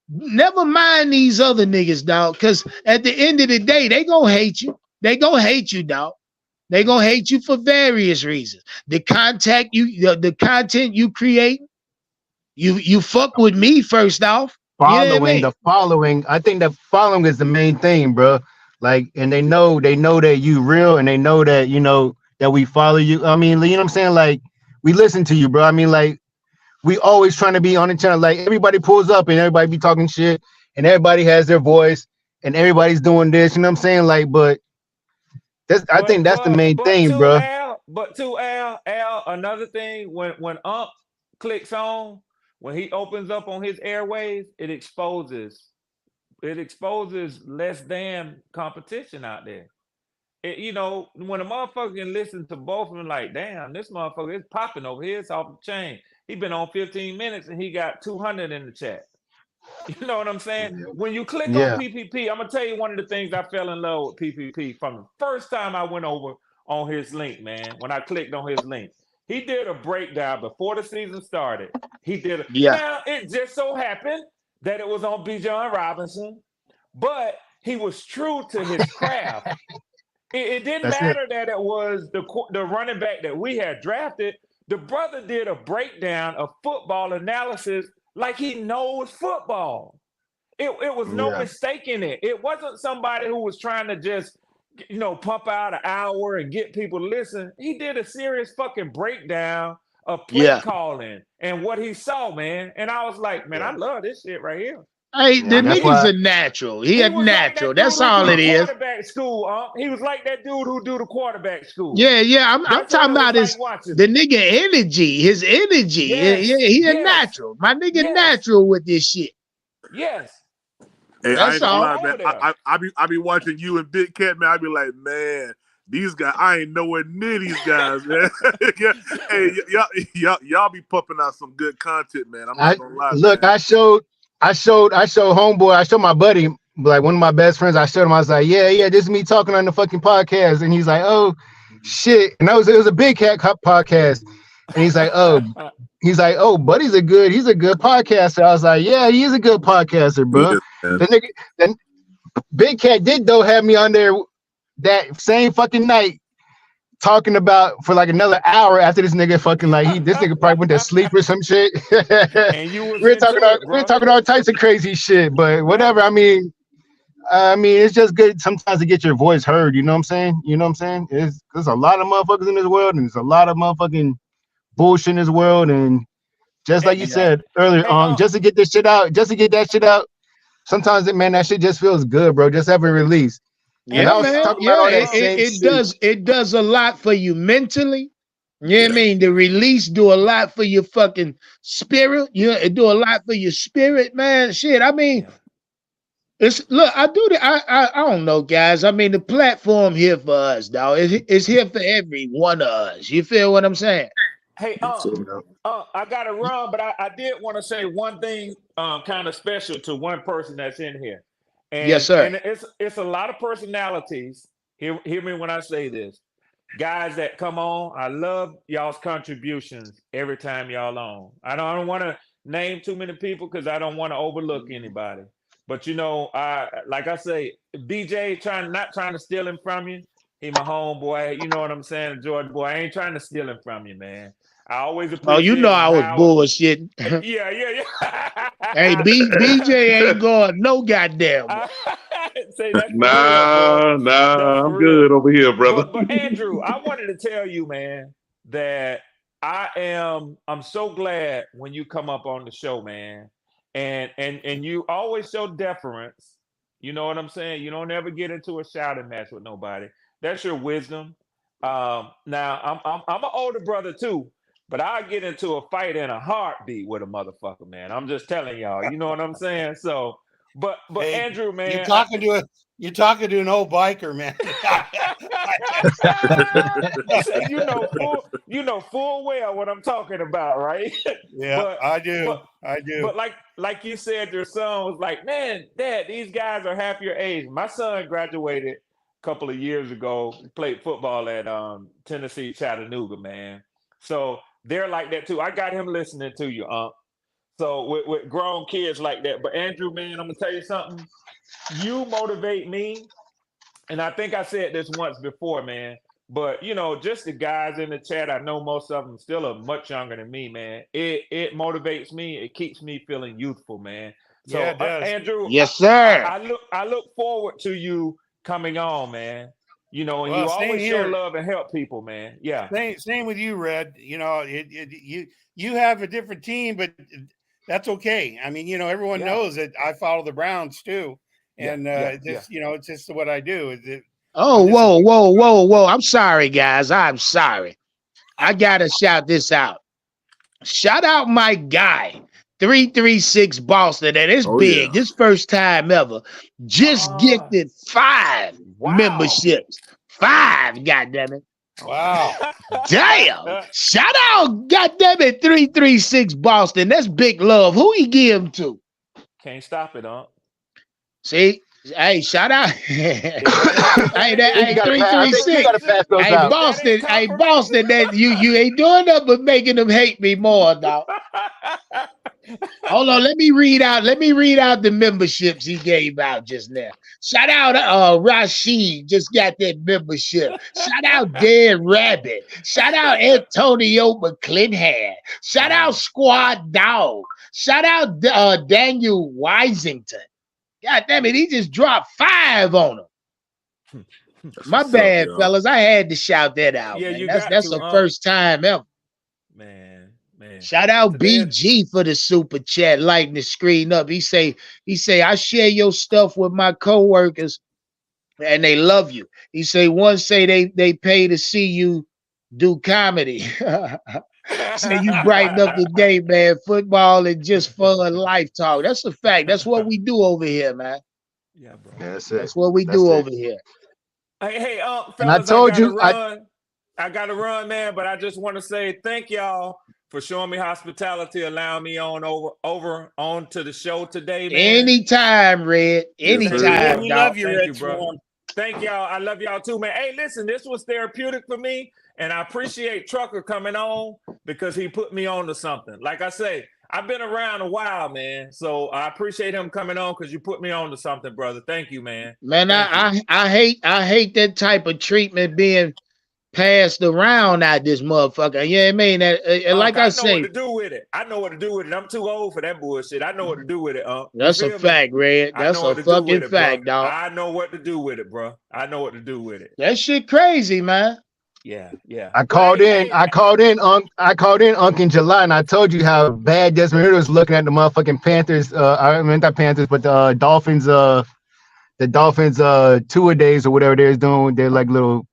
never mind these other niggas, dog. Because at the end of the day, they gonna hate you. They gonna hate you, dog. They gonna hate you for various reasons. The content you create, you fuck with me first off. The following. I think the following is the main thing, bro. Like, and they know that you real, and they know that that we follow you. I mean, you know what I'm saying? Like, we listen to you, bro. I mean, like, we always trying to be on the channel. Like, everybody pulls up and everybody be talking shit and everybody has their voice and everybody's doing this. You know what I'm saying? Like, I think that's the main thing, bro. Al, another thing, when Ump clicks on, when he opens up on his airways, it exposes less than competition out there. When a motherfucker can listen to both of them, like, damn, this motherfucker is popping over here. It's off the chain. He been on 15 minutes and he got 200 in the chat. You know what I'm saying? When you click on PPP, I'm going to tell you one of the things I fell in love with PPP from the first time I went over on his link, man. When I clicked on his link, he did a breakdown before the season started. Now, it just so happened that it was on Bijan Robinson, but he was true to his craft. It didn't matter that it was the running back that we had drafted. The brother did a breakdown of football analysis like he knows football. It was no mistake in it. It wasn't somebody who was trying to just, pump out an hour and get people to listen. He did a serious fucking breakdown of play calling and what he saw, man. And I was like, man, I love this shit right here. Hey, the that's nigga's why a natural. He a was like natural. that dude That's who all do it the is. quarterback school. He was like that dude who do the quarterback school. Yeah. I'm That's what talking it was about like his watching the him. nigga energy, his energy. Yes, Yeah, he a yes, natural. My nigga yes, natural with this shit. yes. Hey, I That's ain't gonna all. lie, man. Over there. I be watching you and Big Cat, man. I be like, man, these guys, I ain't nowhere near these guys, man. Hey, y'all be pumping out some good content, man. I'm not gonna lie, look, man. I showed homeboy, I showed my buddy, like one of my best friends, I showed him, I was like, yeah, this is me talking on the fucking podcast. And he's like, oh shit. And it was a Big Cat podcast. And he's like, oh, buddy's he's a good podcaster. I was like, yeah, he's a good podcaster, He bro. is, man. The nigga, then Big Cat did though have me on there that same fucking night talking about for like another hour after this nigga fucking this nigga probably went to sleep or some shit. And you was we into were talking all types of crazy shit, but whatever. I mean, it's just good sometimes to get your voice heard. You know what I'm saying? There's a lot of motherfuckers in this world, and there's a lot of motherfucking bullshit in this world. And just like you said earlier, just to get this shit out, sometimes that shit just feels good, bro. Just have a release. And I was talking about all that same shit. It does a lot for you mentally. You know what I mean? The release do a lot for your fucking spirit. It do a lot for your spirit, man. Shit. I mean, I don't know, guys. I mean, the platform here for us, dog. It's here for every one of us. You feel what I'm saying? Hey, I gotta run, but I did want to say one thing kind of special to one person that's in here. And, yes, sir. And it's a lot of personalities. Hear me when I say this. Guys that come on, I love y'all's contributions every time y'all on. I don't want to name too many people because I don't want to overlook anybody. But like I say, BJ not trying to steal him from you. He my homeboy. You know what I'm saying, Jordan boy. I ain't trying to steal him from you, man. I always appreciate. Oh, you know I was bullshitting. Yeah. Hey, BJ ain't going no goddamn. Say that's nah, I'm good over here, brother. But Andrew, I wanted to tell you, man, that I'm so glad when you come up on the show, man, and you always show deference. You know what I'm saying? You don't ever get into a shouting match with nobody. That's your wisdom. Now I'm an older brother too, but I get into a fight in a heartbeat with a motherfucker, man. I'm just telling y'all. You know what I'm saying? So, but hey, Andrew, man, you're talking to an old biker, man. you know full well what I'm talking about, right? Yeah, I do. But like you said, your son was like, man, Dad, these guys are half your age. My son graduated a couple of years ago, played football at Tennessee Chattanooga, man. So they're like that too. I got him listening to you, So with grown kids like that. But Andrew, man, I'm gonna tell you something. You motivate me, and I think I said this once before, man. But just the guys in the chat, I know most of them still are much younger than me, man. It motivates me. It keeps me feeling youthful, man. So yeah, it does. Andrew, yes, sir. I look forward to you coming on, man. And you always show love and help people, man. Yeah. Same with you, Red. You have a different team, but that's okay. I mean, everyone knows that I follow the Browns too, and it's just what I do. Whoa! I'm sorry, guys. I'm sorry. I gotta shout this out. Shout out my guy, 336 Boston. That is big. This first time ever. Just gifted 5 memberships. 5, goddammit. Wow. Damn. Shout out, goddammit, 336 Boston. That's big love. Who he give him to? Can't stop it, See? Hey, shout out. Hey, 336. Hey, Boston, that you ain't doing nothing but making them hate me more, dog. Hold on, let me read out the memberships he gave out just now. Shout out Rashid, just got that membership. Shout out Dead Rabbit. Shout out Antonio McClinhan. Shout out Squad Dog. Shout out Daniel Wisington. God damn it, he just dropped 5 on him. My bad, fellas. I had to shout that out. Yeah, man. That's the first time ever. Man. Man. Shout out Today- BG for the super chat, lighting the screen up. He say, I share your stuff with my coworkers and they love you. He say, one say they pay to see you do comedy. Say you brighten up the day, man. Football and just fun life talk. That's a fact. That's what we do over here, man. Yeah, bro. That's it. That's what we That's do it. over here. Hey, And I fellas, told gotta you, I gotta run, man. But I just want to say thank y'all for showing me hospitality, allowing me on over onto the show today, man. Anytime, Red. Yes, sir. Anytime, We dog. love you, Thank Red you, bro. Swan. Thank y'all. I love y'all too, man. Hey, listen, this was therapeutic for me, and I appreciate Trucker coming on because he put me on to something. Like I say, I've been around a while, man. So I appreciate him coming on because you put me on to something, brother. Thank you, man. Man, Thank you. I hate that type of treatment being passed around out this motherfucker. You know what I mean? Like I know what say, to do with it. I know what to do with it. I'm too old for that bullshit. I know what to do with it. that's a fact, Red. I That's know a what to do with fucking it, fact, bro. dog. I know what to do with it, bro. I know what to do with it. That shit crazy, man. Yeah. I called in Unc in July, and I told you how bad Desmond Ritter was looking at the motherfucking Panthers. I mean not Panthers, but the Dolphins. The Dolphins 2-a-days or whatever they're doing. They're like little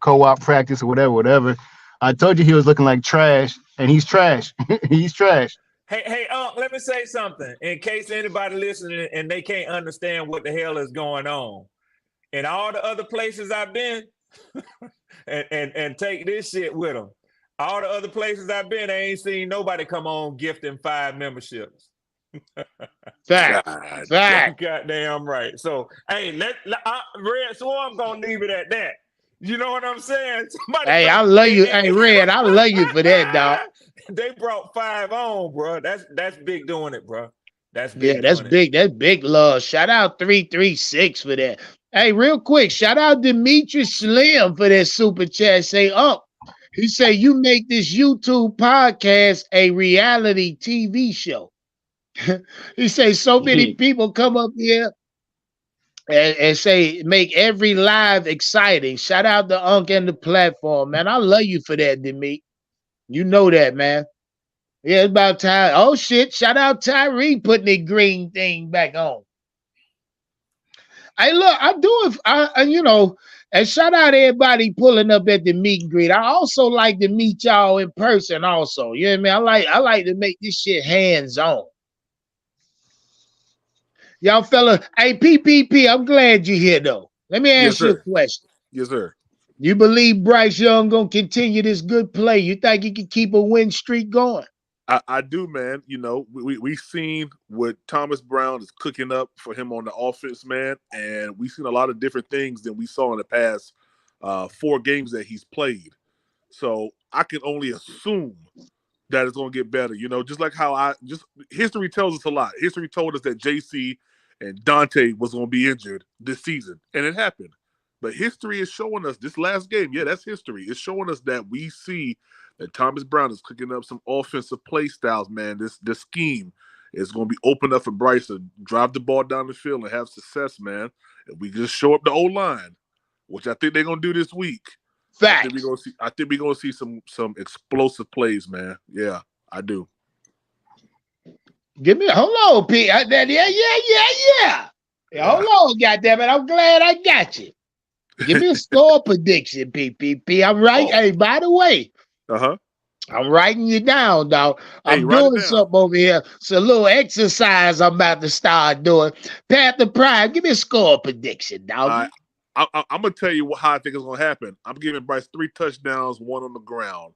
co-op practice or whatever. I told you he was looking like trash, and he's trash. He's trash. Hey, let me say something in case anybody listening and they can't understand what the hell is going on. In all the other places I've been, and take this shit with them. All the other places I've been, I ain't seen nobody come on gifting 5 memberships. Fact. Goddamn right. So, hey, Red Swarm gonna leave it at that. You know what I'm saying? Hey, I love you. Hey, Red, I love you for that, dog. They brought 5 on, bro. That's big doing it, bro. That's big. Yeah, that's big. That's big love. Shout out 336 for that. Hey, real quick, shout out Dimitri Slim for that super chat. Say up. He say you make this YouTube podcast a reality TV show. He say so many people come up here and say make every live exciting. Shout out to Unc and the platform, man. I love you for that, Dimitri. You know that, man. Yeah, it's about time. Oh shit! Shout out Tyree putting the green thing back on. Hey, look, I do it. And shout out everybody pulling up at the meet and greet. I also like to meet y'all in person. Also, you know what I mean. I like to make this shit hands on. Y'all fella, hey PPP, I'm glad you're here though. Let me ask you a question. Yes, sir. You believe Bryce Young gonna continue this good play? You think he can keep a win streak going? I do, man. You know, we've seen what Thomas Brown is cooking up for him on the offense, man, and we've seen a lot of different things than we saw in the past 4 games that he's played. So I can only assume that it's going to get better. You know, just like how history tells us a lot. History told us that JC and Dante was going to be injured this season, and it happened. But history is showing us this last game. Yeah, that's history. It's showing us that we see that Thomas Brown is cooking up some offensive play styles, man. This scheme is going to be open up for Bryce to drive the ball down the field and have success, man. If we just show up the O-line, which I think they're going to do this week. Fact. I think we're going to see some explosive plays, man. Yeah, I do. Give me hold on, P. Yeah. Hold on, goddammit. I'm glad I got you. Give me a score prediction, PPP. I'm right. Hey, by the way, I'm writing you down, dog. I'm doing something over here. It's a little exercise I'm about to start doing. Path to Prime, give me a score prediction, dog. I'm gonna tell you how I think it's gonna happen. I'm giving Bryce 3 touchdowns, 1 on the ground.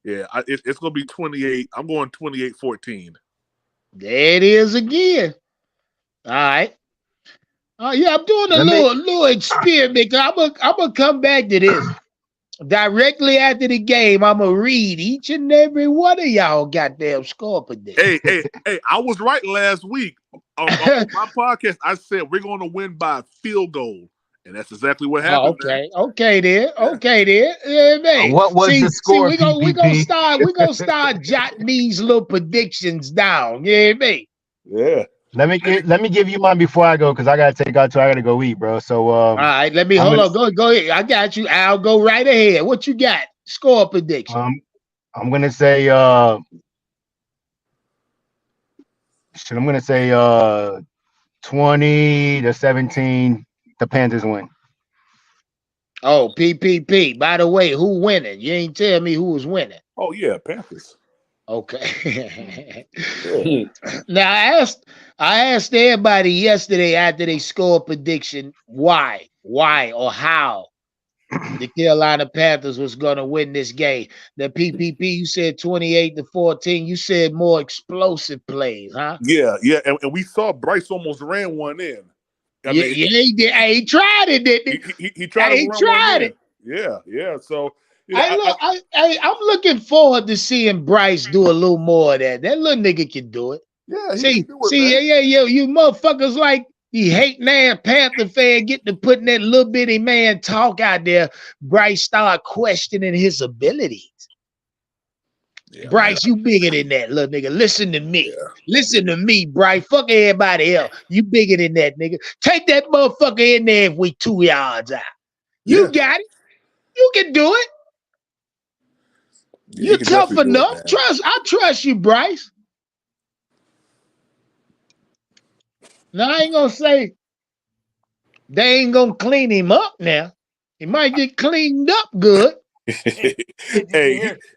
Yeah, it's gonna be 28. I'm going 28-14. There it is again. All right. Yeah, I'm doing a little experiment. I'm gonna come back to this. Directly after the game, I'm gonna read each and every one of y'all goddamn score prediction. Hey, I was right last week on my podcast. I said we're gonna win by a field goal, and that's exactly what happened. Okay, then. Yeah, man. What was the score? We gonna start jotting these little predictions down. Yeah, man. Yeah. Let me give you mine before I go because I gotta take out too. I gotta go eat, bro. So all right, hold on. Go ahead. I got you. I'll go right ahead. What you got? Score prediction. I'm gonna say shit, I'm gonna say 20-17. The Panthers win. Oh, PPP. By the way, who winning? You ain't tell me who was winning. Oh yeah, Panthers. Okay. Yeah. Now I asked everybody yesterday after they scored prediction why or how the Carolina Panthers was gonna win this game. The PPP, you said 28-14. You said more explosive plays, huh? Yeah, and we saw Bryce almost ran one in. I Yeah, mean, he did. Hey, he tried it, didn't he tried to he run one tried in. it. Yeah. So I'm looking forward to seeing Bryce do a little more of that. That little nigga can do it. yeah, he can do it, See, man. yeah, you motherfuckers like the hating ass Panther fan get to putting that little bitty man talk out there. Bryce start questioning his abilities. Yeah, Bryce, you bigger than that, little nigga. Listen to me. Yeah. Listen to me, Bryce. Fuck everybody else. You bigger than that, nigga. Take that motherfucker in there if we 2 yards out. You got it. You can do it. Yeah, You're he can tough definitely do it, enough. man. I trust you, Bryce. Now I ain't gonna say they ain't gonna clean him up now. He might get cleaned up good. Hey,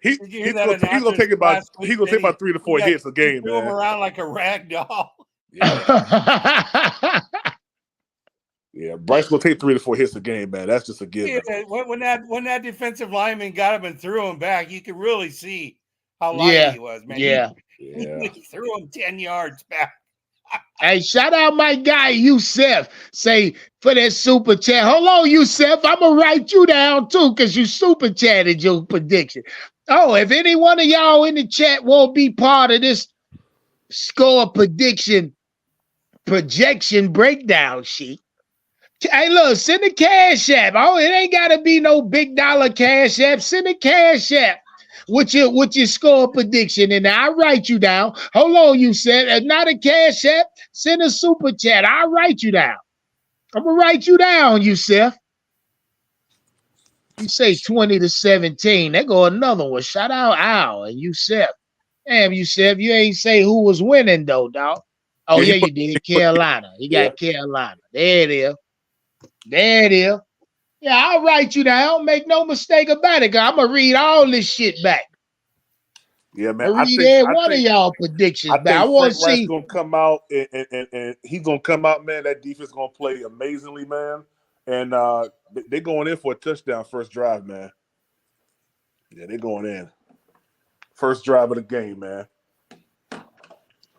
he's gonna take about 3 to 4 hits a game, threw him man. around like a rag doll. Yeah, Bryce gonna take 3 to 4 hits a game, man. That's just a given. Yeah, when that defensive lineman got him and threw him back, you could really see how light he was, man. Yeah. He threw him 10 yards back. Hey, shout out my guy Yusef. Say for that super chat. Hold on, Yusef. I'm gonna write you down too, because you super chatted your prediction. Oh, if any one of y'all in the chat won't be part of this score prediction projection breakdown sheet. Hey, look, send a cash app. Oh, it ain't gotta be no big dollar cash app. Send a cash app with your score prediction, and I write you down. Hold on, you said if not a cash app, send a super chat. I'll write you down. I'm gonna write you down, Yusef. You say 20-17. There go another one. Shout out Al and Yusef. Damn, Yusef, you ain't say who was winning though, dog. Oh yeah, you did. Carolina. You got Carolina. There it is. There it is. Yeah, I'll write you down. Make no mistake about it, cause I'm gonna read all this shit back. Yeah, man. I read every one of y'all predictions back. I want Frank to Wright's see. gonna come out and he's gonna come out, man. That defense gonna play amazingly, man. And they're going in for a touchdown first drive, man. Yeah, they're going in. First drive of the game, man.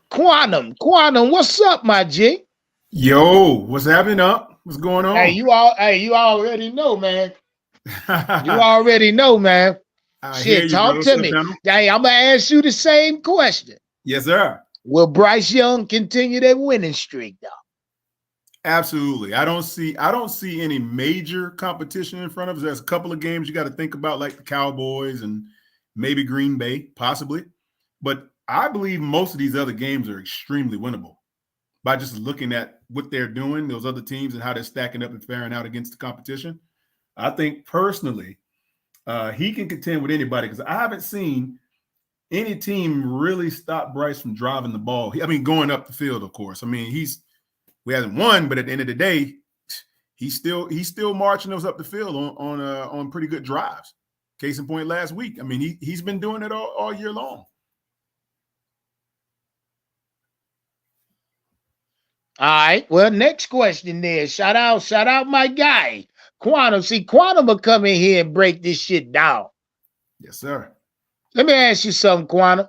Quantum, what's up, my G? Yo, what's happening up? What's going on? Hey, you already know, man. You already know, man. Shit, talk to me. Hey, I'm gonna ask you the same question. Yes, sir. Will Bryce Young continue that winning streak, though? Absolutely. I don't see any major competition in front of us. There's a couple of games you got to think about, like the Cowboys and maybe Green Bay, possibly. But I believe most of these other games are extremely winnable by just looking at what they're doing, those other teams, and how they're stacking up and faring out against the competition. I think personally, he can contend with anybody because I haven't seen any team really stop Bryce from driving the ball. Going up the field, of course. We hasn't won, but at the end of the day, he's still marching us up the field on pretty good drives. Case in point, last week. He's been doing it all year long. All right. Well, next question there. Shout out my guy, Quantum. See, Quantum will come in here and break this shit down. Yes, sir. Let me ask you something, Quantum.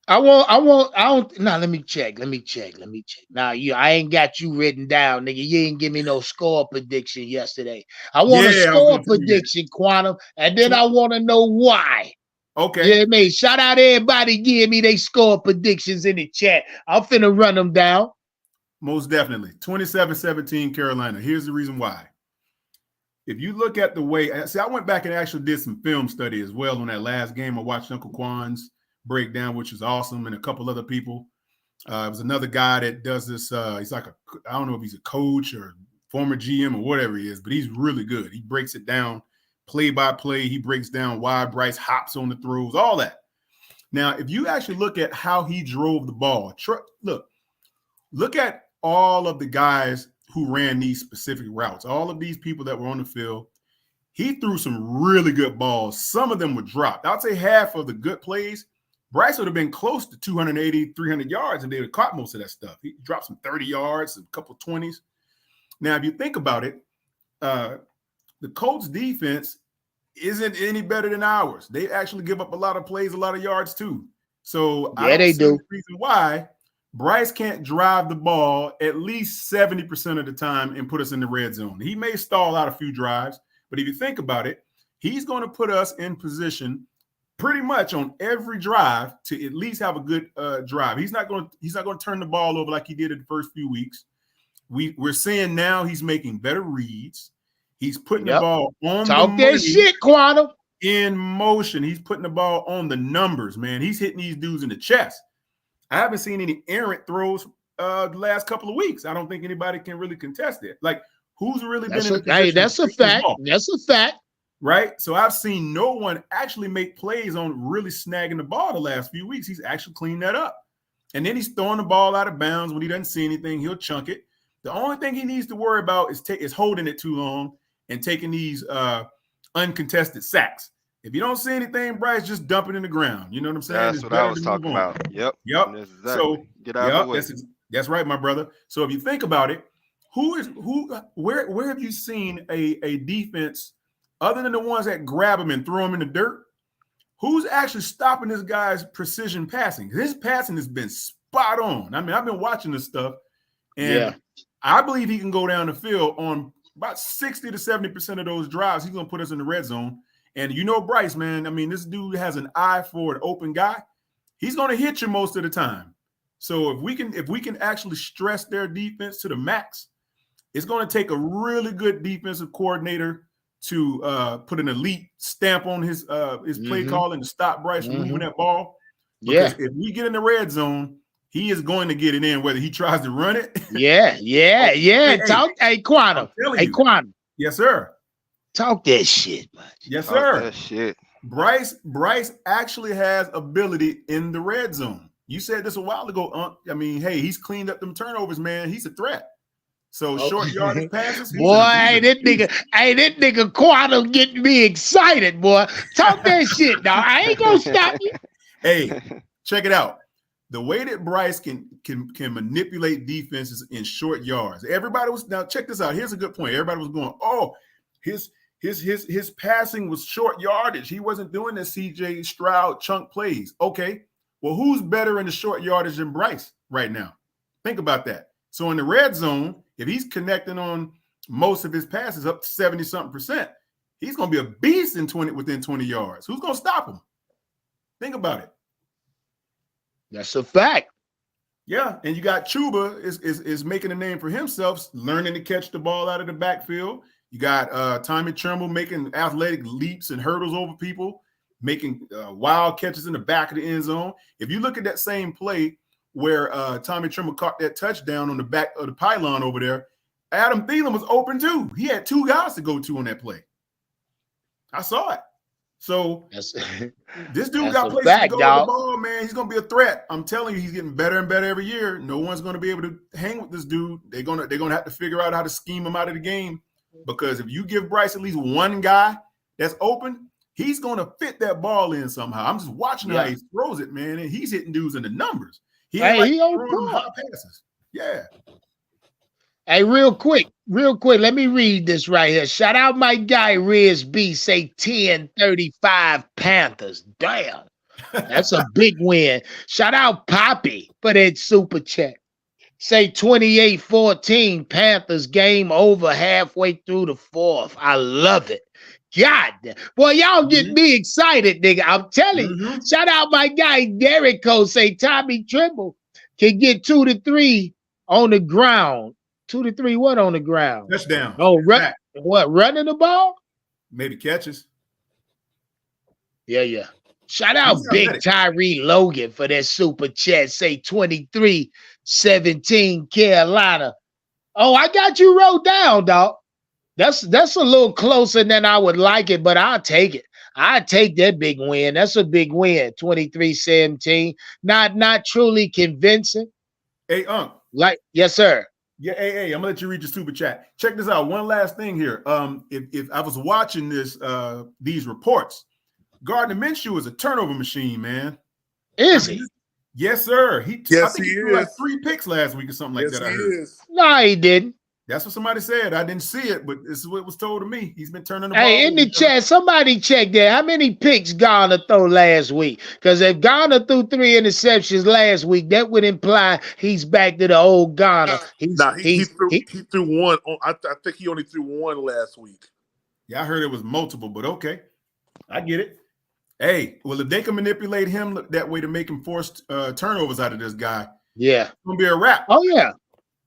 Let me check. Now I ain't got you written down, nigga. You ain't give me no score prediction yesterday. I want a score prediction, Quantum, and then I want to know why. Okay. You know what I mean? Shout out everybody give me they score predictions in the chat. I'm finna run them down. Most definitely. 27-17 Carolina. Here's the reason why. If you look at the way, I went back and actually did some film study as well on that last game. I watched Uncle Quan's breakdown, which was awesome, and a couple other people. It was another guy that does this. He's like I don't know if he's a coach or former GM or whatever he is, but he's really good. He breaks it down play-by-play. He breaks down why Bryce hops on the throws, all that. Now, if you actually look at how he drove the ball, look at all of the guys who ran these specific routes, all of these people that were on the field. He threw some really good balls. Some of them were dropped. I'd say half of the good plays, Bryce would have been close to 280, 300 yards, and they would have caught most of that stuff. He dropped some 30 yards, a couple of 20s. Now, if you think about it, the Colts defense isn't any better than ours. They actually give up a lot of plays, a lot of yards too. So yeah, they do. The reason why Bryce can't drive the ball at least 70% of the time and put us in the red zone. He may stall out a few drives, but if you think about it, he's going to put us in position pretty much on every drive to at least have a good drive. He's not going to turn the ball over like he did in the first few weeks. We're seeing now he's making better reads. He's putting the ball on the money. Talk that shit, Quantum. In motion. He's putting the ball on the numbers, man. He's hitting these dudes in the chest. I haven't seen any errant throws the last couple of weeks. I don't think anybody can really contest it. Like, who's really been in the position? Hey, that's a fact. That's a fact. Right? So I've seen no one actually make plays on really snagging the ball the last few weeks. He's actually cleaned that up. And then he's throwing the ball out of bounds. When he doesn't see anything, he'll chunk it. The only thing he needs to worry about is holding it too long and taking these uncontested sacks. If you don't see anything, Bryce, just dump it in the ground. You know what I'm saying? That's what I was talking about. Yep. Exactly. So get out of the way. That's right, my brother. So if you think about it, where have you seen a defense other than the ones that grab him and throw him in the dirt? Who's actually stopping this guy's precision passing? His passing has been spot on. I mean, I've been watching this stuff, and I believe he can go down the field on about 60 to 70% of those drives. He's going to put us in the red zone. And you know Bryce, man, I mean, this dude has an eye for an open guy. He's going to hit you most of the time. So if we can actually stress their defense to the max, it's going to take a really good defensive coordinator to put an elite stamp on his play calling to stop Bryce from moving that ball. Because if we get in the red zone, he is going to get it in, whether he tries to run it. Hey, Quantum. Hey, Quantum. Yes, sir. Talk that shit, man. Yes, sir. That shit. Bryce actually has ability in the red zone. You said this a while ago. I mean, hey, he's cleaned up them turnovers, man. He's a threat. So short yardage passes. Boy, that nigga Quantum getting me excited, boy. Talk that shit, dog. I ain't gonna stop you. Hey, check it out. The way that Bryce can manipulate defenses in short yards. Now check this out. Here's a good point. Everybody was going, oh, his passing was short yardage. He wasn't doing the CJ Stroud chunk plays. Okay, well, who's better in the short yardage than Bryce right now? Think about that. So in the red zone, if he's connecting on most of his passes up to 70-something%, he's going to be a beast within 20 yards. Who's going to stop him? Think about it. That's a fact. Yeah, and you got Chuba is making a name for himself, learning to catch the ball out of the backfield. You got Tommy Tremble making athletic leaps and hurdles over people, making wild catches in the back of the end zone. If you look at that same play where Tommy Tremble caught that touchdown on the back of the pylon over there, Adam Thielen was open too. He had two guys to go to on that play. I saw it. So this dude got places to go with the ball, man. He's gonna be a threat. I'm telling you, he's getting better and better every year. No one's gonna be able to hang with this dude. They're gonna have to figure out how to scheme him out of the game. Because if you give Bryce at least one guy that's open, he's gonna fit that ball in somehow. I'm just watching how he throws it, man, and he's hitting dudes in the numbers. He on high passes. Yeah. Hey, real quick, let me read this right here. Shout out my guy Riz B. Say 10-35 Panthers. Damn, that's a big win. Shout out Poppy for that super chat. Say 28-14 Panthers, game over halfway through the fourth. I love it. God, boy, y'all get me excited, nigga. I'm telling you. Shout out my guy Derek Cole. Say Tommy Tremble can get 2 to 3 on the ground. 2 to 3 what on the ground? Touchdown. Oh, running the ball? Maybe catches. Yeah. Shout out Big Tyree Logan for that super chat. Say 23-17 Carolina. Oh, I got you wrote down, dog. That's a little closer than I would like it, but I'll take it. I take that big win. That's a big win. 23-17. Not truly convincing. Hey, Like, yes, sir. Yeah, hey, I'm gonna let you read your super chat. Check this out. One last thing here. If I was watching these reports, Gardner Minshew is a turnover machine, man. Is he? Yes, sir. I think he threw is. like 3 picks last week or something like that. I heard. No, he didn't. That's what somebody said. I didn't see it, but this is what was told to me. He's been turning the ball. Hey, in the chat, somebody check that. How many picks Garner threw last week? Because if Garner threw 3 interceptions last week, that would imply he's back to the old Garner. He threw one. I think he only threw one last week. Yeah, I heard it was multiple, but okay. I get it. Hey, well, if they can manipulate him that way to make him force turnovers out of this guy, yeah, it's gonna be a wrap. Oh yeah,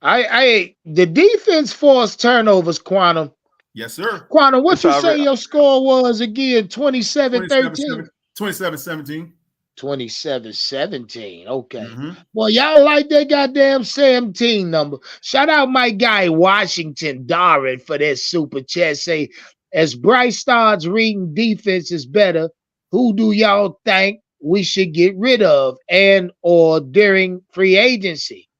the defense forced turnovers. Quantum, yes, sir. Quantum, what you say your score was again? 27-13, 27-17, 27-17. Okay. Well, y'all like that goddamn 17 number. Shout out my guy Washington Darren for that super chat. Say, as Bryce starts reading defense is better, who do y'all think we should get rid of and or during free agency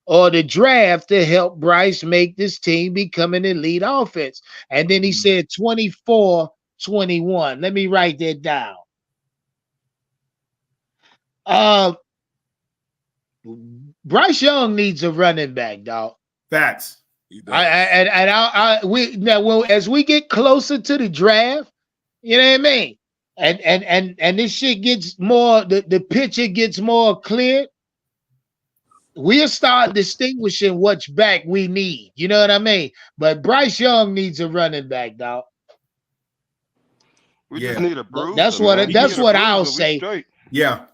or the draft to help Bryce make this team become an elite offense? And then he said 24-21. Let me write that down. Bryce Young needs a running back, dog. Facts. As we get closer to the draft, you know what I mean? And this shit gets more, the picture gets more clear. We'll start distinguishing which back we need. You know what I mean? But Bryce Young needs a running back, dog. We just need a bruiser. That's what I'll say. Yeah.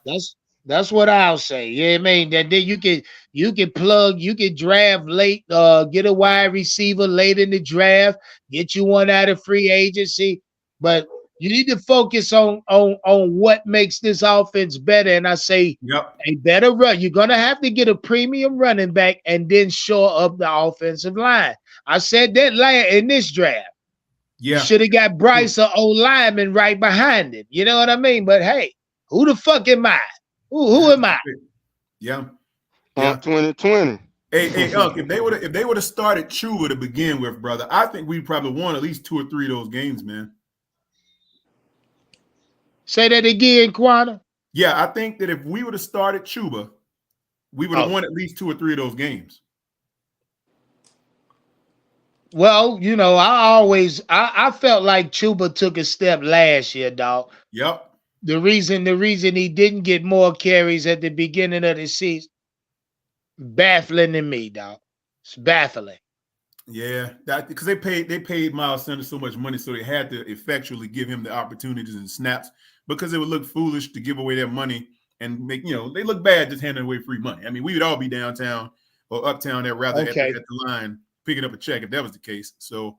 That's what I'll say. You know what I mean? That then you can draft late, get a wide receiver late in the draft, get you one out of free agency, but you need to focus on what makes this offense better. And I say a better run. You're gonna have to get a premium running back and then shore up the offensive line. I said that in this draft. Yeah. You should have got Bryce or lineman right behind him. You know what I mean? But hey, who the fuck am I? Who am I? Yeah. 2020. Hey, if they would have started Chuba to begin with, brother, I think we probably won at least 2 or 3 of those games, man. Say that again, Quana. Yeah, I think that if we would have started Chuba, we would have won at least 2 or 3 of those games. Well, you know, I felt like Chuba took a step last year, dog. Yep. The reason he didn't get more carries at the beginning of the season, baffling to me, dog. It's baffling. Yeah, because they paid Miles Sanders so much money, so they had to effectually give him the opportunities and snaps, because it would look foolish to give away their money and make, they look bad just handing away free money. I mean, we would all be downtown or uptown there rather at the line picking up a check if that was the case. So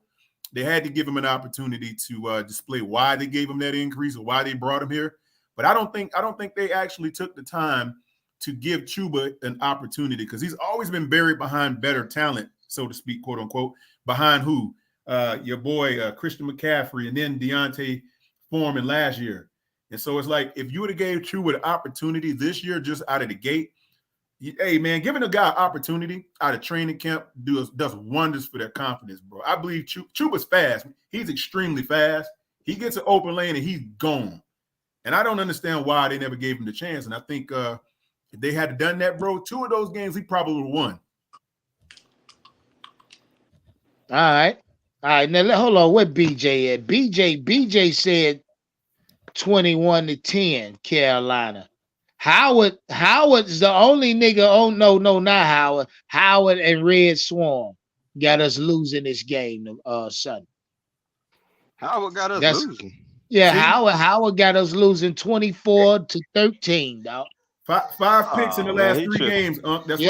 they had to give him an opportunity to display why they gave him that increase or why they brought him here. But I don't think they actually took the time to give Chuba an opportunity, because he's always been buried behind better talent, so to speak, quote unquote, behind who? Your boy Christian McCaffrey and then Deontay Foreman last year. And so it's like, if you would have gave Chuba the opportunity this year just out of the gate, hey, man, giving a guy opportunity out of training camp does wonders for their confidence, bro. I believe Chuba's fast. He's extremely fast. He gets an open lane and he's gone. And I don't understand why they never gave him the chance. And I think if they had done that, bro, 2 of those games, he probably would have won. All right. Now hold on. Where BJ at? BJ said 21-10, Carolina. Howard's the only nigga. Oh no, not Howard. Howard and Red Swarm got us losing this game Sunday. Howard got us losing. Yeah, Howard got us losing 24-13, dog. 5 picks in the last 3 games. That's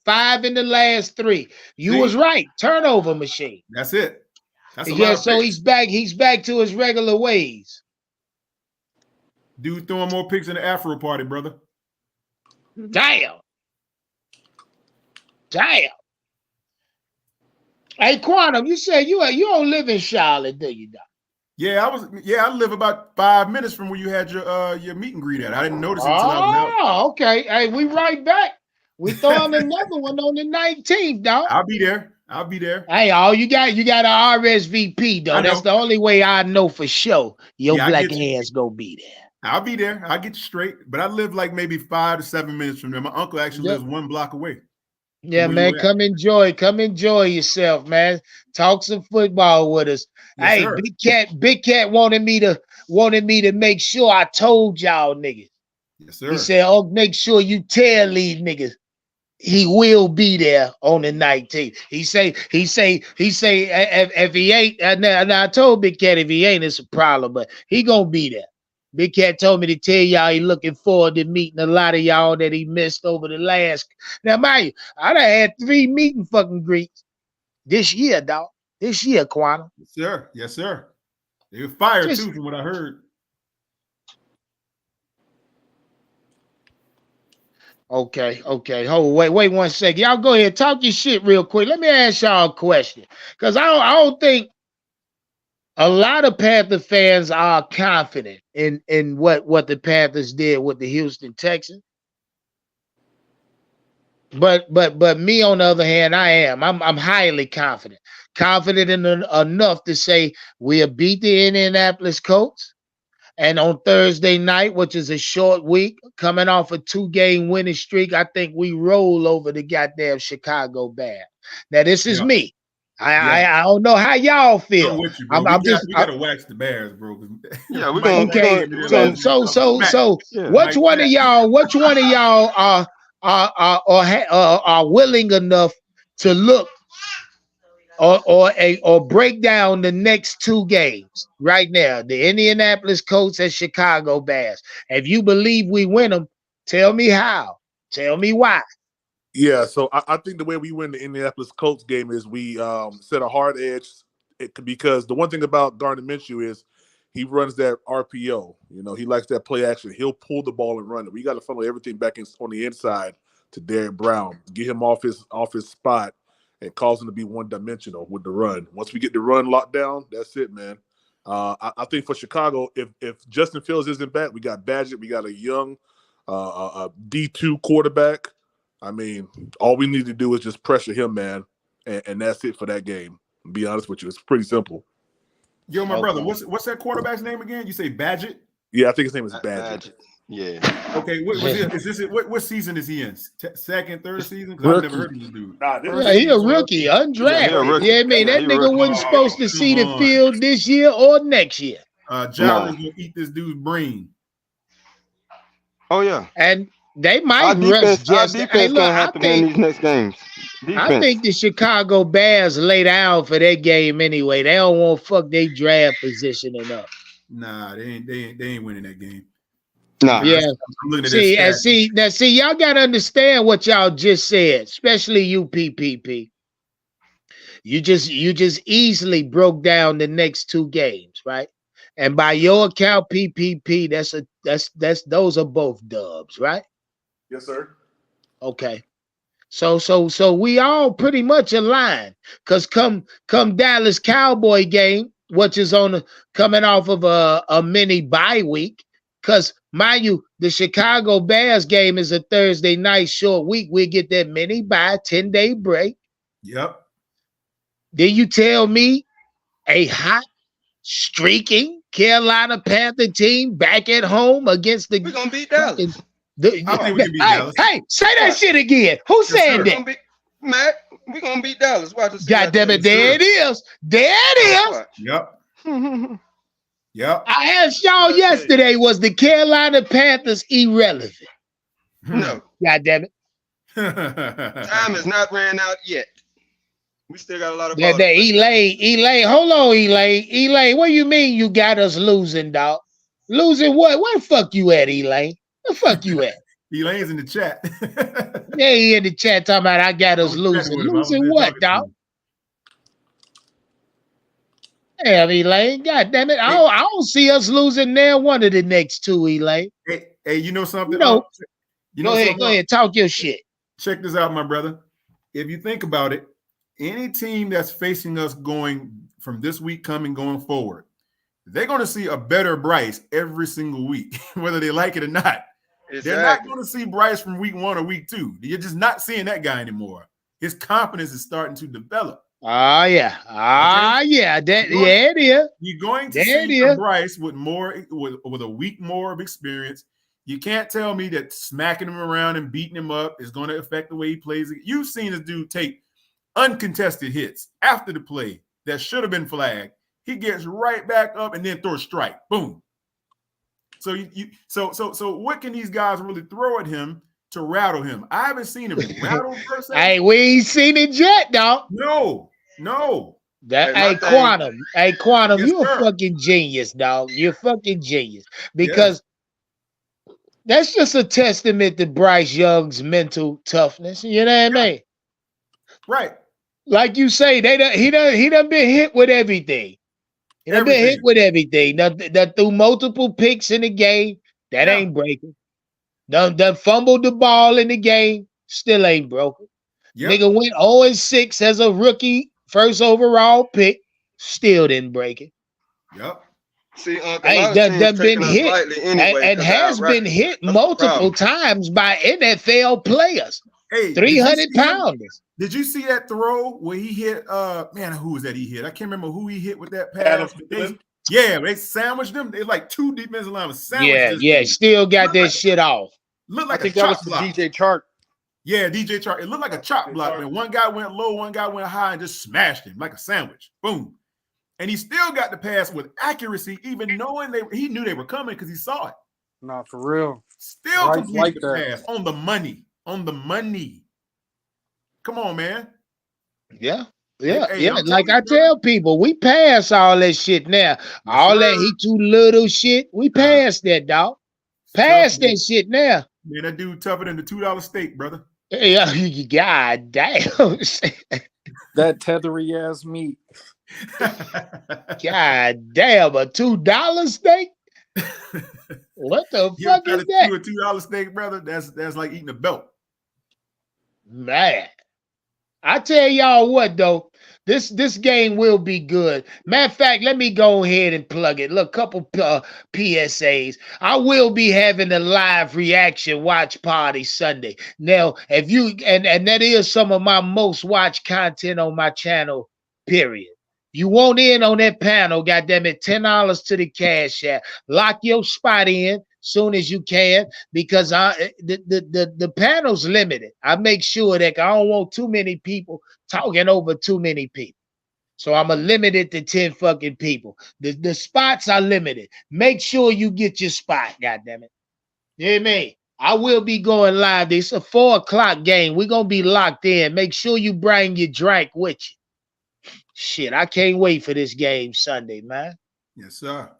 five in the last 3. You was right. Turnover machine. That's it. That's a lot of picks. He's back to his regular ways. Dude throwing more picks in the Afro party, brother. Damn. Hey, Quantum, you said you don't live in Charlotte, do you, Doc? Yeah, I live about 5 minutes from where you had your meet and greet at. I didn't notice it until I was out. Oh, okay. Hey, we right back. We throwing another one on the 19th, dog. I'll be there. I'll be there. Hey, all you got an RSVP though. That's the only way I know for sure your black ass gonna be there. I'll be there. I'll get you straight. But I live like maybe 5 to 7 minutes from there. My uncle actually lives 1 block away. Yeah, man. Come enjoy yourself, man. Talk some football with us. Yes, hey, sir. Big Cat wanted me to make sure I told y'all niggas. Yes, sir. He said, "Oh, make sure you tell these niggas he will be there on the 19th." He say if he ain't, now I told Big Cat if he ain't, it's a problem, but he gonna be there. Big Cat told me to tell y'all he looking forward to meeting a lot of y'all that he missed over the last. Now, mind you, I done had 3 meet and fucking greets this year, dog. This year, Quantum. Yes, sir. Yes, sir. They were fired too, from what I heard. Okay. Hold, wait 1 second. Y'all go ahead, talk your shit real quick. Let me ask y'all a question, because I don't think a lot of Panther fans are confident in what the Panthers did with the Houston Texans. But me, on the other hand, I am. I'm highly confident. Confident enough to say we'll beat the Indianapolis Colts. And on Thursday night, which is a short week, coming off a 2-game winning streak, I think we roll over the goddamn Chicago Bears. Now, this is me. I don't know how y'all feel. I'm with you, bro. We gotta wax the Bears, bro. Yeah, we're gonna. Okay. So, which one of y'all are willing enough to look or break down the next 2 games right now? The Indianapolis Colts and Chicago Bears. If you believe we win them, tell me how. Tell me why. Yeah, so I think the way we win the Indianapolis Colts game is we set a hard edge. Because the one thing about Gardner Minshew is he runs that RPO. You know, he likes that play action. He'll pull the ball and run it. We got to funnel everything back on the inside to Derrick Brown, get him off his spot, and cause him to be one-dimensional with the run. Once we get the run locked down, that's it, man. I think for Chicago, if Justin Fields isn't back, we got Badgett, we got a young a D2 quarterback. I mean, all we need to do is just pressure him, man, and that's it for that game. To be honest with you, it's pretty simple. Yo, my brother, what's that quarterback's name again? You say Badgett? Yeah, I think his name is Badgett. Yeah. Okay, what season is he in? Second, third season? Because I've never heard of this dude. He a rookie, undrafted. Yeah, I mean, that nigga wasn't supposed to see the field this year or next year. Jalen's gonna eat this dude's brain. Oh yeah, and they might rush just. Hey, look, gonna have to win these next games. I think the Chicago Bears lay down for that game anyway. They don't want to fuck their draft positioning up. Nah, they ain't winning that game. Nah. Yeah. I'm looking at see, y'all gotta understand what y'all just said, especially you, PPP. You just easily broke down the next 2 games, right? And by your account, PPP, those are both dubs, right? Yes, sir. Okay. So we all pretty much aligned, because come Dallas Cowboy game, which is coming off of a mini bye week, because mind you, the Chicago Bears game is a Thursday night short week. We get that mini bye, 10-day break. Yep. Then you tell me a hot, streaking Carolina Panther team back at home against the. We're gonna beat Dallas. I think we can beat Dallas. Hey, say that shit again. Who said that? Matt, we're gonna beat Dallas. Watch this. God damn it, there it is. There it is. Yep. Yep. I asked y'all yesterday, was the Carolina Panthers irrelevant? No. God damn it. Time has not ran out yet. We still got a lot of Elaine, hold on, Elaine, what do you mean you got us losing, dog? Losing what? Where the fuck you at, Elaine? Where the fuck you at? Elaine's in the chat. Yeah, he in the chat talking about I got us losing. Losing what, dog? Damn, Elaine. God damn it. I don't see us losing there one of the next 2, Elaine. Hey, you know something? Go ahead. Talk your shit. Check this out, my brother. If you think about it, any team that's facing us going from this week going forward, they're going to see a better Bryce every single week, whether they like it or not. Exactly. They're not going to see Bryce from week 1 or week 2. You're just not seeing that guy anymore. His confidence is starting to develop. Ah, yeah. Ah, Okay? yeah. It is. You're going to see a Bryce with a week more of experience. You can't tell me that smacking him around and beating him up is going to affect the way he plays. You've seen this dude take uncontested hits after the play that should have been flagged. He gets right back up and then throw a strike. Boom. So so what can these guys really throw at him to rattle him? I haven't seen him rattle per se. Hey, we ain't seen it yet, dog. No. Hey, Quantum. Hey, Quantum, yes, you a fucking genius, dog. You're a fucking genius. Because that's just a testament to Bryce Young's mental toughness. You know what I mean? Right. Like you say, he done been hit with everything. He done been hit with everything. That threw multiple picks in the game. That ain't breaking. Done fumbled the ball in the game. Still ain't broken. Nigga went 0-6 as a rookie, first overall pick. Still didn't break it. Yep. See, that been hit anyway, and has been hit multiple times by NFL players. Hey, 300 pounders. Did you see that throw where he hit? Man, who was that he hit? I can't remember who he hit with that pass. They sandwiched them. They like 2 defensive linemen sandwiched. Yeah. Still got that shit off. Looked like I think that was the DJ Chark. Yeah, DJ Chark. It looked like a chop block, man. One guy went low, one guy went high, and just smashed him like a sandwich. Boom. And he still got the pass with accuracy, even knowing he knew they were coming because he saw it. Nah, for real. Still completed the pass on the money. On the money. Come on, man. Yeah. Like I tell people, we pass all that shit now. All that he too little shit. We pass that, dog. Pass that shit now. Man, that dude tougher than the $2 steak, brother. Yeah, god damn. That tethery ass meat. God damn, a $2 steak? What the fuck is that? A $2 steak, brother. That's like eating a belt. Man, I tell y'all what though, this game will be good. Matter of fact, let me go ahead and plug it. Look, couple PSAs. I will be having a live reaction watch party Sunday. Now, if you and that is some of my most watched content on my channel. Period. You want in on that panel, goddamn it, $10 to the Cash App. Lock your spot in soon as you can, because the panel's limited. I make sure that I don't want too many people talking over too many people. So I'm limited to 10 fucking people. The spots are limited. Make sure you get your spot, goddamn it. You hear me? I will be going live. It's a 4:00 game. We're gonna be locked in. Make sure you bring your drink with you. Shit, I can't wait for this game Sunday, man. Yes, sir.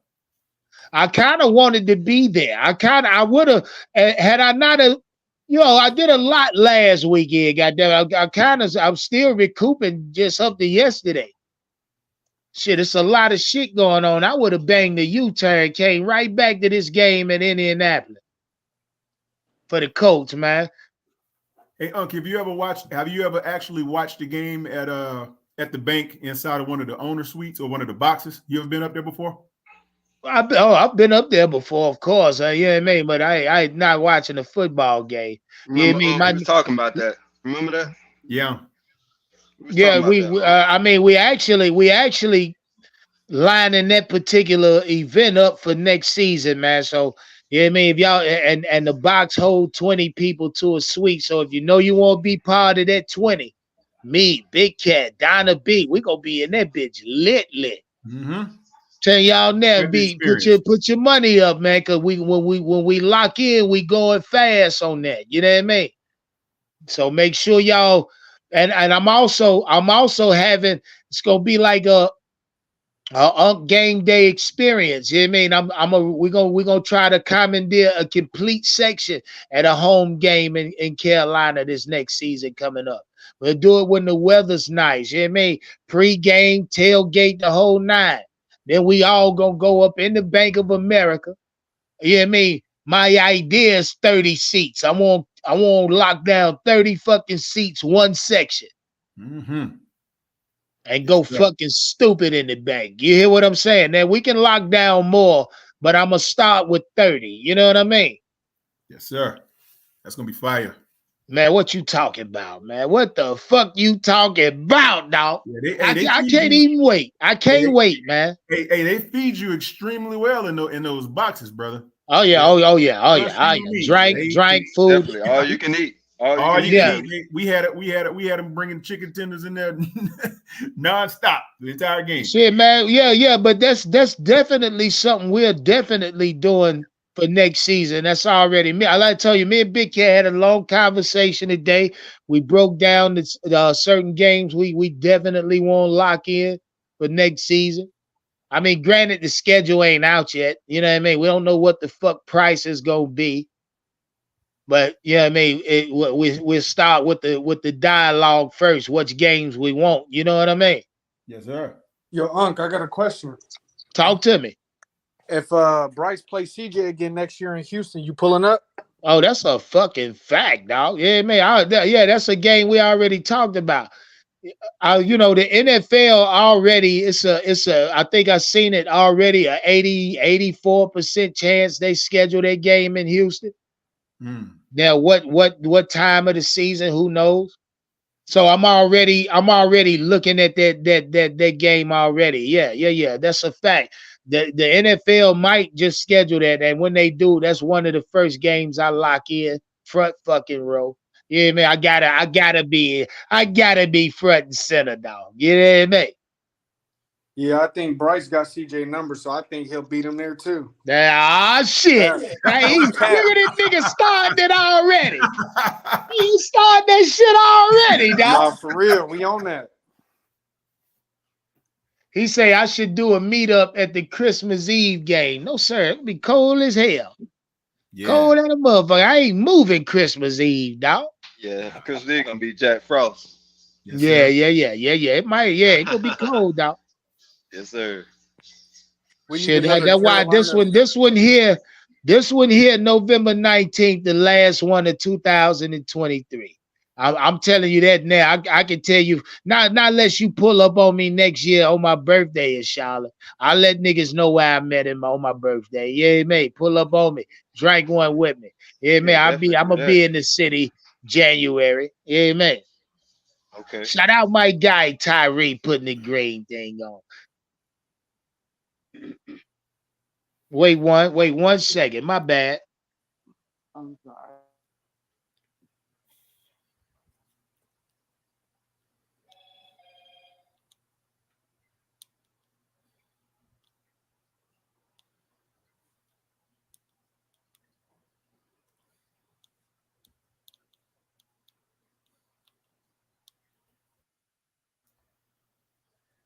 I kind of wanted to be there. I would have, had I not, I did a lot last weekend. Goddamn, I'm still recouping just up to yesterday. Shit, it's a lot of shit going on. I would have banged the U-turn, came right back to this game in Indianapolis for the Colts, man. Hey, Unc, have you ever actually watched the game at the bank inside of one of the owner suites or one of the boxes? You ever been up there before? I've been up there before, of course. You know what I mean? But I not watching a football game. Remember, we was talking about that. Remember that? Yeah. We actually lining that particular event up for next season, man. So you know what I mean? If y'all and the box hold 20 people to a suite. So if you know you want to be part of that 20, me, Big Cat, Donna B, we gonna be in that bitch lit. Mm-hmm. Tell y'all now, B, put your money up, man, cause when we lock in, we going fast on that. You know what I mean? So make sure y'all and I'm also having, it's gonna be like a game day experience. You know what I mean? We're gonna try to commandeer a complete section at a home game in Carolina this next season coming up. We'll do it when the weather's nice. You know what I mean? Pre-game, tailgate, the whole 9. Then we all gonna go up in the Bank of America. You know what I mean? My idea is 30 seats. I want lock down 30 fucking seats, one section. Mm-hmm. and go fucking stupid in the bank. You hear what I'm saying? Now we can lock down more, but I'm gonna start with 30. You know what I mean? Yes, sir. That's gonna be fire. Man, what you talking about, man? What the fuck you talking about, dog? Yeah, they I feed can't you. even wait. I can't Hey, wait, man. they feed you extremely well in those boxes, brother. Oh yeah, oh yeah, oh yeah, Trust oh you yeah. me. Drink, food. Definitely. All you can eat. All you All can you eat. can Yeah. eat. We had them bringing chicken tenders in there nonstop the entire game. Shit, man. Yeah, but that's definitely something we're definitely doing for next season. That's already me. I like to tell you, me and Big Cat had a long conversation today. We broke down the certain games we definitely want to lock in for next season. I mean, granted, the schedule ain't out yet. You know what I mean? We don't know what the fuck price is gonna be. But yeah, I mean, we start with the dialogue first. Which games we want? You know what I mean? Yes, sir. Yo, Unc, I got a question. Talk to me. If Bryce plays CJ again next year in Houston, you pulling up? Oh, that's a fucking fact, dog. Yeah, man. Yeah, that's a game we already talked about. You know, the NFL already. It's a. I think I've seen it already. 84% chance they schedule their game in Houston. Now, what time of the season? Who knows? So I'm already looking at that game already. Yeah. That's a fact. The NFL might just schedule that, and when they do, that's one of the first games I lock in front fucking row. Yeah, man. I gotta be front and center, dog. You know what I mean? Yeah, I think Bryce got CJ number, so I think he'll beat him there too. Ah, shit. Hey, look at this nigga starting it already. You started that shit already, dog. Nah, for real, we on that. He say I should do a meetup at the Christmas Eve game. No, sir. It'll be cold as hell. Yeah. Cold as a motherfucker. I ain't moving Christmas Eve, dog. Yeah, because they're gonna be Jack Frost. Yes, Yeah. It might, it gonna be cold, dog. Yes, sir. We need Shit, another that's why this one here, November 19th, the last one of 2023. I'm telling you that now. I can tell you, not unless you pull up on me next year on my birthday in Charlotte. I'll let niggas know where I met him on my birthday. Yeah, man. Pull up on me. Drink one with me. Yeah, man. I'm gonna be in the city January. Yeah, man. Okay. Shout out my guy Tyree putting the green thing on. Wait one second. My bad. I'm sorry.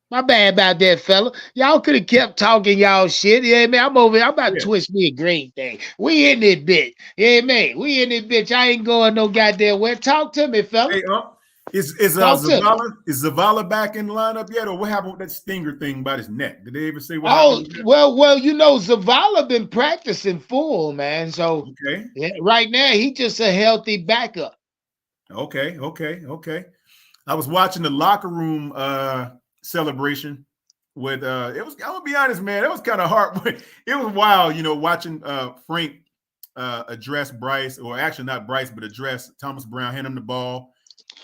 My bad about that, fella. Y'all could have kept talking y'all shit. Yeah, man. I'm over here. I'm about to twist me a green thing. We in this bitch. Yeah, man. We in this bitch. I ain't going no goddamn where. Talk to me, fella. Hey, is Zavala back in the lineup yet, or what happened with that stinger thing about his neck? Did they ever say what happened? Well, you know, Zavala been practicing full, man. So right now he just a healthy backup. Okay. I was watching the locker room celebration with it was, I'm gonna be honest, man, it was kind of hard. It was wild, you know, watching Frank address Bryce, or actually not Bryce, but address Thomas Brown, hand him the ball,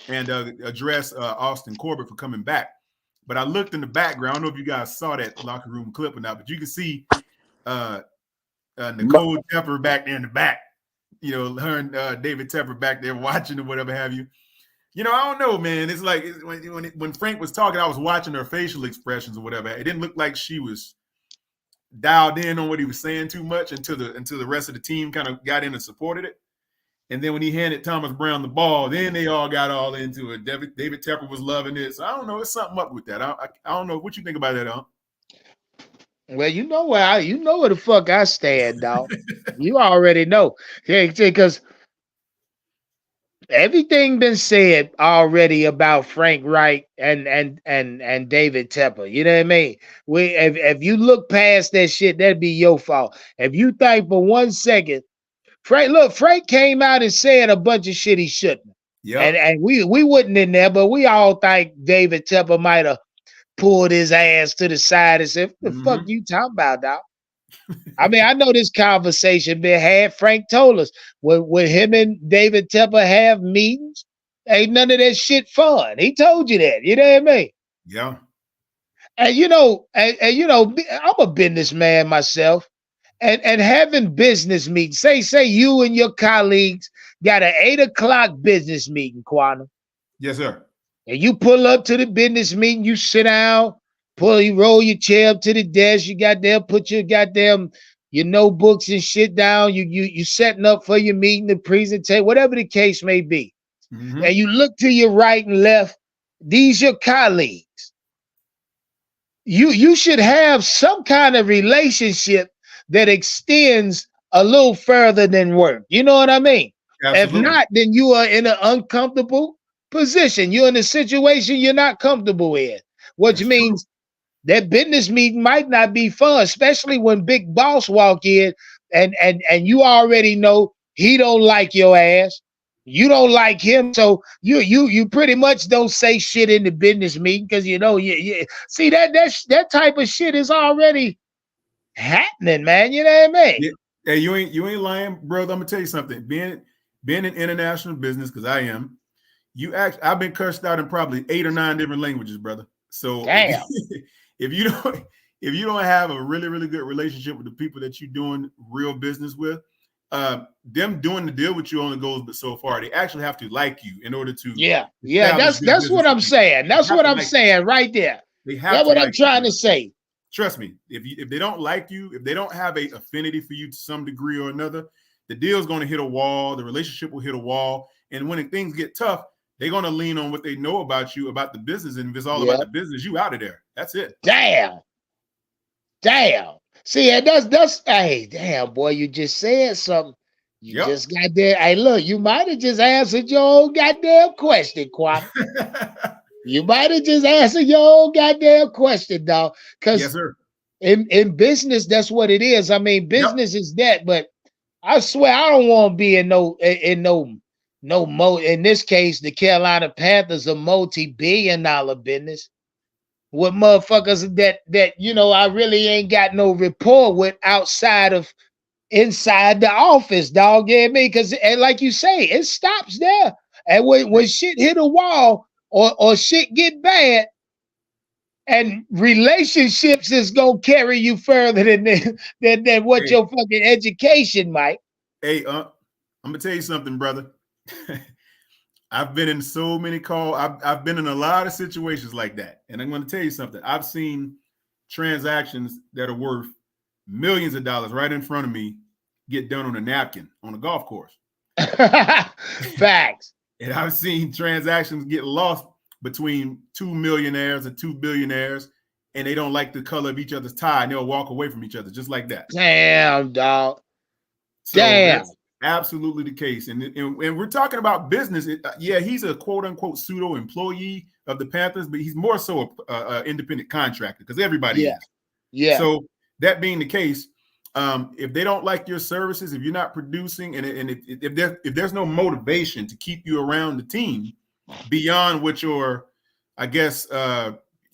and address Austin Corbett for coming back. But I looked in the background. I don't know if you guys saw that locker room clip or not, but you can see Nicole Tepper back there in the back. You know, her and David Tepper back there watching or whatever have you. You know, I don't know, man. It's like when Frank was talking, I was watching her facial expressions or whatever. It didn't look like she was dialed in on what he was saying too much until the rest of the team kind of got in and supported it. And then when he handed Thomas Brown the ball, then they all got all into it. David Tepper was loving it. So I don't know. There's something up with that. I don't know. What you think about that, huh? Well, you know where the fuck I stand, dog. You already know. Because everything been said already about Frank Wright and David Tepper. You know what I mean? If you look past that shit, that'd be your fault. If you think for 1 second, Frank came out and said a bunch of shit he shouldn't. Yeah. And we wasn't in there, but we all think David Tepper might have pulled his ass to the side and said, "What the fuck Mm-hmm. you talking about, dog?" I mean, I know this conversation been had. Frank told us when him and David Tepper have meetings, ain't none of that shit fun. He told you that. You know what I mean? Yeah. And I'm a businessman myself. And having business meetings, say you and your colleagues got an 8 o'clock business meeting, Quantum. Yes, sir. And you pull up to the business meeting, you sit down, you roll your chair up to the desk, you got there, put your goddamn your notebooks and shit down. You setting up for your meeting, the presentation, whatever the case may be. Mm-hmm. And you look to your right and left, these your colleagues. You should have some kind of relationship that extends a little further than work. You know what I mean? If Absolutely. not, then you are in an uncomfortable position. You're in a situation you're not comfortable in, which That's true. means that business meeting might not be fun, especially when big boss walk in and you already know he don't like your ass. You don't like him, so you pretty much don't say shit in the business meeting because you know you see that type of shit is already happening, man. You know what I mean? Yeah. Hey, you ain't lying, brother. I'm gonna tell you something. Being in international business, because I am, I've been cursed out in probably 8 or 9 different languages, brother. So Damn. if you don't if you don't have a really, really good relationship with the people that you're doing real business with, them doing the deal with you only goes but so far. They actually have to like you in order to Yeah. establish good That's what business I'm with you. saying. They That's have what to I'm like saying right there. you. They have That's to what I'm like you, trying to brother. say. Trust me, if they don't like you, if they don't have a affinity for you to some degree or another, the deal's going to hit a wall. The relationship will hit a wall, and when things get tough, they're going to lean on what they know about you, about the business, and if it's all about Yeah. the business, you out of there. That's it. Damn. See, and that's hey, damn boy, you just said something. You Yep. just got there. Hey, look, you might have just answered your own goddamn question, Quam. You might have just answered your own goddamn question, dog. Yes, Because sir. in business, that's what it is. I mean, Yep. business is that, but I swear I don't want to be in no in this case, the Carolina Panthers a multi-billion-dollar business with motherfuckers that I really ain't got no rapport with outside of inside the office, dog. You know what I mean? Because like you say, it stops there. And when shit hit a wall or shit get bad, and relationships is gonna carry you further than what Hey, your fucking education might. hey, I'm gonna tell you something, brother. I've been in so many calls. I've been in a lot of situations like that, and I'm going to tell you something. I've seen transactions that are worth millions of dollars right in front of me get done on a napkin on a golf course. Facts. And I've seen transactions get lost between 2 millionaires and 2 billionaires, and they don't like the color of each other's tie, and they'll walk away from each other just like that. Damn, dog. So Damn. that's absolutely the case. And we're talking about business. Yeah, he's a quote unquote pseudo employee of the Panthers, but he's more so a independent contractor because everybody Yeah. is. Yeah. So that being the case, if they don't like your services, if you're not producing, and if there's no motivation to keep you around the team beyond what your, I guess,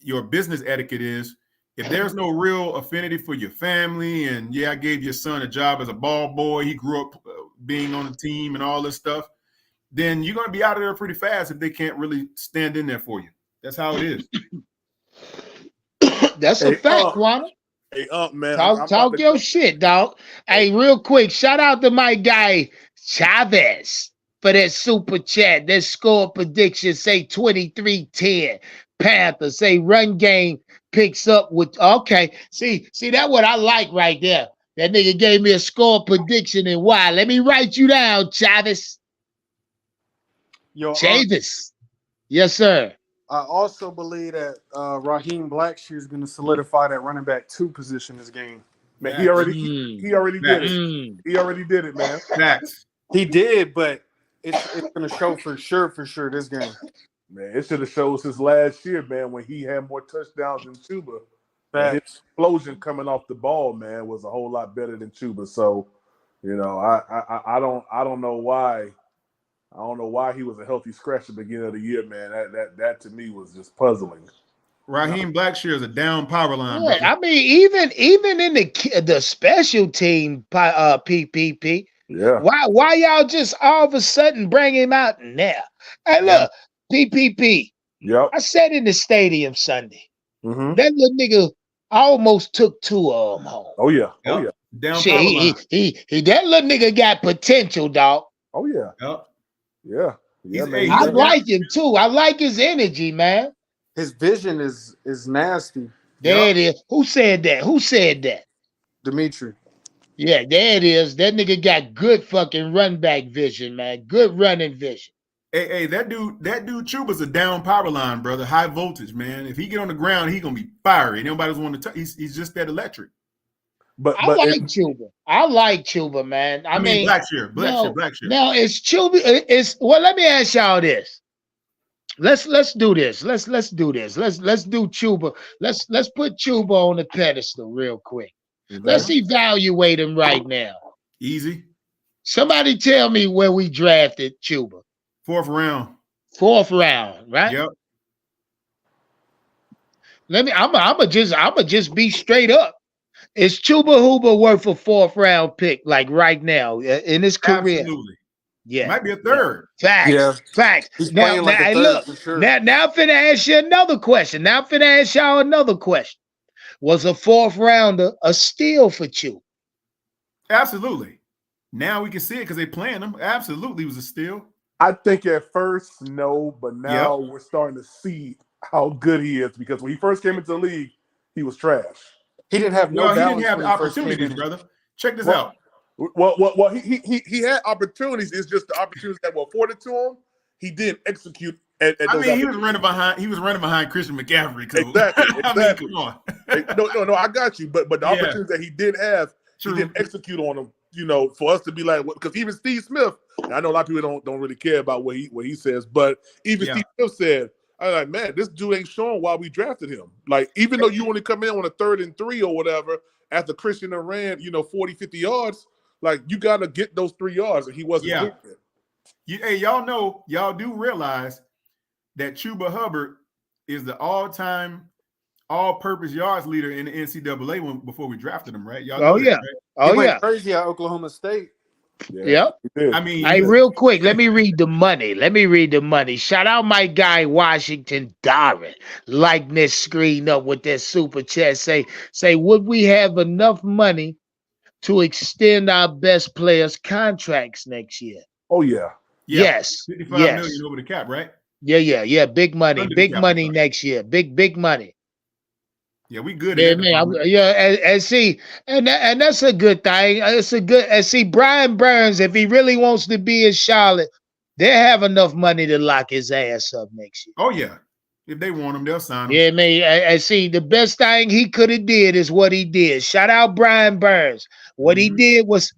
your business etiquette is, if there's no real affinity for your family, and yeah, I gave your son a job as a ball boy, he grew up being on the team and all this stuff, then you're going to be out of there pretty fast if they can't really stand in there for you. That's how it is. That's a fact, Quantum. Hey, man, I'm about Talk to your shit, dog. Hey, real quick, shout out to my guy Chavez for that super chat. That score prediction say 23-10. Panthers say run game picks up with okay. See that what I like right there. That nigga gave me a score prediction and why. Let me write you down, Chavez. Yo, Chavis. Yes, sir. I also believe that Raheem Blackshear is going to solidify that running back 2 position this game. Man, Facts. he already did it. Mm. He already did it, man. Facts. He did, but it's going to show for sure this game. Man, it should have showed since last year, man, when he had more touchdowns than Chuba. And his Facts. explosion coming off the ball, man, was a whole lot better than Chuba. So, I don't know why. I don't know why he was a healthy scratch at the beginning of the year, man. That to me was just puzzling. Raheem Blackshear is a down power line, Yeah, brother. I mean, even in the special team PPP, Yeah. why y'all just all of a sudden bring him out now? Hey, Yeah. look, PPP. Yep. I sat in the stadium Sunday. Mm-hmm. That little nigga almost took 2 of them home. Oh yeah. Oh Yep. yeah. Down Shit, power he, line. he that little nigga got potential, dog. Oh yeah. Yep. Yeah. Yeah, man. He's I a like him too. I like his energy, man. His vision is nasty, There Yep. it is. Who said that? Who said that? Dimitri. Yeah, there it is. That nigga got good fucking run back vision, man. Good running vision. Hey, that dude Chuba's a down power line, brother. High voltage, man. If he get on the ground, he gonna be fiery. Nobody's want to touch. He's just that electric. But I like Chuba. I like Chuba, man. I mean, Blackshear. now it's Chuba. It's well. Let me ask y'all this. Let's do this. Let's do this. Let's do Chuba. Let's put Chuba on the pedestal real quick. Okay. Let's evaluate him right now. Easy. Somebody tell me where we drafted Chuba. 4th round. 4th round, right? Yep. I'ma just be straight up. Is Chuba Huber worth a 4th round pick like right now in his career? Absolutely. Yeah. Might be a 3rd. Facts. Yeah. Facts. He's Now, playing like a hey, third look. for sure. Now I'm finna ask you another question. Was a 4th rounder a steal for Chuba? Absolutely. Now we can see it because they playing him. Absolutely was a steal. I think at first no, but now we're starting to see how good he is because when he first came into the league, he was trash. He didn't have no Well, he balance didn't have when the he first came opportunities, in. brother. Check this out. Well, he had opportunities. It's just the opportunities that were afforded to him. He didn't execute at those. He was running behind Christian McCaffrey. Exactly. I mean, come on. No, I got you. But the opportunities that he did have, he didn't execute on them. You know, for us to be like, because even Steve Smith, and I know a lot of people don't really care about what he says, but even Steve Smith said, I'm like, man, this dude ain't showing why we drafted him. Like, even though you only come in on a 3rd and 3 or whatever, after Christian ran, 40, 50 yards, like, you got to get those 3 yards, and he wasn't doing it. Hey, y'all do realize that Chuba Hubbard is the all-time all-purpose yards leader in the NCAA before we drafted him, right? Y'all know that, right? Oh, he yeah. went crazy at Oklahoma State. Yep. I mean, hey, real quick, let me read the money. Shout out my guy Washington Darren. Lighting this screen up with that super chat. Say, would we have enough money to extend our best players' contracts next year? Oh yeah. Yes. 55 yes. million over the cap, right? Yeah. Big money. Under the Big cap, money sorry. next year. Big money. Yeah, we good. Yeah, in that man. department. And that's a good thing. It's a good. And see, Brian Burns, if he really wants to be in Charlotte, they have enough money to lock his ass up next year. Oh yeah, if they want him, they'll sign him. Yeah, man. And see, the best thing he could have did is what he did. Shout out Brian Burns. What he did was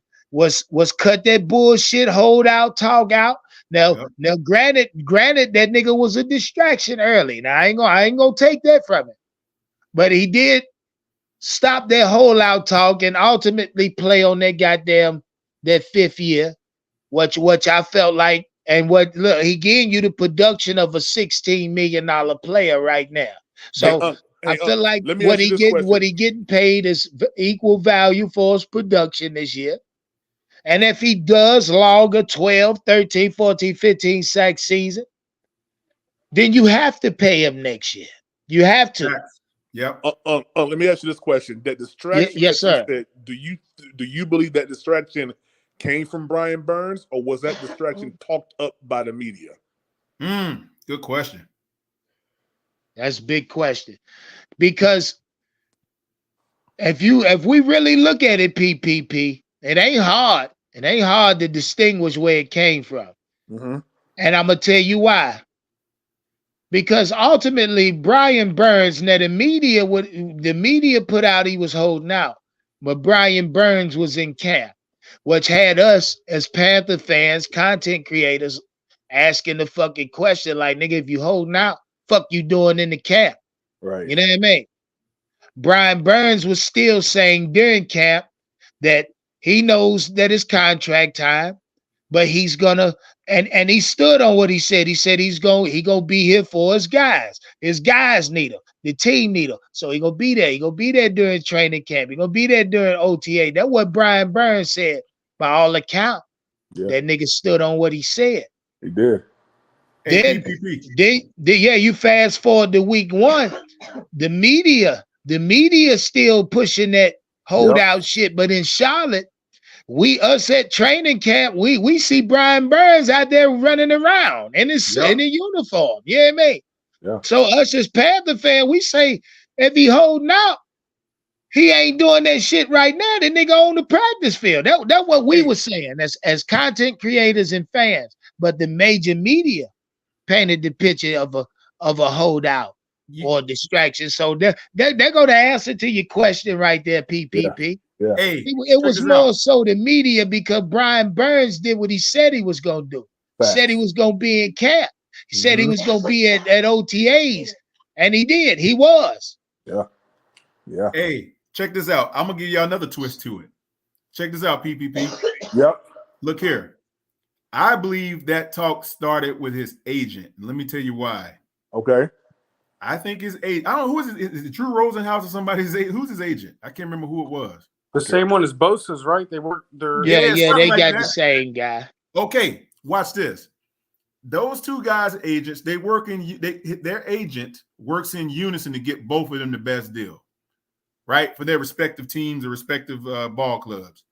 cut that bullshit, hold out, talk out. Now, granted, that nigga was a distraction early. Now I ain't gonna take that from him. But he did stop that whole out talk and ultimately play on that 5th year, which I felt like, and look, he giving you the production of a $16 million player right now. So I feel like what he getting paid is equal value for his production this year. And if he does log a 12, 13, 14, 15 sack season, then you have to pay him next year. You have to. Yep. Let me ask you this question: that distraction, yes, sir. Said, do you believe that distraction came from Brian Burns, or was that distraction talked up by the media? Good question. That's a big question, because if we really look at it, PPP, it ain't hard. It ain't hard to distinguish where it came from, and I'm gonna tell you why. Because ultimately, Brian Burns, now the media put out he was holding out, but Brian Burns was in camp, which had us as Panther fans, content creators, asking the fucking question like, nigga, if you holding out, fuck you doing in the camp? Right. You know what I mean? Brian Burns was still saying during camp that he knows that it's contract time, but he's gonna And he stood on what he said. He said he gonna be here for his guys. His guys need him. The team need him. So he gonna be there. He gonna be there during training camp. He gonna be there during OTA. That's what Brian Burns said. By all accounts, that nigga stood on what he said. He did. Then, you fast forward to week 1. The media still pushing that holdout shit. But in Charlotte, us at training camp, we see Brian Burns out there running around in his in the uniform. You know what I mean? Yeah. So us as Panther fan, we say if he holding out, he ain't doing that shit right now. The nigga on the practice field. That's what we were saying as content creators and fans. But the major media painted the picture of a holdout or distraction. So they're going to answer to your question right there, PPP. Yeah. Hey, it was more so the media because Brian Burns did what he said he was going to do. He said he was going to be in camp. He said he was going to be at OTAs, and he did. He was. Yeah. Yeah. Hey, check this out. I'm going to give y'all another twist to it. Check this out, PPP. Yep. Look here. I believe that talk started with his agent. Let me tell you why. Okay. I think his agent, I don't know who is it Drew Rosenhaus or somebody's agent? Who's his agent? I can't remember who it was. The same one as Bosa's, right? They work their they like got that. the same guy. Okay, watch this. Those two guys' agents, their agent works in unison to get both of them the best deal, right? For their respective teams or respective ball clubs.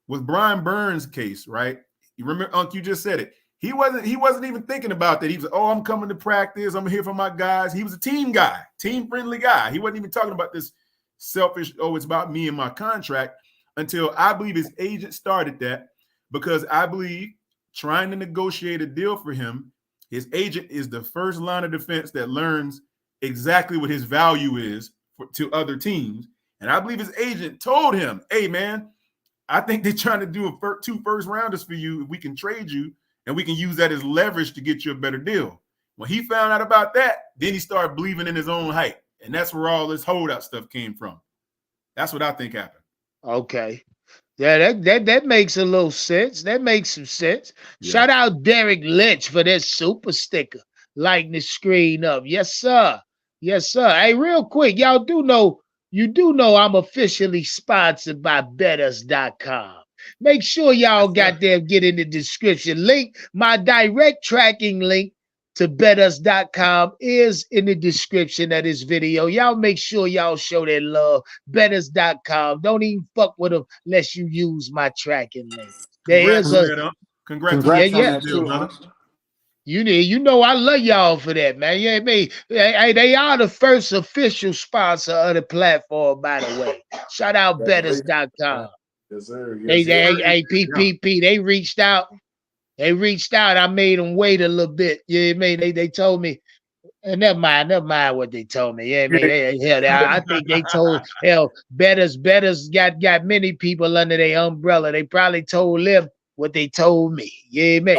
With Brian Burns' case, right? You remember, Unc, you just said it. He wasn't even thinking about that. He was, I'm coming to practice. I'm here for my guys. He was a team guy, team-friendly guy. He wasn't even talking about this selfish, it's about me and my contract, until I believe his agent started that, because I believe trying to negotiate a deal for him, his agent is the first line of defense that learns exactly what his value is to other teams. And I believe his agent told him, hey, man, I think they're trying to do 2 first-rounders for you. We can trade you, and we can use that as leverage to get you a better deal. When he found out about that, then he started believing in his own hype. And that's where all this holdout stuff came from. That's what I think happened. Okay. Yeah, that makes a little sense. That makes some sense. Yeah. Shout out Derek Lynch for that super sticker. Lighting the screen up. Yes, sir. Yes, sir. Hey, real quick, you do know I'm officially sponsored by betters.com. Make sure y'all goddamn get in the description. Link, my direct tracking link to betters.com is in the description of this video. Y'all make sure y'all show that love. Betters.com. Don't even fuck with them unless you use my tracking link. Congrats on that deal, brother. You know I love y'all for that, man. You know what I mean? Hey, they are the first official sponsor of the platform, by the way. Shout out betters.com. Yes, sir. Hey, PPP, they reached out. They reached out. I made them wait a little bit. You know what I mean? They told me, and never mind what they told me. Yeah, I think they told Betters got many people under their umbrella. They probably told them what they told me. Yeah, man.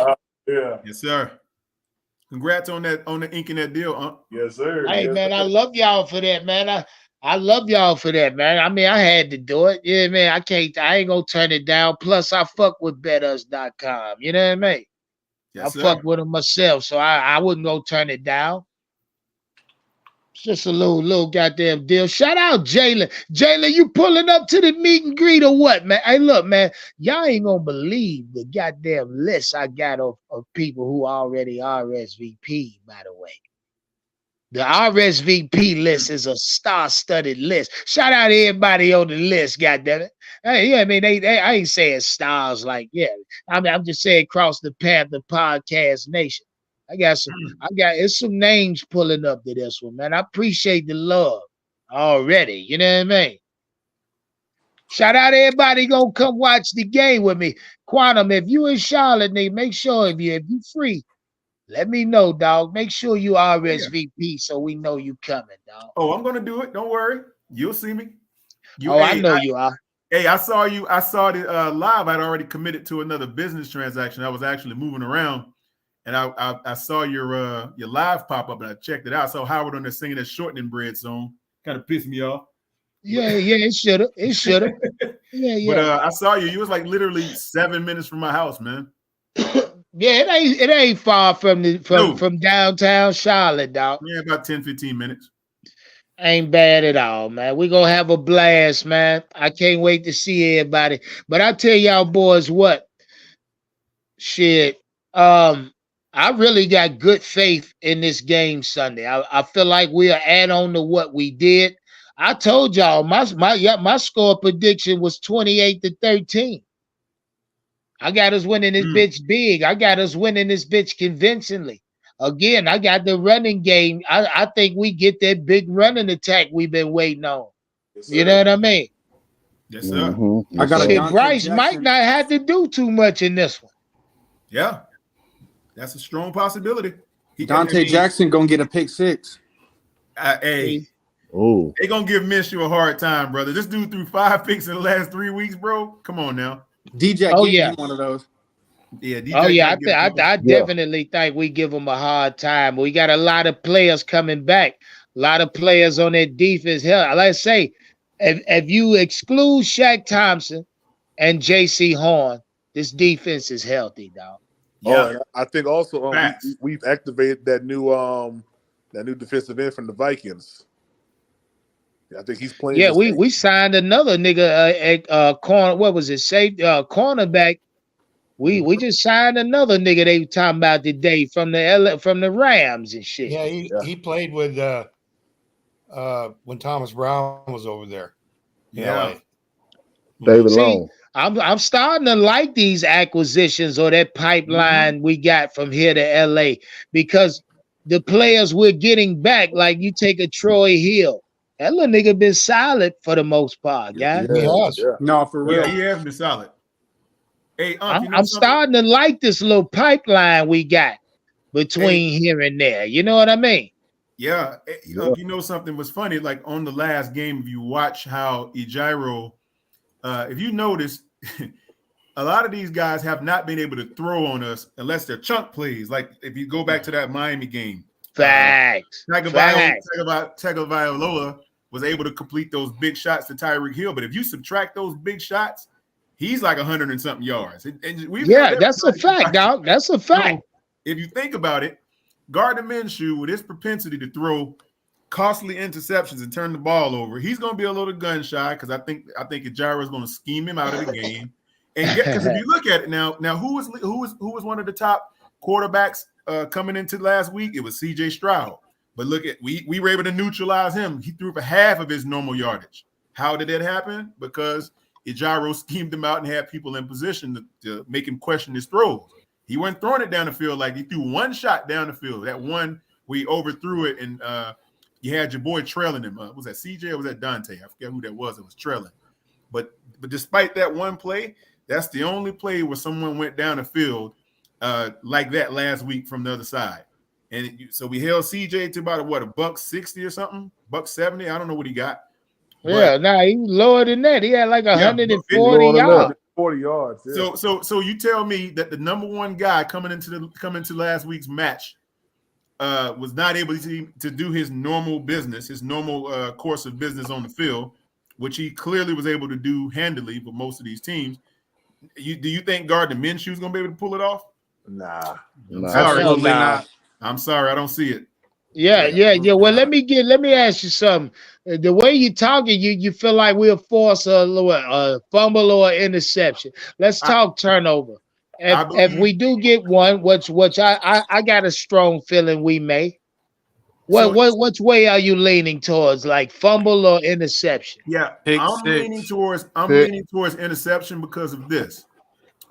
Yeah. Yes, sir. Congrats on the inking that deal, huh? Yes, sir. Hey, yes, man, sir. I love y'all for that, man. I love y'all for that, man. I mean, I had to do it. Yeah, man. I ain't gonna turn it down. Plus, I fuck with betters.com. You know what I mean? Yes, I fuck with them myself, so I wouldn't go turn it down. It's just a little goddamn deal. Shout out Jalen. Jalen, you pulling up to the meet and greet or what, man? Hey, look, man, y'all ain't gonna believe the goddamn list I got of people who already RSVP, by the way. The RSVP list is a star-studded list. Shout out to everybody on the list, goddammit. Hey, yeah, I mean, I ain't saying stars like, yeah. I mean, I'm just saying across the Panther podcast nation. It's some names pulling up to this one, man. I appreciate the love already. You know what I mean? Shout out to everybody gonna come watch the game with me. Quantum, if you in Charlotte, nigga, make sure if you free, let me know, dog. Make sure you RSVP so we know you coming, dog. Oh, I'm gonna do it. Don't worry. You'll see me. I know you are. Hey, I saw you. I saw the live. I'd already committed to another business transaction. I was actually moving around, and I saw your live pop up, and I checked it out. I saw Howard on there singing that Shortening Bread song. Kind of pissed me off. Yeah, it should have. It should have. Yeah. But I saw you. You was like literally 7 minutes from my house, man. Yeah, it ain't far from No. from downtown Charlotte, dog. Yeah, about 10, 15 minutes. Ain't bad at all, man. We gonna have a blast, man. I can't wait to see everybody. But I tell y'all boys what, shit. I really got good faith in this game Sunday. I feel like we'll add on to what we did. I told y'all my score prediction was 28-13. I got us winning this bitch big. I got us winning this bitch convincingly. Again, I got the running game. I think we get that big running attack we've been waiting on. You know what I mean? Yes, sir. I got a Shit, Dante Bryce Jackson. might not have to do too much in this one. Yeah. That's a strong possibility. Dante Jackson gonna get a pick six. Hey, Oh, they gonna give Minshew a hard time, brother. This dude threw 5 picks in the last 3 weeks, bro. Come on now. DJ Oh, gave yeah. him one of those. Yeah, DJ Oh yeah, might get a couple. I definitely think we give them a hard time. We got a lot of players coming back. A lot of players on that defense. Hell, like I say, if you exclude Shaq Thompson and J.C. Horn, this defense is healthy, dog. Yeah. and I think also Facts. we've activated that new defensive end from the Vikings. I think he's playing. Yeah, the same. we signed another nigga corner. What was it? Cornerback. We just signed another nigga they were talking about today from the Rams and shit. Yeah, he played with when Thomas Brown was over there. In LA. David See, Long. I'm starting to like these acquisitions or that pipeline we got from here to LA because the players we're getting back, like you take a Troy Hill, that little nigga been solid for the most part, guys. He has. No, for real. Yeah, he has been solid. Hey, you know I'm something? starting to like this little pipeline we got between here and there. You know what I mean? Yeah. You know something was funny? Like on the last game, if you watch how Ejiro, if you notice, a lot of these guys have not been able to throw on us unless they're chunk plays. Like if you go back to that Miami game, Facts. Tagovailoa was able to complete those big shots to Tyreek Hill. But if you subtract those big shots, he's like 100 and something yards. Yeah, that's a fact, dog. That's a fact. So if you think about it, Gardner Minshew, with his propensity to throw costly interceptions and turn the ball over, he's going to be a little gun shy because I think Ejiro is going to scheme him out of the game. And because if you look at it now who was one of the top quarterbacks coming into last week? It was C.J. Stroud. But look at we were able to neutralize him. He threw for half of his normal yardage. How did that happen? Because Ejiro schemed him out and had people in position to make him question his throws. He wasn't throwing it down the field like he threw one shot down the field. That one we overthrew it and you had your boy trailing him. Was that CJ or was that Dante? I forget who that was. It was trailing. But despite that one play, that's the only play where someone went down the field like that last week from the other side. And so we held CJ to about $160 or something, $170. I don't know what he got. Yeah, he lower than that. He had like 140 yards. 40 yards. Yeah. So you tell me that the number one guy coming into last week's match was not able to do his normal business, his normal course of business on the field, which he clearly was able to do handily for most of these teams. Do you think Gardner Minshew is going to be able to pull it off? Nah. Absolutely not. I'm sorry, I don't see it. Yeah. Well, let me ask you something. The way you're talking, you feel like we'll force a fumble or an interception. Let's talk turnover. If we do get one, which I got a strong feeling we may. Which way are you leaning towards, like fumble or interception? Yeah, I'm leaning towards interception because of this.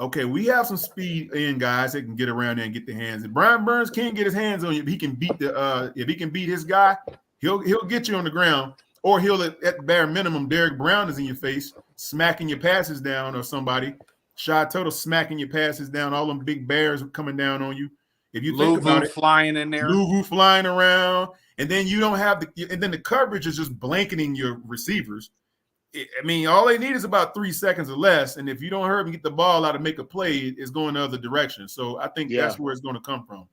Okay, we have some speed in guys that can get around there and get their hands. And Brian Burns can't get his hands on you. If he can beat his guy, he'll get you on the ground, or he'll at bare minimum, Derek Brown is in your face, smacking your passes down, or somebody. Shy Total smacking your passes down, all them big bears coming down on you. If you think about it, flying in there, Luvu flying around, and then you don't have and then the coverage is just blanketing your receivers. I mean, all they need is about 3 seconds or less, and if you don't hurry and get the ball out and make a play, it's going the other direction. So I think that's where it's going to come from.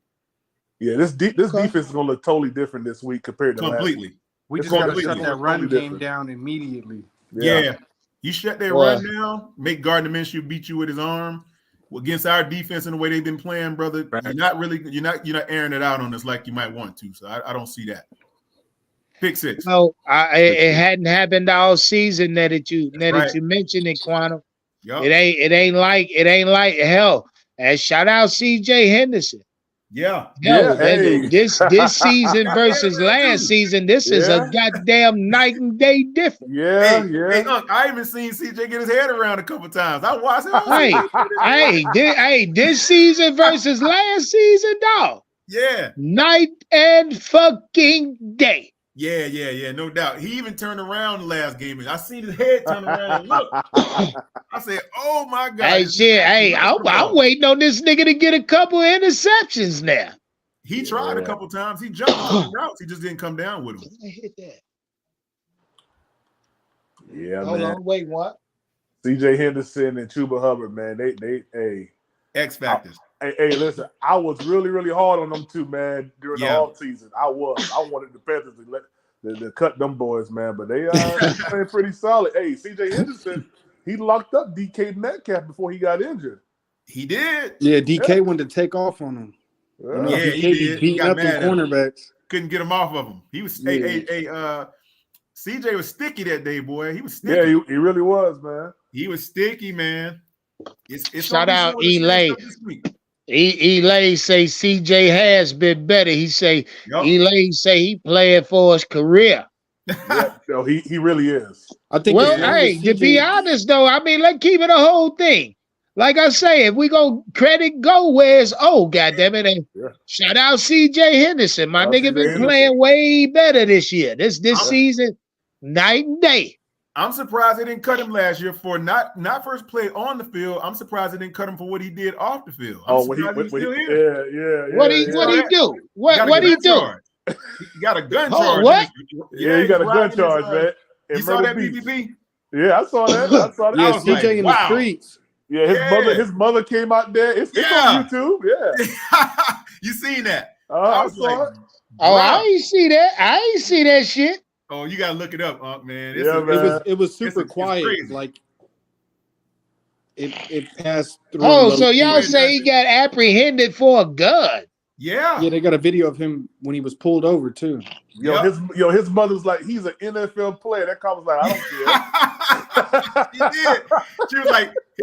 Yeah, this defense is going to look totally different this week compared to completely. Last week. We just got to shut that run game down immediately. Yeah. You shut that run down, make Gardner Minshew beat you with his arm. against our defense and the way they've been playing, brother, Right. you're not airing it out on us like you might want to. So I don't see that. Pick six. No, it hadn't happened all season that you right. mentioned it, Quantum. Yep. It ain't like hell. And shout out CJ Henderson. Yeah. Yo, hey. this season versus last season, this is a goddamn night and day difference. Hey, I even seen CJ get his head around a couple times. I watched it. This season versus last season, dog. Yeah. Night and fucking day. Yeah, no doubt. He even turned around the last game. I seen his head turn around and look. I said, "Oh my God!" I'm waiting on this nigga to get a couple of interceptions now. He tried a couple times. He jumped a couple routes. He just didn't come down with him. I hit that. Yeah, Hold man. on, wait, what? CJ Henderson and Chuba Hubbard, man. They X factors. Hey, listen, I was really hard on them two, man, during the off season. I wanted the Panthers to cut them boys, man, but they playing pretty solid. Hey, CJ Henderson, he locked up DK Metcalf before he got injured. He did. Yeah, DK wanted to take off on him. Yeah, he did. Beating up the cornerbacks. Couldn't get him off of him. He was CJ was sticky that day, boy. He was sticky. Yeah, he really was, man. He was sticky, man. It's Shout out Elay. Elay say CJ has been better. He say Elay say he playing for his career. Yeah, no, he really is. I think. Well, hey, to be honest though, I mean, let's keep it a whole thing. Like I say, if we go credit go where it's goddamn it, and shout out CJ Henderson. My nigga been playing way better this year. This season, night and day. I'm surprised they didn't cut him last year for not first play on the field. I'm surprised they didn't cut him for what he did off the field. What he do? What he do? What he do? He got a gun charge. What? Yeah, he got a gun charge, man. You saw that BBP? Yeah, I saw that. Yeah, CJ in the streets. Yeah, his mother came out there. It's on YouTube. Yeah. You seen that? I saw it. Oh, I ain't see that. I ain't see that shit. Oh, you gotta look it up, man. It was super quiet. Like it passed through. Oh, so y'all say he got apprehended for a gun? Yeah. Yeah, they got a video of him when he was pulled over too. His mother's like, he's an NFL player. That cop was like, I don't care. He did. She was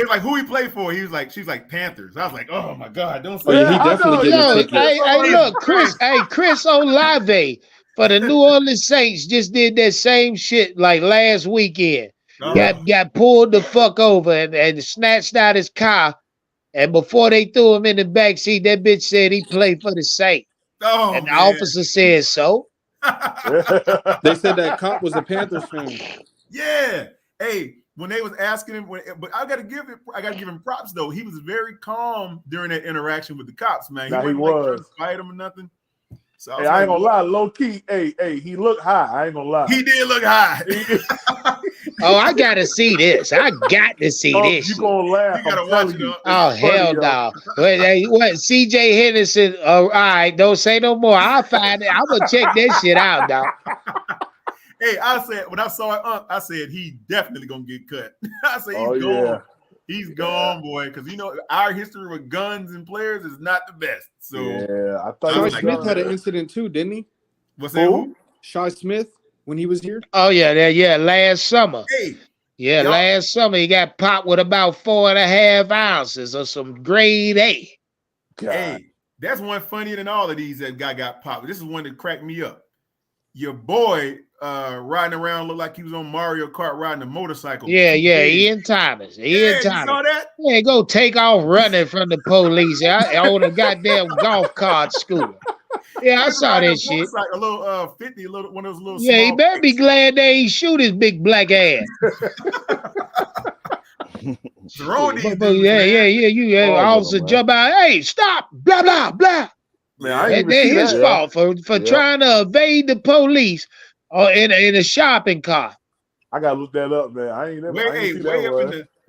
like, who he played for? He was like, she's like Panthers. I was like, oh my God, don't say that. He definitely did. Hey, look, Chris Olave for the New Orleans Saints just did that same shit like last weekend. Got pulled the fuck over and snatched out his car. And before they threw him in the backseat, that bitch said he played for the Saints. Oh, and the officer said so. They said that cop was a Panthers fan. Yeah. Hey, when they was asking him, but I gotta give him props though. He was very calm during that interaction with the cops, man. He wasn't trying to fight him or nothing. So I ain't gonna lie, low key. Hey, he looked high. I ain't gonna lie. He did look high. Oh, I gotta see this. I got to see this. You gonna laugh? You gotta watch it. Oh hell no! What? CJ Henderson? All right, don't say no more. I'll find it. I'm gonna check that shit out, dog. Hey, I said when I saw it, I said he definitely gonna get cut. I said he's gone. Yeah. He's gone, boy, because our history with guns and players is not the best. So yeah, I thought Shi Smith had an incident too, didn't he? What's that? Who? Shi Smith when he was here. Oh yeah, last summer. Hey, last summer he got popped with about 4.5 ounces of some grade A. God. Hey, that's one funnier than all of these that guy got popped. This is one that cracked me up. Your boy riding around looked like he was on Mario Kart riding a motorcycle. Yeah, Ian Thomas. You saw that? Yeah, go take off running from the police on a goddamn golf cart scooter. Yeah, I saw that shit. Like a little 50, one of those little. Yeah, he better be glad they ain't shoot his big black ass. Officer jump out. Hey, stop! Blah blah blah. Man, that's his fault for trying to evade the police in a shopping cart. I gotta look that up, man. I ain't never.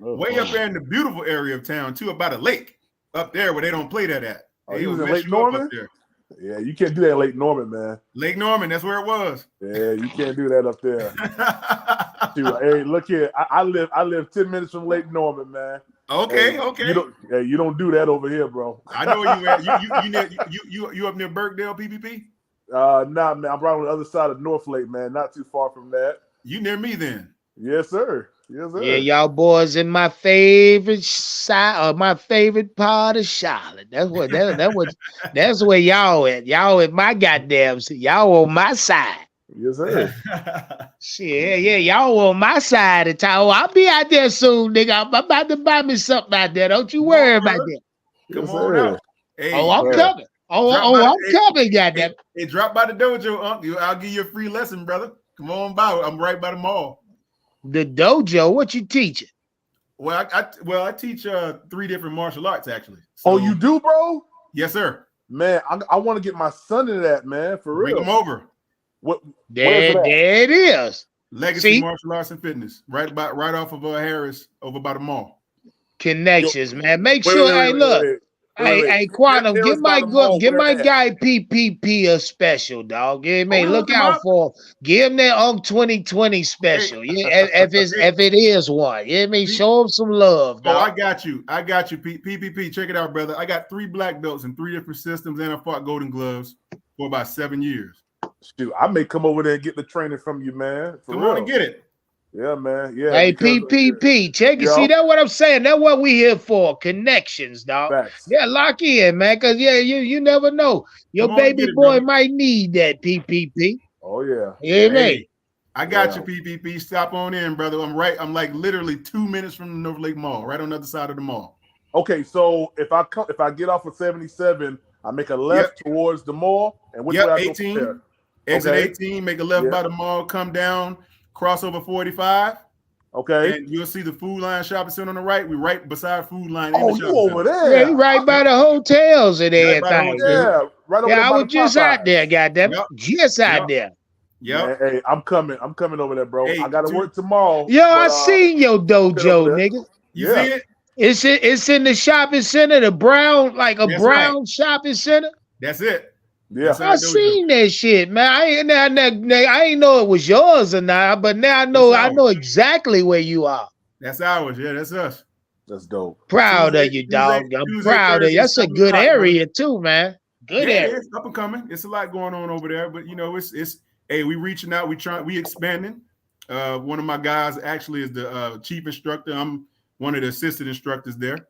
Way up there in the beautiful area of town too, about a lake up there where they don't play that at. Oh, he was in Lake Norman. Yeah, you can't do that in Lake Norman, man. Lake Norman, that's where it was. Yeah, you can't do that up there. Dude, hey, look here. I live 10 minutes from Lake Norman, man. Okay, Hey, okay. You don't do that over here, bro. I know where you at. You up near Burkdale, PPP? Nah, man. I'm right on the other side of North Lake, man. Not too far from that. You near me then? Yes, sir. Yes, sir. Yeah, y'all boys in my favorite side or my favorite part of Charlotte. That's where y'all at. Y'all at my goddamn y'all on my side. Yes, sir. Shit, yeah, y'all on my side of town. I'll be out there soon, nigga. I'm about to buy me something out there. Don't you worry about that. Come on out. Hey, I'm coming. I'm coming, goddamn. Hey, drop by the dojo, Unc. I'll give you a free lesson, brother. Come on by. I'm right by the mall. The dojo, what you teaching? Well, I teach 3 different martial arts actually. So, Oh, you do, bro? Yes, sir. Man, I want to get my son into that, man. For real. Bring him over. There it is. Legacy Martial Arts and Fitness, right off of Harris, over by the mall. Connections, man. Make sure. Hey, look. Hey, Quantum, give my guy PPP a special, dog. Yeah, man, look out for. Give him that 2020 special. Yeah, if it is one. Yeah, man, show him some love, dog. Oh, I got you, PPP. Check it out, brother. I got 3 black belts in 3 different systems, and I fought Golden Gloves for about 7 years. Shoot, I may come over there and get the training from you, man. Come on and get it. Yeah, man. Yeah. Hey, PPP, check it. See, that's what I'm saying. That's what we here for. Connections, dog. Facts. Yeah, lock in, man. Cause you never know. Your baby boy might need that PPP. Oh yeah. Yeah, man. I got you, PPP. Stop on in, brother. I'm like literally 2 minutes from the North Lake Mall, right on the other side of the mall. Okay, so if I get off of 77, I make a left towards the mall, and which way I 18. go from there? Exit 18, make a left by the mall, come down, cross over 45. Okay. And you'll see the Food Line Shopping Center on the right. We're right beside Food Line. Oh, you over there? Yeah, you right by the hotels and everything. Yeah, right over there. I was just out there, goddamn. Just out there. Yeah. Hey, I'm coming over there, bro. I gotta work tomorrow. Yo, I seen your dojo, nigga. You see it? It's in the shopping center, the brown, like a brown shopping center. That's it. Yeah, I seen that shit, man. I ain't know it was yours or not, but now I know exactly where you are. That's ours. Yeah, that's us. That's dope. Proud of you, dog. I'm proud of you. That's a good area too, man. Good area. It's up and coming. It's a lot going on over there, but you know, it's hey, we reaching out. We expanding. One of my guys actually is the chief instructor. I'm one of the assistant instructors there.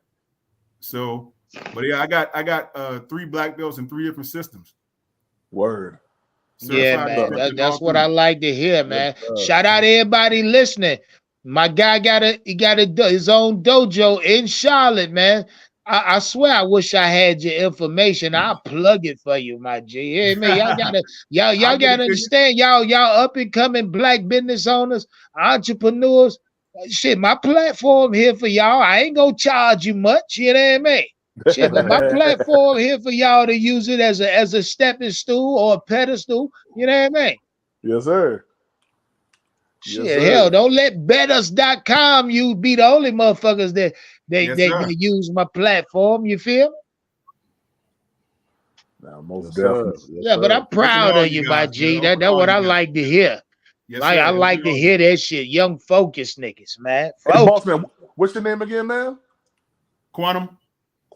So, but yeah, I got 3 black belts in 3 different systems. Word. Yeah, man. That's what I like to hear, man. Shout out to everybody listening. My guy got his own dojo in Charlotte, man. I swear I wish I had your information. I'll plug it for you, my G. Hey, man, y'all gotta understand, y'all up and coming black business owners, entrepreneurs. Shit, my platform here for y'all. I ain't gonna charge you much, you know what I mean? Shit, but my platform here for y'all to use it as a stepping stool or a pedestal. You know what I mean? Yes, sir. Shit, hell, don't let betters.com you be the only motherfuckers that they use my platform. You feel? Now, most definitely. Yeah, but I'm proud of you, my G. That's what I like to hear. I like to hear that shit. Young focused niggas, man. Hey, boss man, what's your name again, man? Quantum.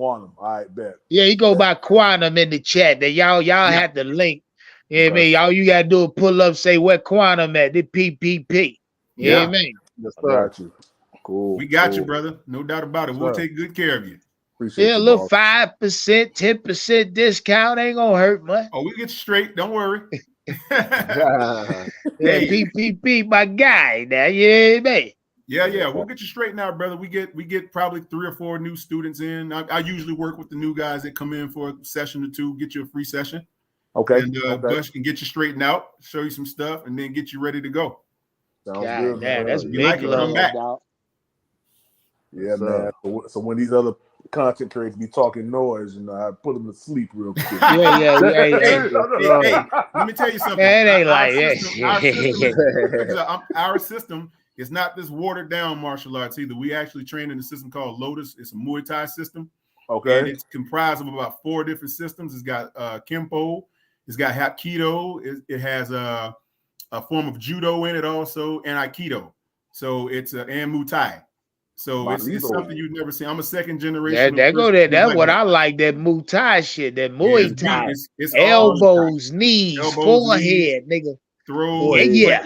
All right, bet. Yeah, you go by Quantum in the chat. That y'all have the link. You know what I mean? All you gotta do is pull up, say where Quantum at, the PPP. You know what I mean? Yes, sir. Got you. Cool. We got you, brother. No doubt about it. We'll take good care of you. Appreciate a little 5%, 10% discount ain't gonna hurt much. Oh, we get you straight. Don't worry. PPP, my guy. Now, you know what I mean? Yeah, we'll get you straight now, brother. We get probably 3 or 4 new students in. I usually work with the new guys that come in for a session or 2, get you a free session. Okay. And Bush can get you straightened out, show you some stuff, and then get you ready to go. Sounds good, man. That's we big like to come back. Yeah, man. So when these other content creators be talking noise, I put them to sleep real quick. Yeah. Hey, let me tell you something. It ain't like that. Our system is not this watered down martial arts either. We actually train in a system called Lotus. It's a Muay Thai system. Okay. And it's comprised of about 4 different systems. It's got Kempo, it's got Hapkido, it has a form of Judo in it also, and Aikido. So it's and Muay Thai. So it's something you've never seen. I'm a second generation. That's what I like. That Muay Thai shit. That Muay Thai. It's Elbows, knees, knees, forehead, nigga. throws, Yeah.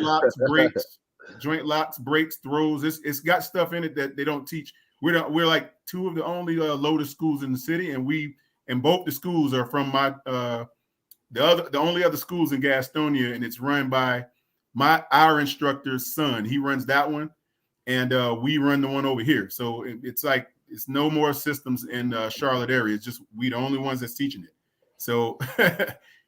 joint locks, breaks, throws. It's got stuff in it that they don't teach. We're like 2 of the only loaded schools in the city, and both the schools are from my the only other schools in Gastonia, and it's run by our instructor's son. He runs that one, and we run the one over here. So it's like it's no more systems in Charlotte area. It's just we the only ones that's teaching it. So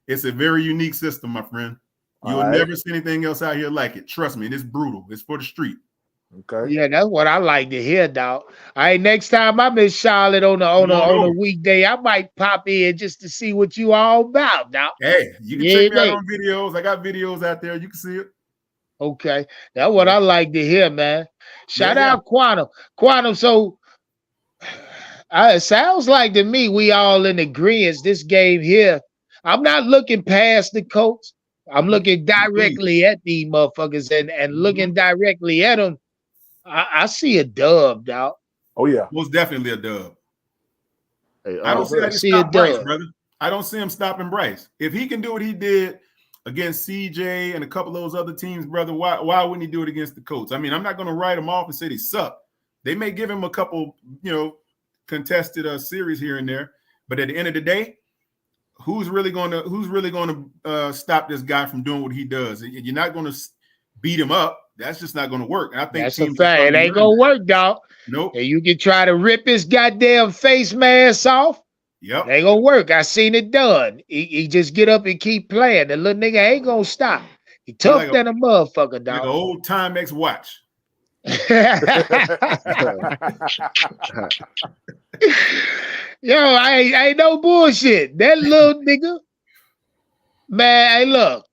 it's a very unique system, my friend. You'll never see anything else out here like it. Trust me, it's brutal. It's for the street. Okay. Yeah, that's what I like to hear, dog. All right, next time I'm in Charlotte on a weekday, I might pop in just to see what you all about, dog. Hey, you can check me out on videos. I got videos out there. You can see it. Okay, that's what I like to hear, man. Shout out Quantum. Quantum, so it sounds like to me we all in agreement this game here. I'm not looking past the Colts. I'm looking directly at these motherfuckers and looking directly at them. I see a dub, dog. Oh yeah, most definitely a dub. Hey, I don't see how he stop Bryce, brother. I don't see him stopping Bryce. If he can do what he did against CJ and a couple of those other teams, brother, why wouldn't he do it against the Colts? I mean, I'm not going to write him off and say they suck. They may give him a couple, contested series here and there, but at the end of the day, who's really going to stop this guy from doing what he does? You're not going to beat him up. That's just not going to work. And I think that's a fact. It ain't going to work, dog. Nope. And you can try to rip his goddamn face mask off. Yep. It ain't going to work. I seen it done. He just get up and keep playing. The little nigga ain't going to stop. He tough than a motherfucker, dog. Like an old Timex watch. Yo, I ain't no bullshit. That little nigga, man, hey, look.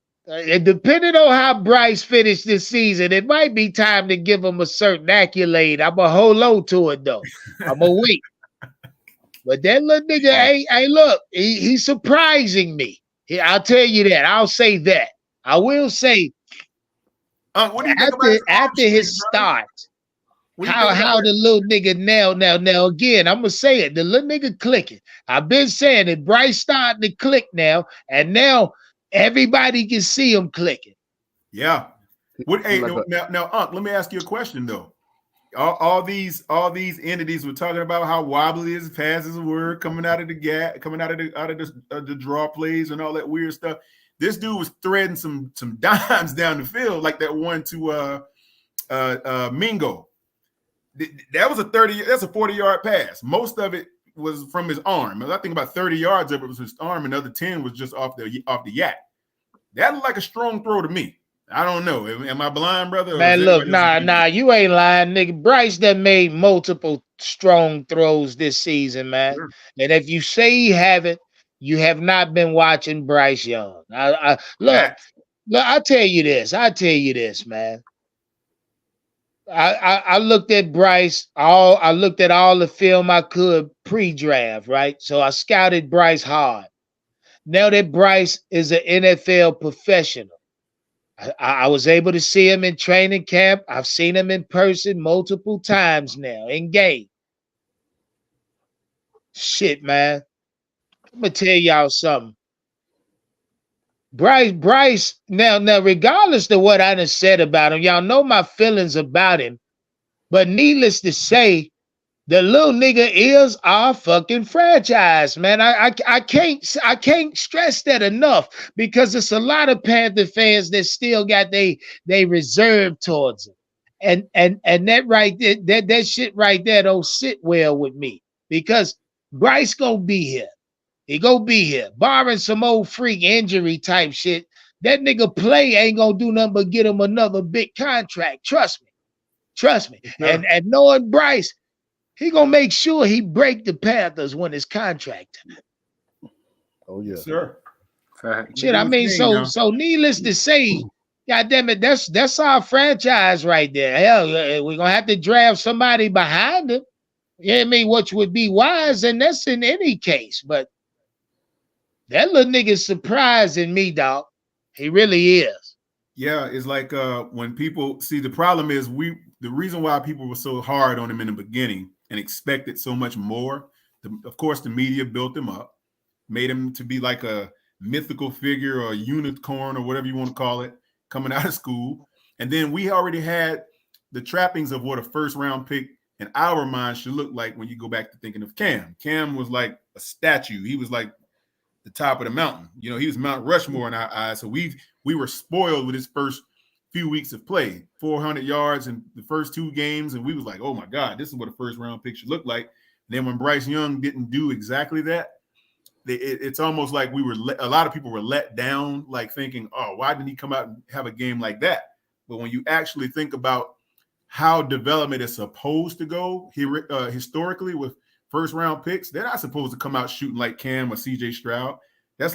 Depending on how Bryce finished this season, it might be time to give him a certain accolade. I'm going to hold on to it, though. I'm going to wait. But that little nigga, hey, look, he's surprising me. I'll tell you that. I'll say that. I will say, what do you think after his start, how the little nigga now again, I'm going to say it. The little nigga clicking. I've been saying it. Bryce starting to click now, and now everybody can see him clicking. Yeah. Now, Unc, let me ask you a question though. All these entities were talking about how wobbly his passes were coming out of the gap, coming out of the draw plays and all that weird stuff. This dude was threading some dimes down the field, like that one to Mingo. That was that's a 40-yard pass. Most of it was from his arm. I think about 30 yards of it was his arm, and the other 10 was just off the yak. That looked like a strong throw to me. I don't know. Am I blind, brother? Man, look, nah, you ain't lying, nigga. Bryce done made multiple strong throws this season, man. Sure. And if you say he haven't, you have not been watching Bryce Young. Look, I tell you this, man. I looked at Bryce. I looked at all the film I could pre-draft, right? So I scouted Bryce hard. Now that Bryce is an NFL professional, I was able to see him in training camp. I've seen him in person multiple times now in game. Shit, man. I'm gonna tell y'all something. Bryce, now, regardless of what I done said about him, y'all know my feelings about him. But needless to say, the little nigga is our fucking franchise, man. I can't stress that enough because it's a lot of Panther fans that still got they reserve towards him. And that right there, that shit right there don't sit well with me because Bryce gonna be here. He gonna be here. Barring some old freak injury type shit, that nigga play ain't gonna do nothing but get him another big contract. Trust me. Yeah. And knowing Bryce, he gonna make sure he break the Panthers when his contract. Oh yeah, sir. Shit, I mean, so needless to say, goddamn it, that's our franchise right there. Hell, we're gonna have to draft somebody behind him. You know what I mean? Which would be wise, and that's in any case. But that little nigga's surprising me, dog. He really is. Yeah, it's like when people see the problem is the reason why people were so hard on him in the beginning and expected so much more. Of course, the media built him up, made him to be like a mythical figure or a unicorn or whatever you want to call it coming out of school. And then we already had the trappings of what a first round pick in our mind should look like when you go back to thinking of Cam. Cam was like a statue. He was like the top of the mountain. You know, he was Mount Rushmore in our eyes. So we were spoiled with his first few weeks of play, 400 yards in the first 2 games. And we was like, oh my God, this is what a first round pick should look like. And then when Bryce Young didn't do exactly that, it's almost like a lot of people were let down, like thinking, oh, why didn't he come out and have a game like that? But when you actually think about how development is supposed to go historically with first round picks, they're not supposed to come out shooting like Cam or CJ Stroud. That's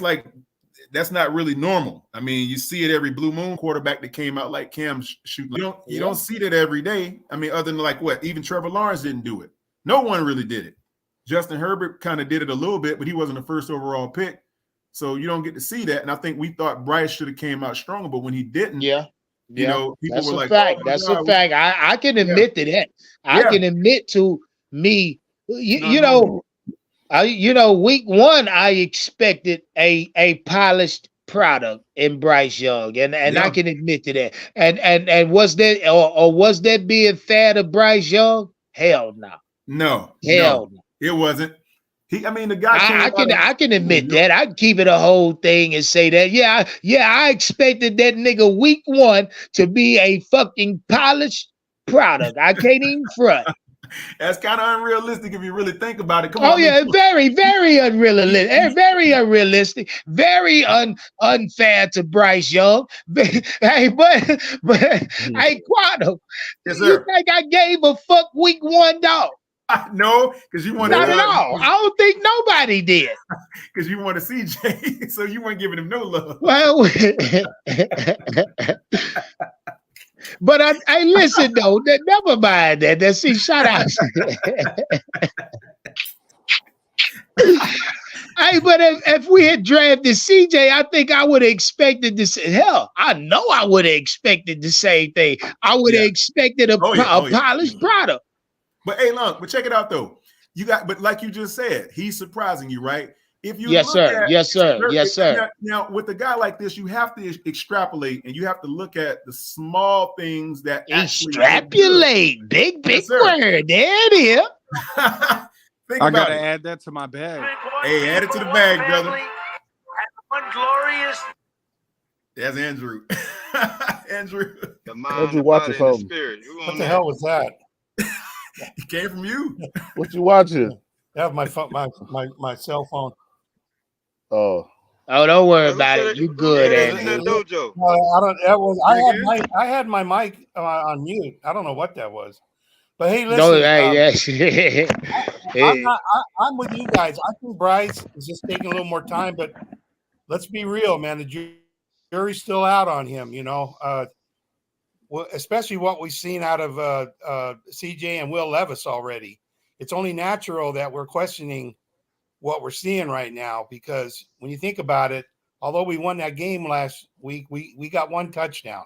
not really normal. I mean, you see it every blue moon quarterback that came out like Cam shooting. You don't see that every day. I mean, other than like what? Even Trevor Lawrence didn't do it. No one really did it. Justin Herbert kind of did it a little bit, but he wasn't the first overall pick. So you don't get to see that. And I think we thought Bryce should have came out stronger, but when he didn't, you know, people were like, fact. That's a fact. I can admit to that. I can admit to me, you know, week 1, I expected a polished product in Bryce Young, and I can admit to that. And was that or was that being fair to Bryce Young? Hell no. No. Hell no. It wasn't. The guy. I can admit that. I'd keep it a whole thing and say that. Yeah. I expected that nigga week 1 to be a fucking polished product. I can't even front. That's kind of unrealistic if you really think about it. Come on. Oh yeah, very, very unrealistic. Very unrealistic. Very unfair to Bryce Young. Hey, but hey, Quado, yes, sir. You think I gave a fuck week 1, dog? No, because you wanted not at all. I don't think nobody did. Because you wanted CJ, so you weren't giving him no love. Well, but I listen though. Never mind that. See, shout out. Hey, but if we had drafted CJ, I think I would have expected to say, hell, I know I would have expected the same thing. I would have expected a polished product. But hey, look, but check it out though. But like you just said, he's surprising you, right? If you yes, sir. Now, with a guy like this, you have to extrapolate and you have to look at the small things that extrapolate. Big word. There it is. I gotta add that to my bag. Hey, add it to the bag, brother. That's Andrew. Andrew. Andrew watching something. What the hell was that? It came from you. What you watching? Have my phone, my cell phone. Oh, don't worry about it. You good, Andrew. Dojo. I had my mic on mute. I don't know what that was. But hey, listen. I'm with you guys. I think Bryce is just taking a little more time, but let's be real, man. The jury's still out on him. You know. Especially what we've seen out of CJ and Will Levis already. It's only natural that we're questioning what we're seeing right now, because when you think about it, although we won that game last week, we got 1 touchdown.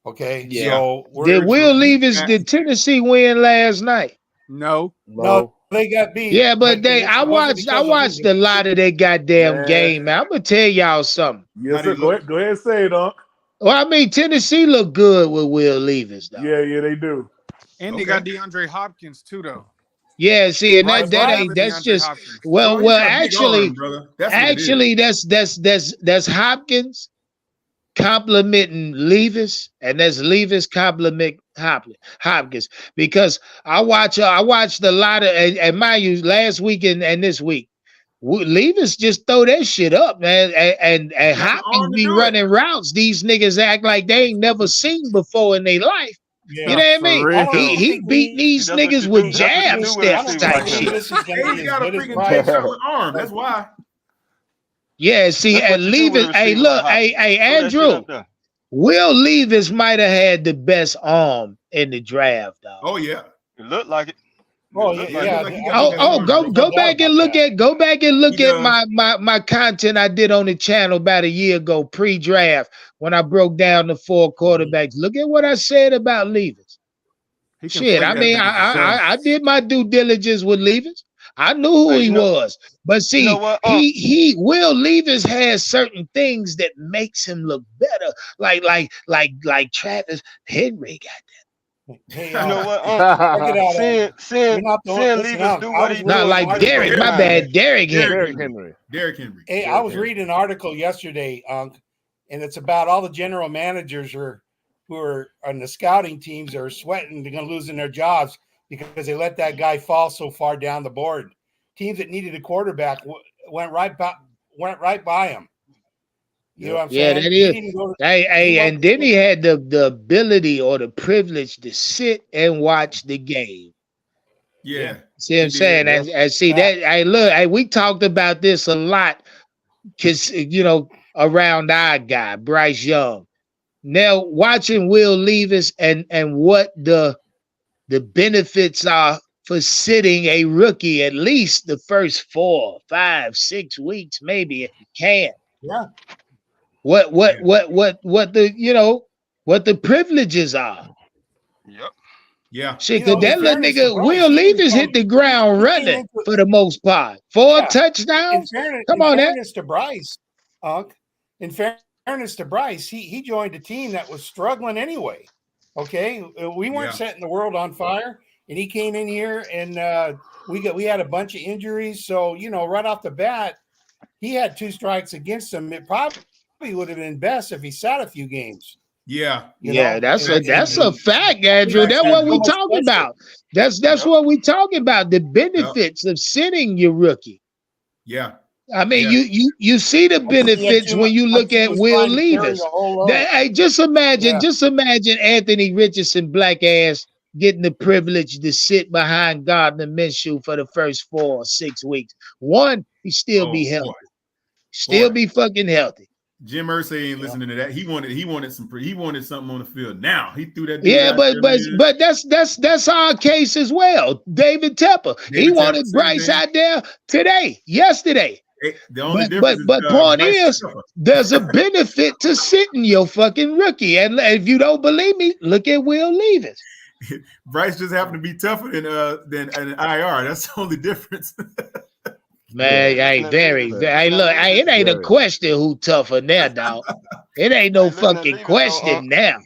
Okay. Yeah. So did Will Levis, did Tennessee win last night? No, they got beat. Yeah, but I watched a lot of that goddamn game, man. I'm gonna tell y'all something. Yes, sir. Go ahead and say it, Unc. Well, I mean, Tennessee look good with Will Levis, though. Yeah, they do. And they got DeAndre Hopkins too, though. Yeah, see, and that's just well, actually, that's Hopkins complimenting Levis, and that's Levis compliment Hopkins, because I watched a lot of, and mind you, last week and this week, Levis just throw that shit up, man, and Hopkins be running routes these niggas act like they ain't never seen before in their life. Yeah, you know what I mean? He beat these niggas with jab steps type shit. He got a freaking arm. That's why. Yeah, see, and Levis, hey, look, hey, Andrew, Will Levis might have had the best arm in the draft, dog. Oh, yeah. It looked like it. Oh It yeah, looked like he I got think some there's arms, bro. no Go doubt back and about look that. He at does. my content I did on the channel about a year ago, pre-draft, when I broke down the 4 quarterbacks. Look at what I said about Levis. He can Shit, fling I that mean, thing himself. I did my due diligence with Levis. I knew who Hey, he was. But you know see, what? he Will Levis has certain things that makes him look better. Like Travis Henry got Hey, You know what? check it out. Seeing You're not the only, listen, Levis do I what was he not do reading is an like beautiful article Derek. to My me, yesterday. man. bad, Derek Derrick Henry. Henry. Derrick Henry. Hey, I Derrick was Henry. reading an article yesterday, and it's about all the general managers who are on the scouting teams are sweating, they're going to losing their jobs because they let that guy fall so far down the board. Teams that needed a quarterback went right by him. You know what I'm Yeah, saying? that He is. didn't go. He Hey, went. and then he had the ability or the privilege to sit and watch the game. Yeah, Yeah, See what he I'm did. saying? And see that hey look, hey, we talked about this a lot because around our guy, Bryce Young. Now watching Will Levis and what the benefits are for sitting a rookie at least the first 4, 5, 6 weeks, maybe if you can. Yeah. What the privileges are. Yep. Yeah. Shit, cause In that little fairness to nigga Bryce, Will he didn't Levis come. hit the ground He came running into for the most part. 4 yeah. touchdowns. Come In on now. fairness to Bryce, in fairness to Bryce, he joined a team that was struggling anyway. Okay, we weren't Yeah. setting the world on fire, and he came in here and we had a bunch of injuries. So right off the bat, he had 2 strikes against him. It probably would have been best if he sat a few games. Yeah. Yeah, that's Facts, a Andrew. fact, Andrew. Facts, That's what we Andrew. talking about. That's Yep. what we talking about. The Yep. benefits of sitting your rookie. Yeah. I mean, Yeah. you see the I think he had benefits too when much. you I look think he at was Will trying to carry Levis. a whole load. Hey, Yeah. just imagine Anthony Richardson, black ass, getting the privilege to sit behind Gardner Minshew for the first 4 or 6 weeks. One, he still be Oh healthy, boy. still Boy. be fucking healthy. Jim Irsay ain't listening to that. He wanted something on the field. Now he threw that dude Yeah, out there, man. but that's our case as well. David Tepper, he David Tepper, wanted same Bryce thing. out there today, yesterday. Hey, the only difference is But point Bryce is, tougher. there's a benefit to sitting your fucking rookie. And if you don't believe me, look at Will Levis. Bryce just happened to be tougher than an IR. That's the only difference. Man, hey, hey, look, hey, it ain't a question who tougher now, dog. It ain't no fucking question now.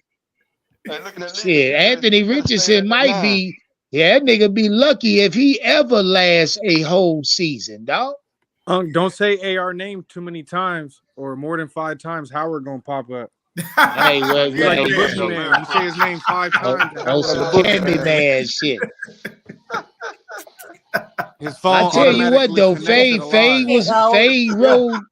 Hey, looking at Levis, Shit, Anthony you could have stayed Richardson at that might 9. be, that nigga be lucky if he ever lasts a whole season, dog. Don't say AR name too many times or more than 5 times. Howard gonna pop up. Hey, well, He's like the yeah. boogeyman. You say his name 5 times. and Howard some will pop up. Candyman shit. His I phone tell you what automatically though, connects to the line.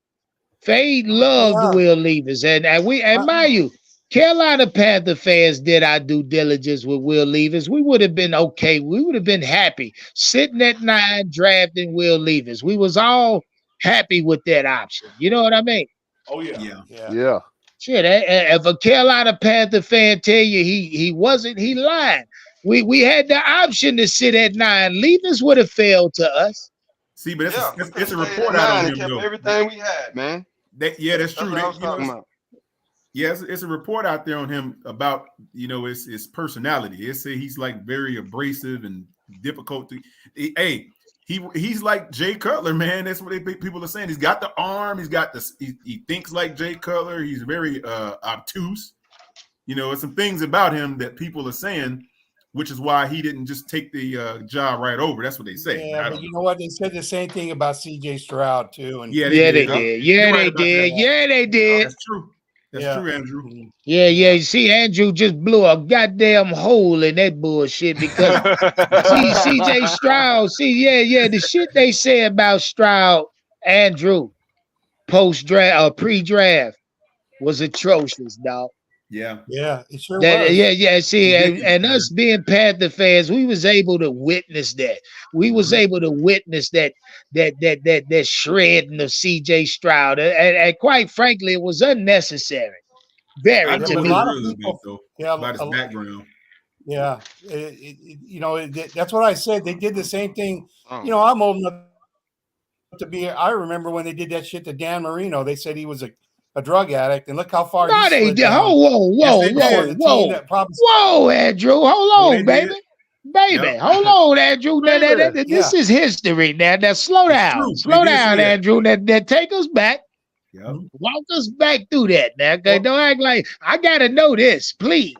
Fade loved Will Levis, and mind you, Carolina Panther fans did our due diligence with Will Levis. We would have been okay. We would have been happy sitting at 9 drafting Will Levis. We was all happy with that option. You know what I mean? Oh yeah. Yeah. Shit, if a Carolina Panther fan tell you he wasn't, he lied. We had the option to sit at 9. Levis would have failed to us. See, but it's a Stayed report at out 9 on and him kept though. everything we had, man. That's true. What I was talking about. Yeah, it's a report out there on him about his personality. It say he's like very abrasive and difficult to. Hey, he's like Jay Cutler, man. That's what people are saying. He's got the arm. He's got this. He thinks like Jay Cutler. He's very obtuse. There's some things about him that people are saying, which is why he didn't just take the job right over. That's what they say. Yeah, but you know what? They said the same thing about CJ Stroud too. And Yeah, they did. did. Yeah, they did. Yeah, they did. That's true. That's true, Andrew. Yeah. You see, Andrew just blew a goddamn hole in that bullshit because CJ Stroud, the shit they say about Stroud, Andrew, post-draft or pre-draft was atrocious, dog. Yeah, it sure was. See, and us being Panther fans, we was able to witness that. We was able to witness that shredding of CJ Stroud, and quite frankly, it was unnecessary. Very I know to a me. little bit though about his background. Yeah, that's what I said. They did the same thing. Oh. I'm old enough to be. I remember when they did that shit to Dan Marino. They said he was a drug addict, and look how far he No, they slid did. down Yes, they before did. the team that probably. Whoa, Andrew. Hold Oh, they on, baby. did. Baby, Yep. hold on, Andrew. Baby. This is history now. Now, slow It's down. true. They Slow did say down, that. Andrew. Now, take us back. Yep. Walk us back through that now. Okay? Well, Don't act like I got to know this, please.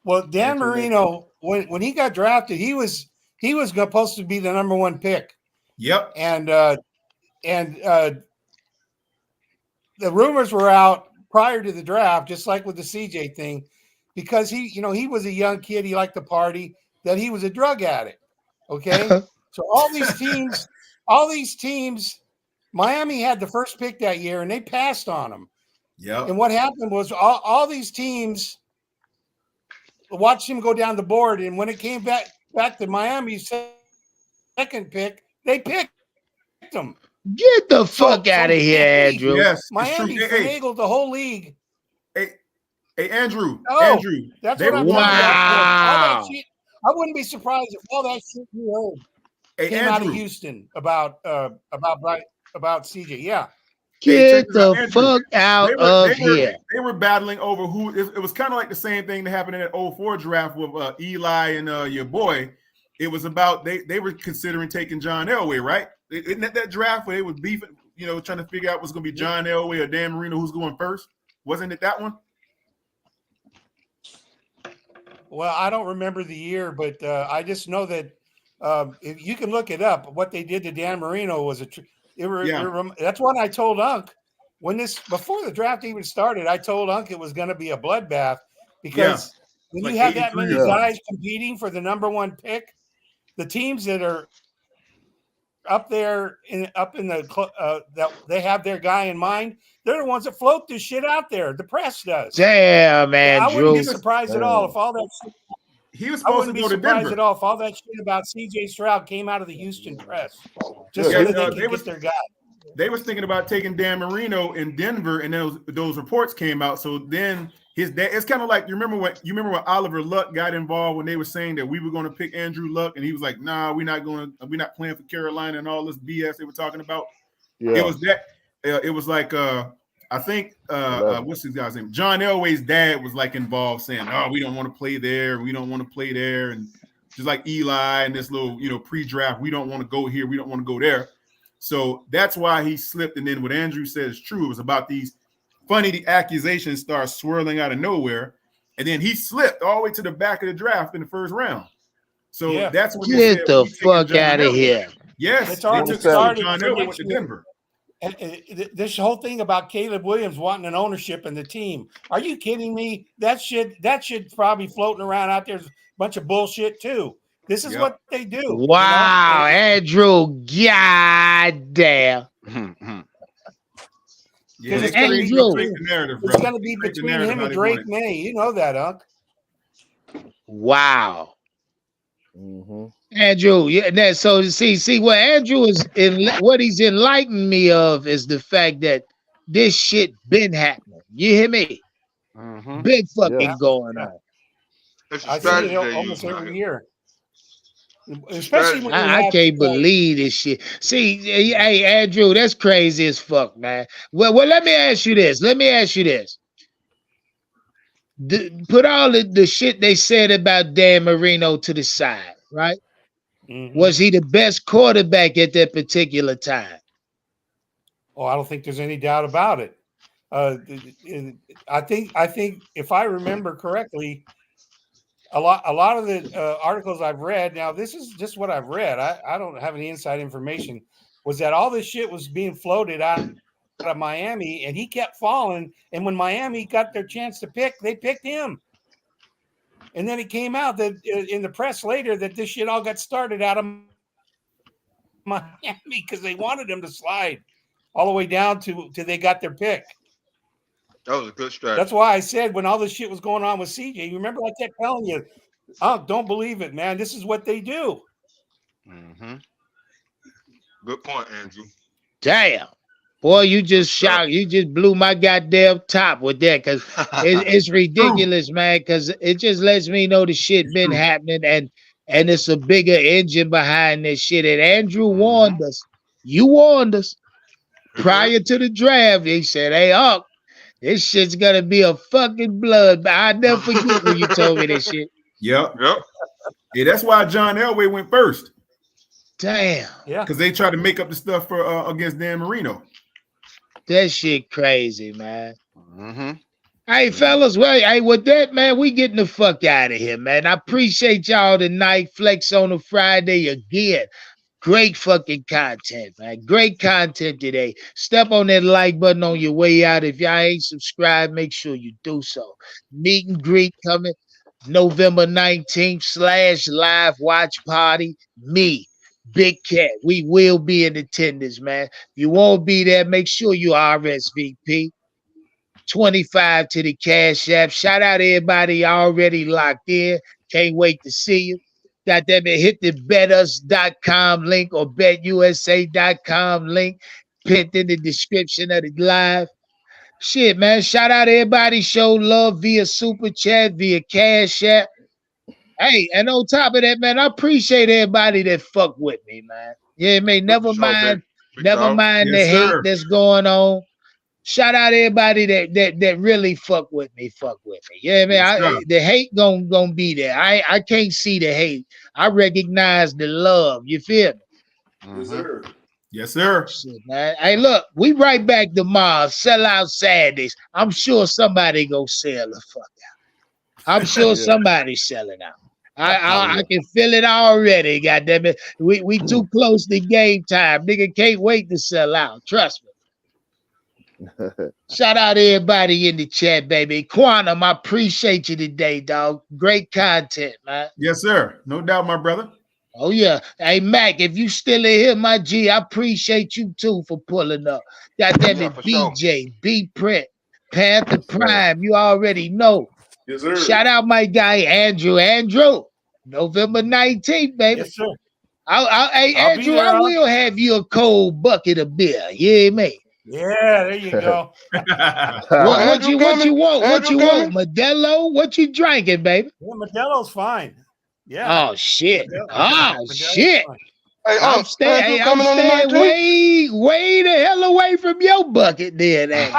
Well, Dan Marino, when he got drafted, he was supposed to be the number one pick. Yep. And the rumors were out prior to the draft, just like with the CJ thing, because he was a young kid, he liked to party, that he was a drug addict. Okay, so all these teams, Miami had the first pick that year, and they passed on him. Yep. And what happened was all these teams watched him go down the board, and when it came back to Miami's second pick, they picked him. Get the fuck out of here, Andrew. Yes, Miami finagled the whole league. Hey, Andrew. Oh, Andrew. That's what I'm talking about. All that shit. I wouldn't be surprised if all that shit you heard came out of Houston about CJ. Yeah. Get the fuck out of here. They were battling over who. It was kind of like the same thing that happened in that 04 draft with Eli and your boy. It was about they were considering taking John Elway, right? Isn't that draft where they was beefing, trying to figure out what's going to be John Elway or Dan Marino, who's going first? Wasn't it that one? Well, I don't remember the year, but I just know that if you can look it up, what they did to Dan Marino was that's what I told Unc before the draft even started. I told Unc it was going to be a bloodbath because when you have that many guys competing for the number one pick, the teams that are up there up in the that they have their guy in mind, they're the ones that float this shit out there. The press does. Damn, man. I wouldn't be surprised at all if all that shit. He was supposed to go to Denver. At all if all that shit about CJ Stroud came out of the Houston press, just so that they could get their guy. They was thinking about taking Dan Marino in Denver, and those reports came out. So then his dad. It's kind of like you remember when Oliver Luck got involved when they were saying that we were going to pick Andrew Luck, and he was like, "Nah, we're not playing for Carolina," and all this BS they were talking about. Yeah. It was that. It was like I think what's his guy's name? John Elway's dad was like involved, saying, "Oh, we don't want to play there. We don't want to play there," and just like Eli and this little pre-draft, we don't want to go here. We don't want to go there. So that's why he slipped. And then what Andrew said is true. It was about these funny accusations start swirling out of nowhere. And then he slipped all the way to the back of the draft in the first round. So that's what get the fuck out of here. Yes, it's already started. John Elway went to Denver. And this whole thing about Caleb Williams wanting an ownership in the team. Are you kidding me? That shit probably floating around out there is a bunch of bullshit too. This is what they do. Wow, Andrew, goddamn. It's going to be between him and Drake May. You know that, Unc. Wow. Andrew, yeah. So see what Andrew is what he's enlightened me of is the fact that this shit been happening. You hear me? Been fucking going on. I see it almost every year. Especially when I can't believe this shit. See, hey, Andrew, that's crazy as fuck, man. Well, let me ask you this. Put all the shit they said about Dan Marino to the side, right? Was he the best quarterback at that particular time? Oh, I don't think there's any doubt about it. I think if I remember correctly, a lot of the articles I've read, now this is just what I've read, I don't have any inside information, was that all this shit was being floated out of Miami, and he kept falling, and when Miami got their chance to pick, they picked him. And then it came out that in the press later that this shit all got started out of Miami because they wanted him to slide all the way down to they got their pick. That was a good strategy. That's why I said when all this shit was going on with CJ, you remember I kept telling you, oh, don't believe it, man. This is what they do. Good point, Andrew. Damn. Boy, you just shocked. You just blew my goddamn top with that, because it's ridiculous, man. Because it just lets me know the shit been happening, and it's a bigger engine behind this shit. And Andrew warned us. You warned us prior to the draft. He said, "Hey, Unc, this shit's gonna be a fucking blood." But I never forget when you told me this shit. Yep. Yeah, that's why John Elway went first. Damn. Yeah. Because they tried to make up the stuff for against Dan Marino. That shit crazy, man. Hey, fellas, well, hey, with that, man, we getting the fuck out of here, man. I appreciate y'all tonight. Flex on a Friday again. Great fucking content, man. Great content today. Step on that like button on your way out. If y'all ain't subscribed, make sure you do so. Meet and greet coming November 19th / live watch party. Me, Big Cat. We will be in attendance, man. If you won't be there, make sure you RSVP. 25 to the Cash App. Shout out everybody already locked in. Can't wait to see you. Got that, hit the betus.com link or betusa.com link pinned in the description of the live. Shit, man. Shout out everybody. Show love via Super Chat, via Cash App. Hey, and on top of that, man, I appreciate everybody that fuck with me, man. Yeah, man. Never mind the hate that's going on. Shout out everybody that really fuck with me. Yeah, man. The hate gonna be there. I can't see the hate. I recognize the love. You feel me? Yes, sir. Yes, sir. Shit, man. Hey, look, we right back tomorrow. Sell out Saturdays. I'm sure somebody gonna sell the fuck out. I'm sure somebody's selling out. I can feel it already. Goddamn it. We too close to game time. Nigga can't wait to sell out. Trust me. Shout out to everybody in the chat, baby. Quantum, I appreciate you today, dog. Great content, man. Yes, sir. No doubt, my brother. Oh, yeah. Hey, Mac, if you still in here, my G, I appreciate you, too, for pulling up. Goddamn it, BJ, B Print, Panther Prime, you already know. Yes, sir. Shout out my guy, Andrew. Andrew, November 19th, baby. Yes, sir. Hey, Andrew, I will have you a cold bucket of beer. You hear me? Yeah, there you go. What you want? What you want? Modelo? What you drinking, baby? Yeah, Modelo's fine. Yeah. Oh shit. Modelo's Shit. fine. Hey, I'm staying way the hell away from your bucket there. They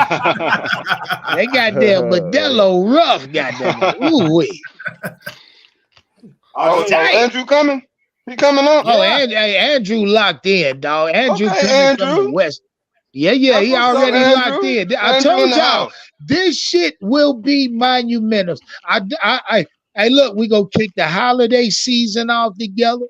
goddamn Modelo rough, goddamn. Ooh wee. Andrew coming? He coming up? Oh, Andrew locked in, dog. Andrew coming from the West. Yeah, he already locked in. I told y'all this shit will be monumental. Hey, look, we gonna kick the holiday season off together.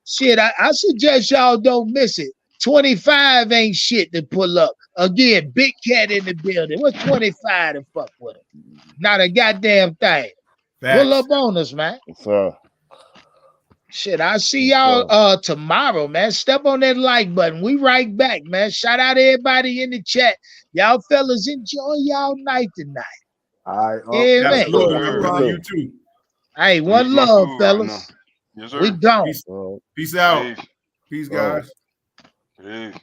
Shit, I suggest y'all don't miss it. 25 ain't shit to pull up. Again, Big Cat in the building. What's 25 to fuck with him? Not a goddamn thing. Pull up on us, man. Shit, I'll see y'all tomorrow, man. Step on that like button. We right back, man. Shout out to everybody in the chat. Y'all fellas enjoy y'all night tonight. All right. Yeah, man. You too. Hey, one love, fellas. Yes, sir. We gone. Peace out. Peace, guys. Peace.